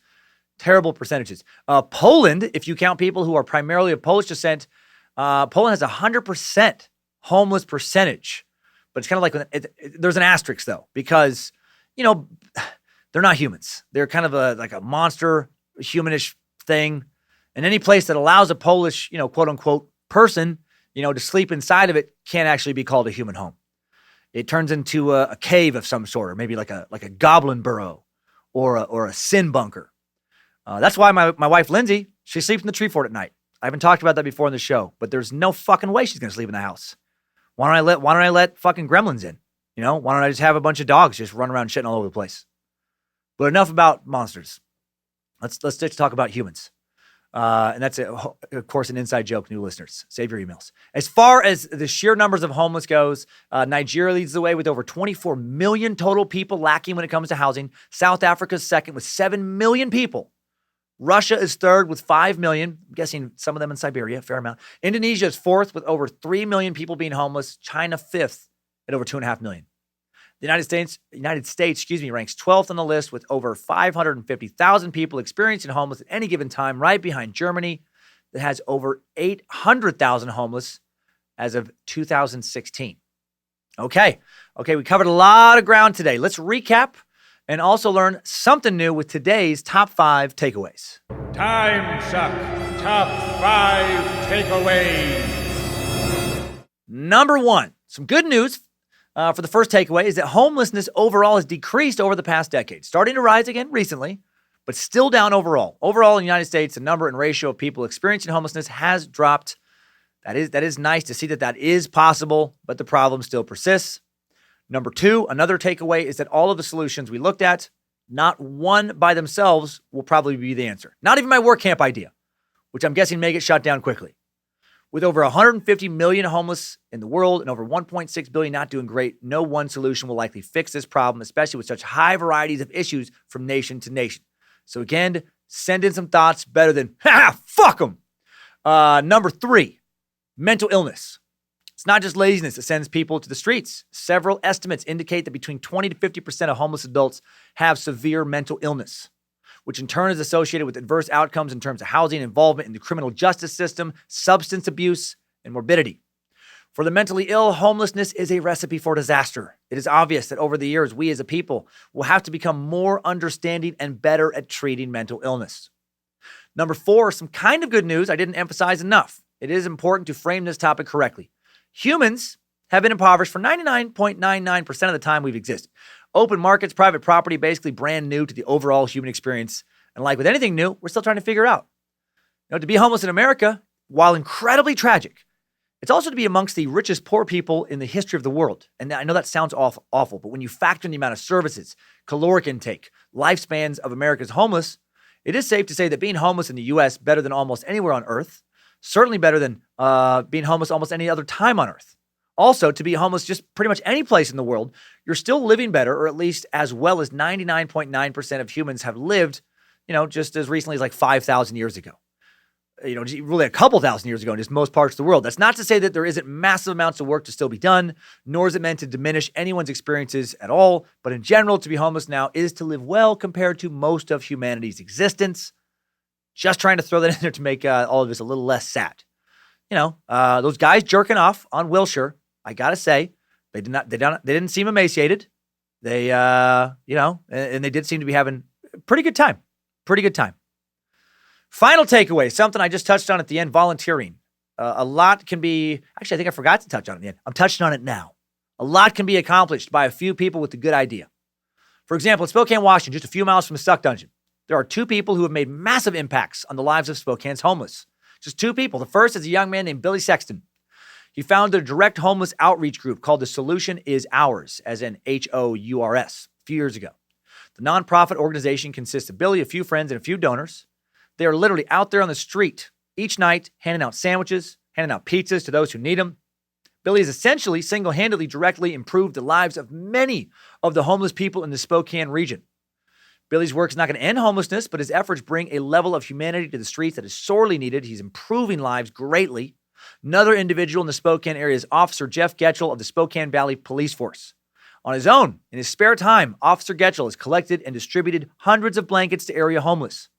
terrible percentages. Poland, if you count people who are primarily of Polish descent, Poland has 100% homeless percentage. But it's kind of like, there's an asterisk though, because, they're not humans. They're kind of like a monster, humanish thing. And any place that allows a Polish, quote unquote person, to sleep inside of it can't actually be called a human home. It turns into a cave of some sort, or maybe like a goblin burrow or a sin bunker. That's why my wife, Lindsay, she sleeps in the tree fort at night. I haven't talked about that before in the show, but there's no fucking way she's going to sleep in the house. Why don't I let fucking gremlins in? Why don't I just have a bunch of dogs just run around shitting all over the place? But enough about monsters. Let's just talk about humans. And that's, of course, an inside joke, new listeners. Save your emails. As far as the sheer numbers of homeless goes, Nigeria leads the way with over 24 million total people lacking when it comes to housing. South Africa's second with 7 million people. Russia is third with 5 million. I'm guessing some of them in Siberia, a fair amount. Indonesia is fourth with over 3 million people being homeless. China fifth at over 2.5 million. The United States, ranks 12th on the list with over 550,000 people experiencing homeless at any given time, right behind Germany, that has over 800,000 homeless as of 2016. Okay, we covered a lot of ground today. Let's recap and also learn something new with today's top 5 takeaways. Timesuck Top 5 Takeaways. Number 1, some good news for the first takeaway is that homelessness overall has decreased over the past decade, starting to rise again recently, but still down overall. Overall in the United States, the number and ratio of people experiencing homelessness has dropped. That is nice to see that is possible, but the problem still persists. Number 2, another takeaway is that all of the solutions we looked at, not one by themselves will probably be the answer. Not even my work camp idea, which I'm guessing may get shut down quickly. With over 150 million homeless in the world and over 1.6 billion not doing great, no one solution will likely fix this problem, especially with such high varieties of issues from nation to nation. So again, send in some thoughts better than, fuck them. Number 3, mental illness. It's not just laziness that sends people to the streets. Several estimates indicate that between 20 to 50% of homeless adults have severe mental illness, which in turn is associated with adverse outcomes in terms of housing, involvement in the criminal justice system, substance abuse, and morbidity. For the mentally ill, homelessness is a recipe for disaster. It is obvious that over the years, we as a people will have to become more understanding and better at treating mental illness. Number 4, some kind of good news I didn't emphasize enough. It is important to frame this topic correctly. Humans have been impoverished for 99.99% of the time we've existed. Open markets, private property, basically brand new to the overall human experience. And like with anything new, we're still trying to figure out. To be homeless in America, while incredibly tragic, It's also to be amongst the richest poor people in the history of the world. And I know that sounds awful, but when you factor in the amount of services, caloric intake, lifespans of America's homeless, it is safe to say that being homeless in the U.S. better than almost anywhere on earth, certainly better than being homeless almost any other time on earth. Also, to be homeless just pretty much any place in the world, you're still living better, or at least as well as 99.9% of humans have lived, just as recently as like 5,000 years ago. Really a couple thousand years ago in just most parts of the world. That's not to say that there isn't massive amounts of work to still be done, nor is it meant to diminish anyone's experiences at all. But in general, to be homeless now is to live well compared to most of humanity's existence. Just trying to throw that in there to make all of this a little less sad. Those guys jerking off on Wilshire, I gotta say, they didn't seem emaciated. They, and they did seem to be having a pretty good time. Final takeaway, something I just touched on at the end, volunteering. A lot can be, actually, I think I forgot to touch on it at the end. I'm touching on it now. A lot can be accomplished by a few people with a good idea. For example, in Spokane, Washington, just a few miles from the Suck Dungeon, there are two people who have made massive impacts on the lives of Spokane's homeless. Just two people. The first is a young man named Billy Sexton. He founded a direct homeless outreach group called The Solution Is Ours, as in HOURS, a few years ago. The nonprofit organization consists of Billy, a few friends, and a few donors. They are literally out there on the street each night, handing out sandwiches, handing out pizzas to those who need them. Billy has essentially single-handedly directly improved the lives of many of the homeless people in the Spokane region. Billy's work is not going to end homelessness, but his efforts bring a level of humanity to the streets that is sorely needed. He's improving lives greatly. Another individual in the Spokane area is Officer Jeff Getchell of the Spokane Valley Police Force. On his own, in his spare time, Officer Getchell has collected and distributed hundreds of blankets to area homeless.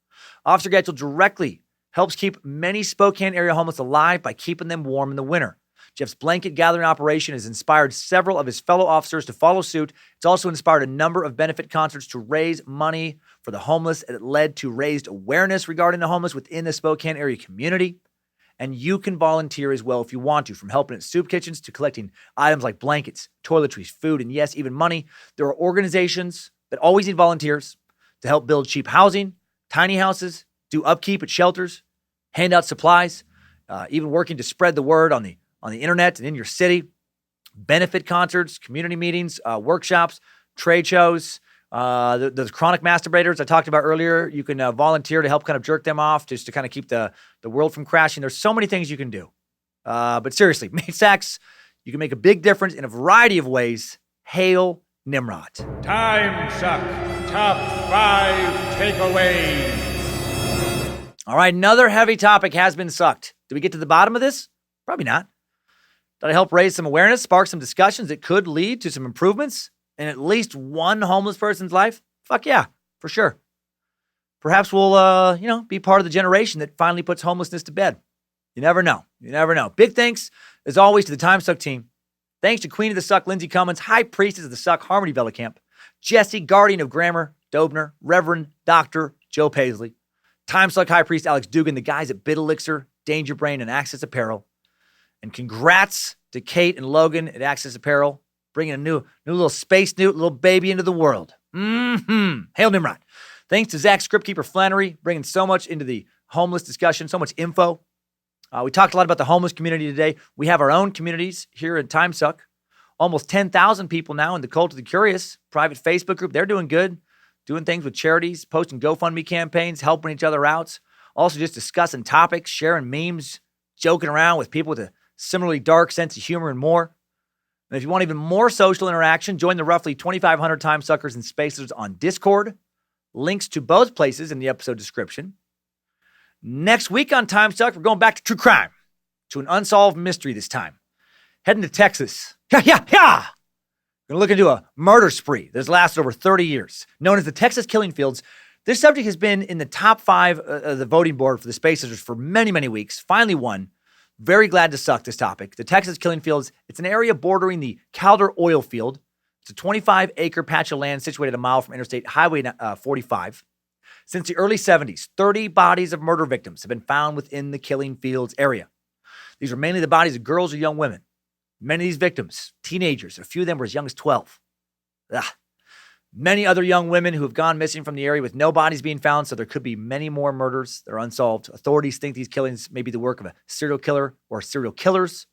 Officer Getchell directly helps keep many Spokane area homeless alive by keeping them warm in the winter. Jeff's blanket gathering operation has inspired several of his fellow officers to follow suit. It's also inspired a number of benefit concerts to raise money for the homeless. It led to raised awareness regarding the homeless within the Spokane area community. And you can volunteer as well if you want to, from helping at soup kitchens to collecting items like blankets, toiletries, food, and yes, even money. There are organizations that always need volunteers to help build cheap housing, tiny houses, do upkeep at shelters, hand out supplies, even working to spread the word on the internet and in your city, benefit concerts, community meetings, workshops, trade shows, the chronic masturbators I talked about earlier. You can volunteer to help kind of jerk them off, just to kind of keep the world from crashing. There's so many things you can do. But seriously, sex, you can make a big difference in a variety of ways. Hail Nimrod. Timesuck Top 5 Takeaways. All right, another heavy topic has been sucked. Did we get to the bottom of this? Probably not. Did I help raise some awareness, spark some discussions that could lead to some improvements in at least one homeless person's life? Fuck yeah, for sure. Perhaps we'll, be part of the generation that finally puts homelessness to bed. You never know. Big thanks, as always, to the Timesuck team. Thanks to Queen of the Suck, Lindsay Cummins, High Priestess of the Suck, Harmony Vellicamp, Jesse, Guardian of Grammar, Dobner, Reverend Dr. Joe Paisley, Timesuck High Priest Alex Dugan, the guys at Bit Elixir, Danger Brain, and Access Apparel. And congrats to Kate and Logan at Access Apparel, bringing a new little space newt, little baby into the world. Hail Nimrod. Thanks to Zach Scriptkeeper Flannery, bringing so much into the homeless discussion, so much info. We talked a lot about the homeless community today. We have our own communities here at Timesuck. Almost 10,000 people now in the Cult of the Curious private Facebook group. They're doing good, doing things with charities, posting GoFundMe campaigns, helping each other out. Also just discussing topics, sharing memes, joking around with people with a similarly dark sense of humor and more. And if you want even more social interaction, join the roughly 2,500 Timesuckers and Spacers on Discord. Links to both places in the episode description. Next week on Timesuck, we're going back to true crime, to an unsolved mystery this time. Heading to Texas. We're going to look into a murder spree that's lasted over 30 years, known as the Texas Killing Fields. This subject has been in the top 5 of the voting board for the Spacers for many, many weeks. Finally won. Very glad to suck this topic. The Texas Killing Fields, it's an area bordering the Calder oil field. It's a 25-acre patch of land situated a mile from Interstate Highway 45. Since the early 70s, 30 bodies of murder victims have been found within the Killing Fields area. These are mainly the bodies of girls or young women. Many of these victims, teenagers, a few of them were as young as 12. Many other young women who have gone missing from the area with no bodies being found, so there could be many more murders that are unsolved. Authorities think these killings may be the work of a serial killer or serial killers.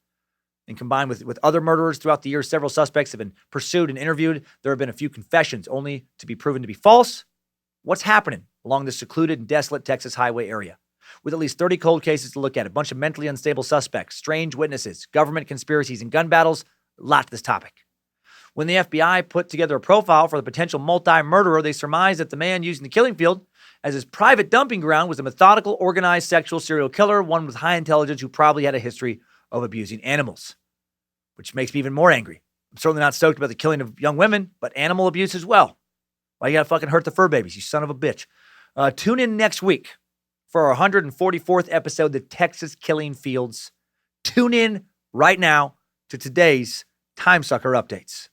And combined with other murderers throughout the years, several suspects have been pursued and interviewed. There have been a few confessions only to be proven to be false. What's happening along this secluded and desolate Texas highway area? With at least 30 cold cases to look at, a bunch of mentally unstable suspects, strange witnesses, government conspiracies, and gun battles, a lot to this topic. When the FBI put together a profile for the potential multi-murderer, they surmised that the man using the killing field as his private dumping ground was a methodical, organized sexual serial killer, one with high intelligence who probably had a history of abusing animals, which makes me even more angry. I'm certainly not stoked about the killing of young women, but animal abuse as well. Why you gotta fucking hurt the fur babies, you son of a bitch? Tune in next week for our 144th episode, The Texas Killing Fields. Tune in right now to today's Timesucker updates.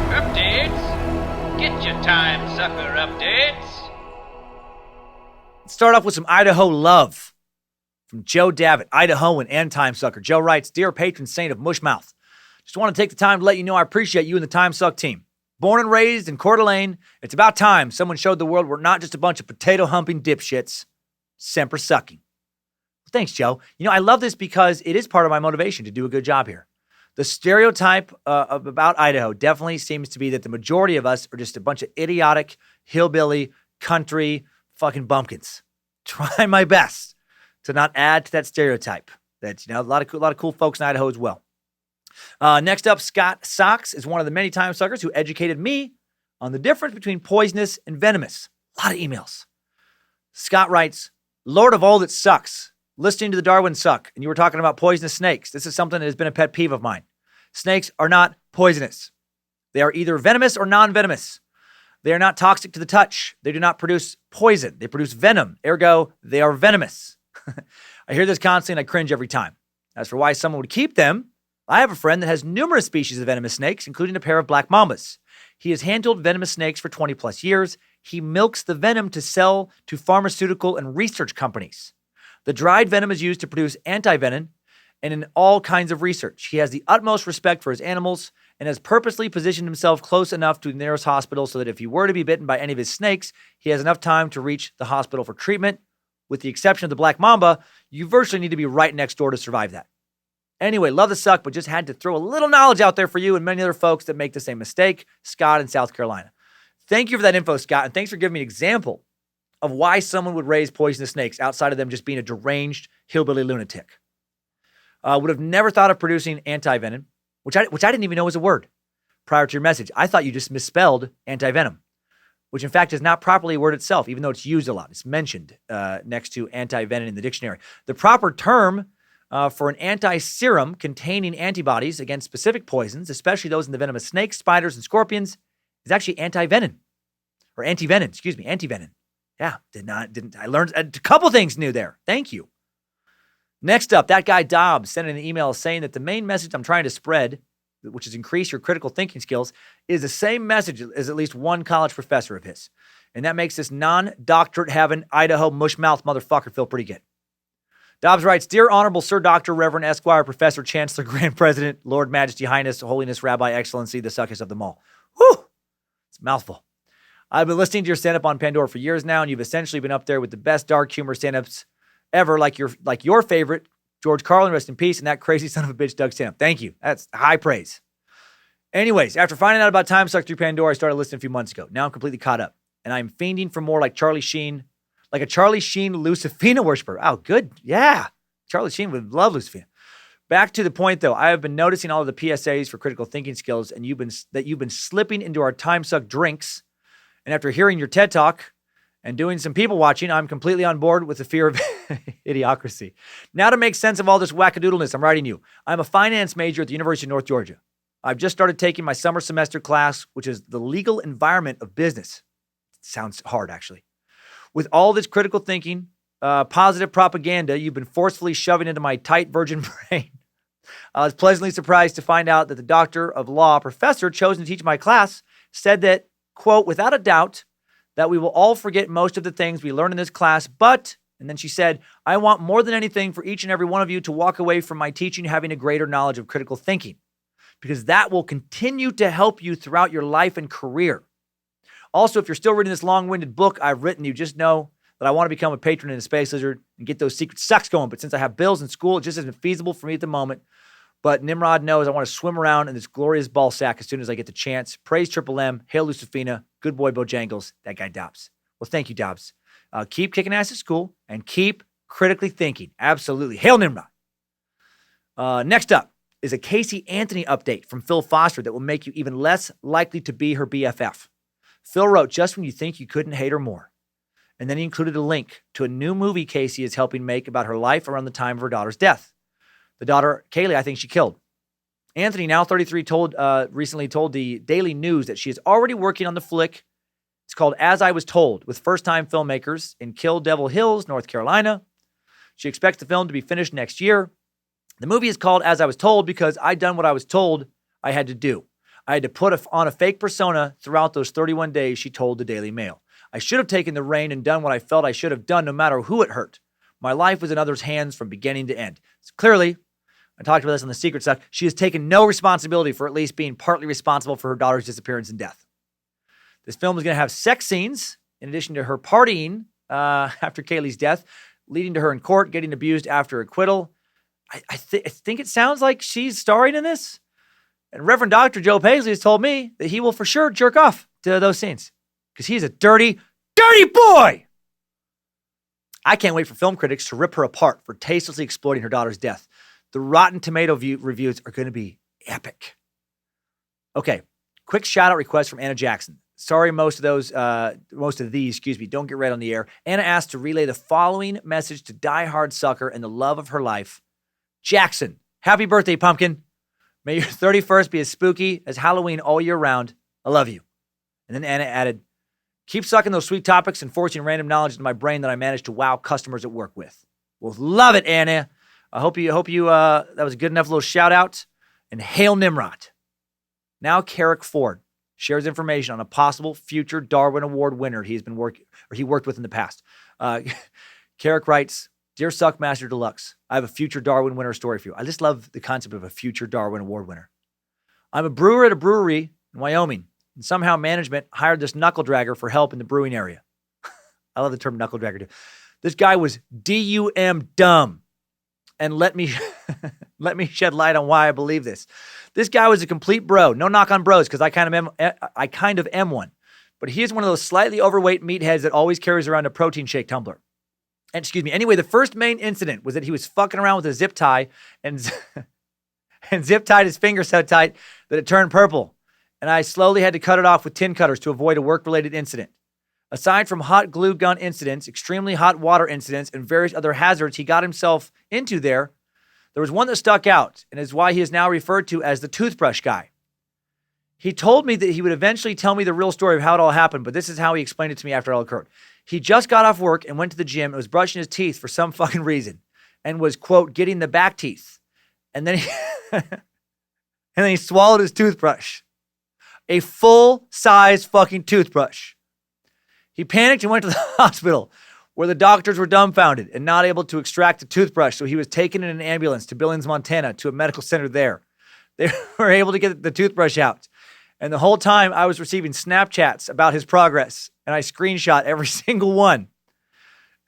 Updates? Get your Timesucker updates. Let's start off with some Idaho love from Joe Davitt, Idahoan and Timesucker. Joe writes, Dear patron saint of Mushmouth, just want to take the time to let you know I appreciate you and the Timesuck team. Born and raised in Coeur d'Alene, it's about time someone showed the world we're not just a bunch of potato-humping dipshits, semper sucking. Thanks, Joe. You know, I love this because it is part of my motivation to do a good job here. The stereotype about Idaho definitely seems to be that the majority of us are just a bunch of idiotic, hillbilly, country, fucking bumpkins. Try my best to not add to that stereotype. That's, you know, a lot of cool folks in Idaho as well. Next up, Scott Socks is one of the many Timesuckers who educated me on the difference between poisonous and venomous. A lot of emails. Scott writes, Lord of all that sucks. Listening to the Darwin Suck, and you were talking about poisonous snakes. This is something that has been a pet peeve of mine. Snakes are not poisonous. They are either venomous or non-venomous. They are not toxic to the touch. They do not produce poison. They produce venom. Ergo, they are venomous. I hear this constantly and I cringe every time. As for why someone would keep them, I have a friend that has numerous species of venomous snakes, including a pair of black mambas. He has handled venomous snakes for 20 plus years. He milks the venom to sell to pharmaceutical and research companies. The dried venom is used to produce anti-venom and in all kinds of research. He has the utmost respect for his animals and has purposely positioned himself close enough to the nearest hospital so that if he were to be bitten by any of his snakes, he has enough time to reach the hospital for treatment. With the exception of the black mamba, you virtually need to be right next door to survive that. Anyway, love the suck, but just had to throw a little knowledge out there for you and many other folks that make the same mistake. Scott in South Carolina. Thank you for that info, Scott, and thanks for giving me an example of why someone would raise poisonous snakes outside of them just being a deranged hillbilly lunatic. Would have never thought of producing anti-venom, which I didn't even know was a word prior to your message. I thought you just misspelled anti-venom, which in fact is not properly a word itself, even though it's used a lot. It's mentioned next to anti-venom in the dictionary. The proper term for an anti-serum containing antibodies against specific poisons, especially those in the venom of snakes, spiders, and scorpions, is actually anti-venom. Or anti-venom. Yeah, didn't. I learned a couple things new there. Thank you. Next up, that guy Dobbs sent an email saying that the main message I'm trying to spread, which is increase your critical thinking skills, is the same message as at least one college professor of his. And that makes this non-doctorate having Idaho mushmouth motherfucker feel pretty good. Dobbs writes, Dear Honorable Sir Dr. Reverend Esquire, Professor, Chancellor, Grand President, Lord Majesty, Highness, Holiness, Rabbi, Excellency, the suckest of them all. Whew! It's a mouthful. I've been listening to your stand-up on Pandora for years now, and you've essentially been up there with the best dark humor stand-ups ever, like your favorite, George Carlin, rest in peace, and that crazy son of a bitch, Doug stand-up. Thank you. That's high praise. Anyways, after finding out about Timesuck through Pandora, I started listening a few months ago. Now I'm completely caught up, and I'm fiending for more like Charlie Sheen, like a Charlie Sheen Lucifina worshiper. Oh, good. Yeah. Charlie Sheen would love Lucifina. Back to the point, though. I have been noticing all of the PSAs for critical thinking skills, and you've been slipping into our Timesuck drinks. And after hearing your TED Talk and doing some people watching, I'm completely on board with the fear of idiocracy. Now to make sense of all this wackadoodleness, I'm writing you. I'm a finance major at the University of North Georgia. I've just started taking my summer semester class, which is the legal environment of business. Sounds hard, actually. With all this critical thinking, positive propaganda you've been forcefully shoving into my tight virgin brain, I was pleasantly surprised to find out that the doctor of law professor chosen to teach my class said that, quote, without a doubt, that we will all forget most of the things we learn in this class, but, and then she said, I want more than anything for each and every one of you to walk away from my teaching having a greater knowledge of critical thinking, because that will continue to help you throughout your life and career. Also, if you're still reading this long-winded book I've written, you just know that I want to become a patron in a space lizard and get those secret sucks going. But since I have bills and school, it just isn't feasible for me at the moment. But Nimrod knows I want to swim around in this glorious ball sack as soon as I get the chance. Praise Triple M. Hail Lucifina. Good boy Bojangles. That guy Dobbs. Well, thank you, Dobbs. Keep kicking ass at school and keep critically thinking. Absolutely. Hail Nimrod. Next up is a Casey Anthony update from Phil Foster that will make you even less likely to be her BFF. Phil wrote, just when you think you couldn't hate her more. And then he included a link to a new movie Casey is helping make about her life around the time of her daughter's death. The daughter, Kaylee, I think she killed. Anthony, now 33, recently told the Daily News that she is already working on the flick. It's called As I Was Told, with first-time filmmakers in Kill Devil Hills, North Carolina. She expects the film to be finished next year. The movie is called As I Was Told because I done what I was told I had to do. I had to put on a fake persona throughout those 31 days, she told the Daily Mail. I should have taken the reign and done what I felt I should have done no matter who it hurt. My life was in others' hands from beginning to end. So clearly, I talked about this on the Secret Suck, she has taken no responsibility for at least being partly responsible for her daughter's disappearance and death. This film is going to have sex scenes in addition to her partying after Kaylee's death, leading to her in court getting abused after acquittal. I think it sounds like she's starring in this. And Reverend Dr. Joe Paisley has told me that he will for sure jerk off to those scenes because he's a dirty, dirty boy. I can't wait for film critics to rip her apart for tastelessly exploiting her daughter's death. The Rotten Tomato reviews are going to be epic. Okay, quick shout out request from Anna Jackson. Sorry, most of these, don't get read on the air. Anna asked to relay the following message to diehard sucker and the love of her life. Jackson, happy birthday, pumpkin. May your 31st be as spooky as Halloween all year round. I love you. And then Anna added, keep sucking those sweet topics and forcing random knowledge into my brain that I managed to wow customers at work with. Well, love it, Anna. I hope you that was a good enough little shout out. And hail Nimrod. Now Carrick Ford shares information on a possible future Darwin Award winner he worked with in the past. Carrick writes, Dear Suckmaster Deluxe, I have a future Darwin winner story for you. I just love the concept of a future Darwin Award winner. I'm a brewer at a brewery in Wyoming, and somehow management hired this knuckle dragger for help in the brewing area. I love the term knuckle dragger too. This guy was D-U-M dumb. And let me shed light on why I believe this. This guy was a complete bro. No knock on bros, because I kind of am one. But he is one of those slightly overweight meatheads that always carries around a protein shake tumbler. And anyway, the first main incident was that he was fucking around with a zip tie and zip tied his finger so tight that it turned purple. And I slowly had to cut it off with tin cutters to avoid a work-related incident. Aside from hot glue gun incidents, extremely hot water incidents, and various other hazards he got himself into there was one that stuck out and is why he is now referred to as the toothbrush guy. He told me that he would eventually tell me the real story of how it all happened, but this is how he explained it to me after it all occurred. He just got off work and went to the gym and was brushing his teeth for some fucking reason and was, quote, getting the back teeth. And then he swallowed his toothbrush. A full-size fucking toothbrush. He panicked and went to the hospital where the doctors were dumbfounded and not able to extract the toothbrush, so he was taken in an ambulance to Billings, Montana, to a medical center there. They were able to get the toothbrush out. And the whole time I was receiving Snapchats about his progress, and I screenshot every single one.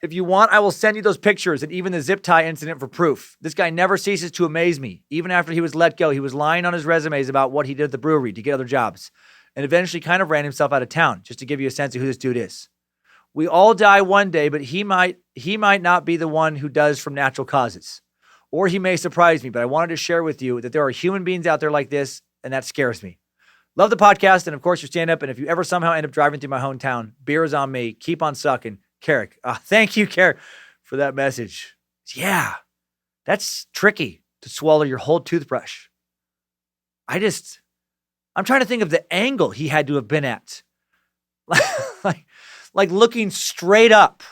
If you want, I will send you those pictures and even the zip tie incident for proof. This guy never ceases to amaze me. Even after he was let go, he was lying on his resumes about what he did at the brewery to get other jobs, and eventually kind of ran himself out of town, just to give you a sense of who this dude is. We all die one day, but he might not be the one who does from natural causes. Or he may surprise me, but I wanted to share with you that there are human beings out there like this, and that scares me. Love the podcast, and of course your stand-up, and if you ever somehow end up driving through my hometown, beer is on me. Keep on sucking. Carrick. Thank you, Carrick, for that message. Yeah, that's tricky to swallow your whole toothbrush. I'm trying to think of the angle he had to have been at. like looking straight up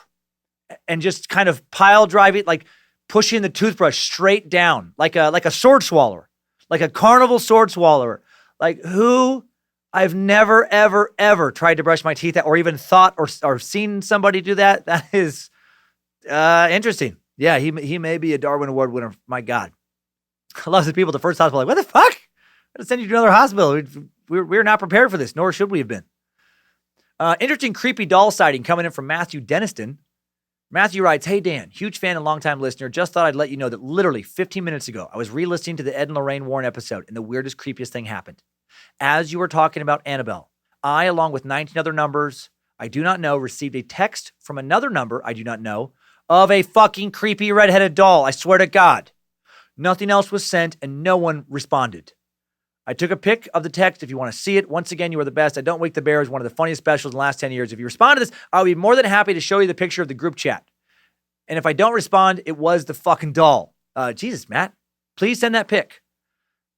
and just kind of pile driving, like pushing the toothbrush straight down, like a sword swallower, like a carnival sword swallower. Like who I've never, ever, ever tried to brush my teeth at or even thought or seen somebody do that. That is interesting. Yeah, he may be a Darwin Award winner. My God. I love the people at the first hospital like, what the fuck? I'm going to send you to another hospital. We're not prepared for this, nor should we have been. Interesting creepy doll sighting coming in from Matthew Deniston. Matthew writes, hey, Dan, huge fan and longtime listener. Just thought I'd let you know that literally 15 minutes ago, I was re-listening to the Ed and Lorraine Warren episode, and the weirdest, creepiest thing happened. As you were talking about Annabelle, I, along with 19 other numbers I do not know, received a text from another number I do not know of a fucking creepy redheaded doll. I swear to God. Nothing else was sent, and no one responded. I took a pic of the text if you want to see it. Once again, you are the best. I Don't Wake the Bear is one of the funniest specials in the last 10 years. If you respond to this, I'll be more than happy to show you the picture of the group chat. And if I don't respond, it was the fucking doll. Jesus, Matt, please send that pic.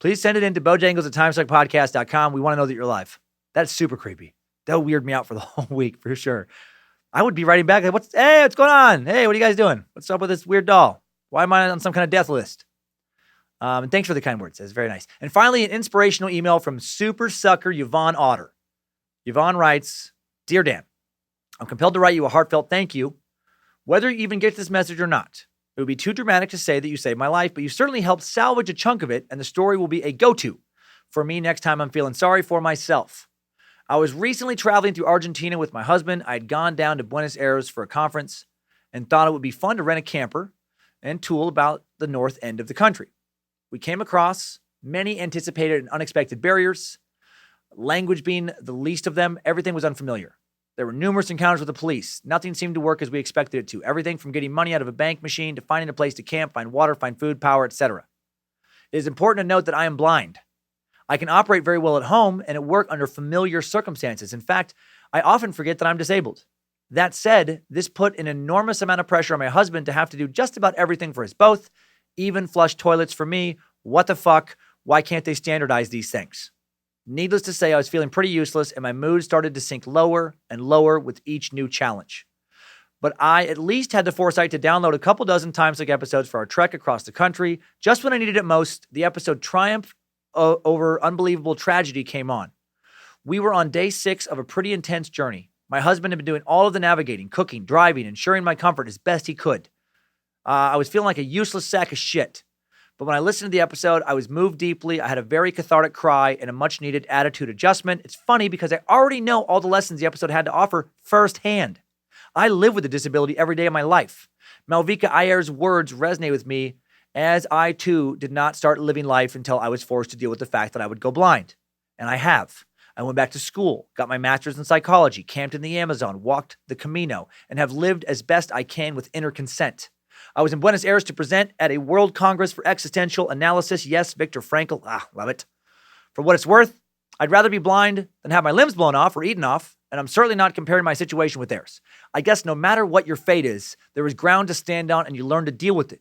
Please send it into bojangles@timesuckpodcast.com. We want to know that you're alive. That's super creepy. That'll weird me out for the whole week, for sure. I would be writing back, like, hey, what's going on? Hey, what are you guys doing? What's up with this weird doll? Why am I on some kind of death list? And thanks for the kind words. That's very nice. And finally, an inspirational email from super sucker Yvonne Otter. Yvonne writes, Dear Dan, I'm compelled to write you a heartfelt thank you. Whether you even get this message or not, it would be too dramatic to say that you saved my life, but you certainly helped salvage a chunk of it, and the story will be a go-to for me next time I'm feeling sorry for myself. I was recently traveling through Argentina with my husband. I had gone down to Buenos Aires for a conference and thought it would be fun to rent a camper and tool about the north end of the country. We came across many anticipated and unexpected barriers, language being the least of them. Everything was unfamiliar. There were numerous encounters with the police. Nothing seemed to work as we expected it to. Everything from getting money out of a bank machine to finding a place to camp, find water, find food, power, etc. It is important to note that I am blind. I can operate very well at home and at work under familiar circumstances. In fact, I often forget that I'm disabled. That said, this put an enormous amount of pressure on my husband to have to do just about everything for us both, even flush toilets for me. What the fuck? Why can't they standardize these things? Needless to say, I was feeling pretty useless and my mood started to sink lower and lower with each new challenge. But I at least had the foresight to download a couple dozen Timesuck episodes for our trek across the country. Just when I needed it most, the episode Triumph over Unbelievable Tragedy came on. We were on day 6 of a pretty intense journey. My husband had been doing all of the navigating, cooking, driving, ensuring my comfort as best he could. I was feeling like a useless sack of shit. But when I listened to the episode, I was moved deeply. I had a very cathartic cry and a much-needed attitude adjustment. It's funny because I already know all the lessons the episode had to offer firsthand. I live with a disability every day of my life. Malvika Ayer's words resonate with me, as I, too, did not start living life until I was forced to deal with the fact that I would go blind. And I have. I went back to school, got my master's in psychology, camped in the Amazon, walked the Camino, and have lived as best I can with inner consent. I was in Buenos Aires to present at a World Congress for Existential Analysis. Yes, Viktor Frankl. Love it. For what it's worth, I'd rather be blind than have my limbs blown off or eaten off, and I'm certainly not comparing my situation with theirs. I guess no matter what your fate is, there is ground to stand on and you learn to deal with it.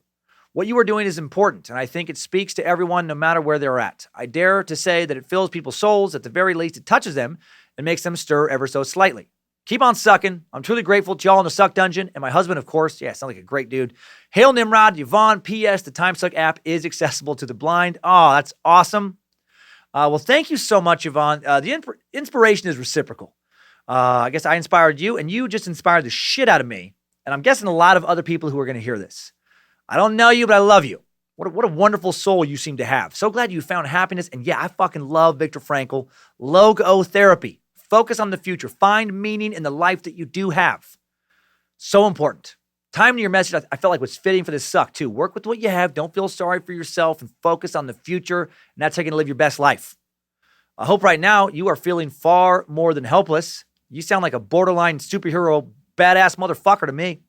What you are doing is important, and I think it speaks to everyone no matter where they're at. I dare to say that it fills people's souls. At the very least, it touches them and makes them stir ever so slightly. Keep on sucking. I'm truly grateful to y'all in the Suck Dungeon, and my husband, of course. Yeah, sounds like a great dude. Hail Nimrod, Yvonne, P.S. The Timesuck app is accessible to the blind. Oh, that's awesome. Well, thank you so much, Yvonne. The inspiration is reciprocal. I guess I inspired you, and you just inspired the shit out of me, and I'm guessing a lot of other people who are going to hear this. I don't know you, but I love you. What a wonderful soul you seem to have. So glad you found happiness. And yeah, I fucking love Viktor Frankl. Logotherapy. Focus on the future. Find meaning in the life that you do have. So important. Time to your message, I felt like was fitting for this suck too. Work with what you have. Don't feel sorry for yourself and focus on the future. And that's how you're going to live your best life. I hope right now you are feeling far more than helpless. You sound like a borderline superhero badass motherfucker to me.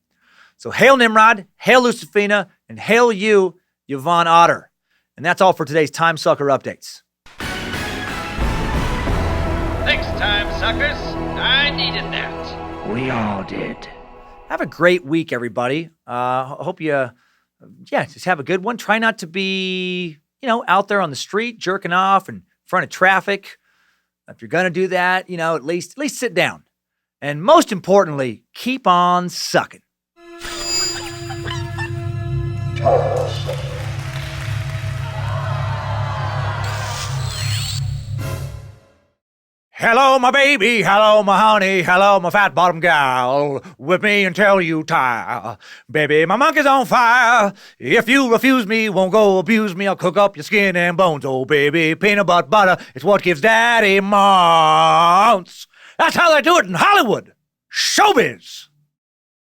So hail Nimrod, hail Lucifina, and hail you, Yvonne Otter. And that's all for today's Timesucker updates. Thanks, time suckers. I needed that. We all did. Have a great week, everybody. Hope you, just have a good one. Try not to be, out there on the street jerking off in front of traffic. If you're going to do that, at least sit down. And most importantly, keep on sucking. Hello, my baby. Hello, my honey. Hello, my fat bottom gal. Whip me until you tire. Baby, my monkey's on fire. If you refuse me, won't go abuse me, I'll cook up your skin and bones. Oh, baby, peanut butter is what gives daddy mounts. That's how they do it in Hollywood. Showbiz.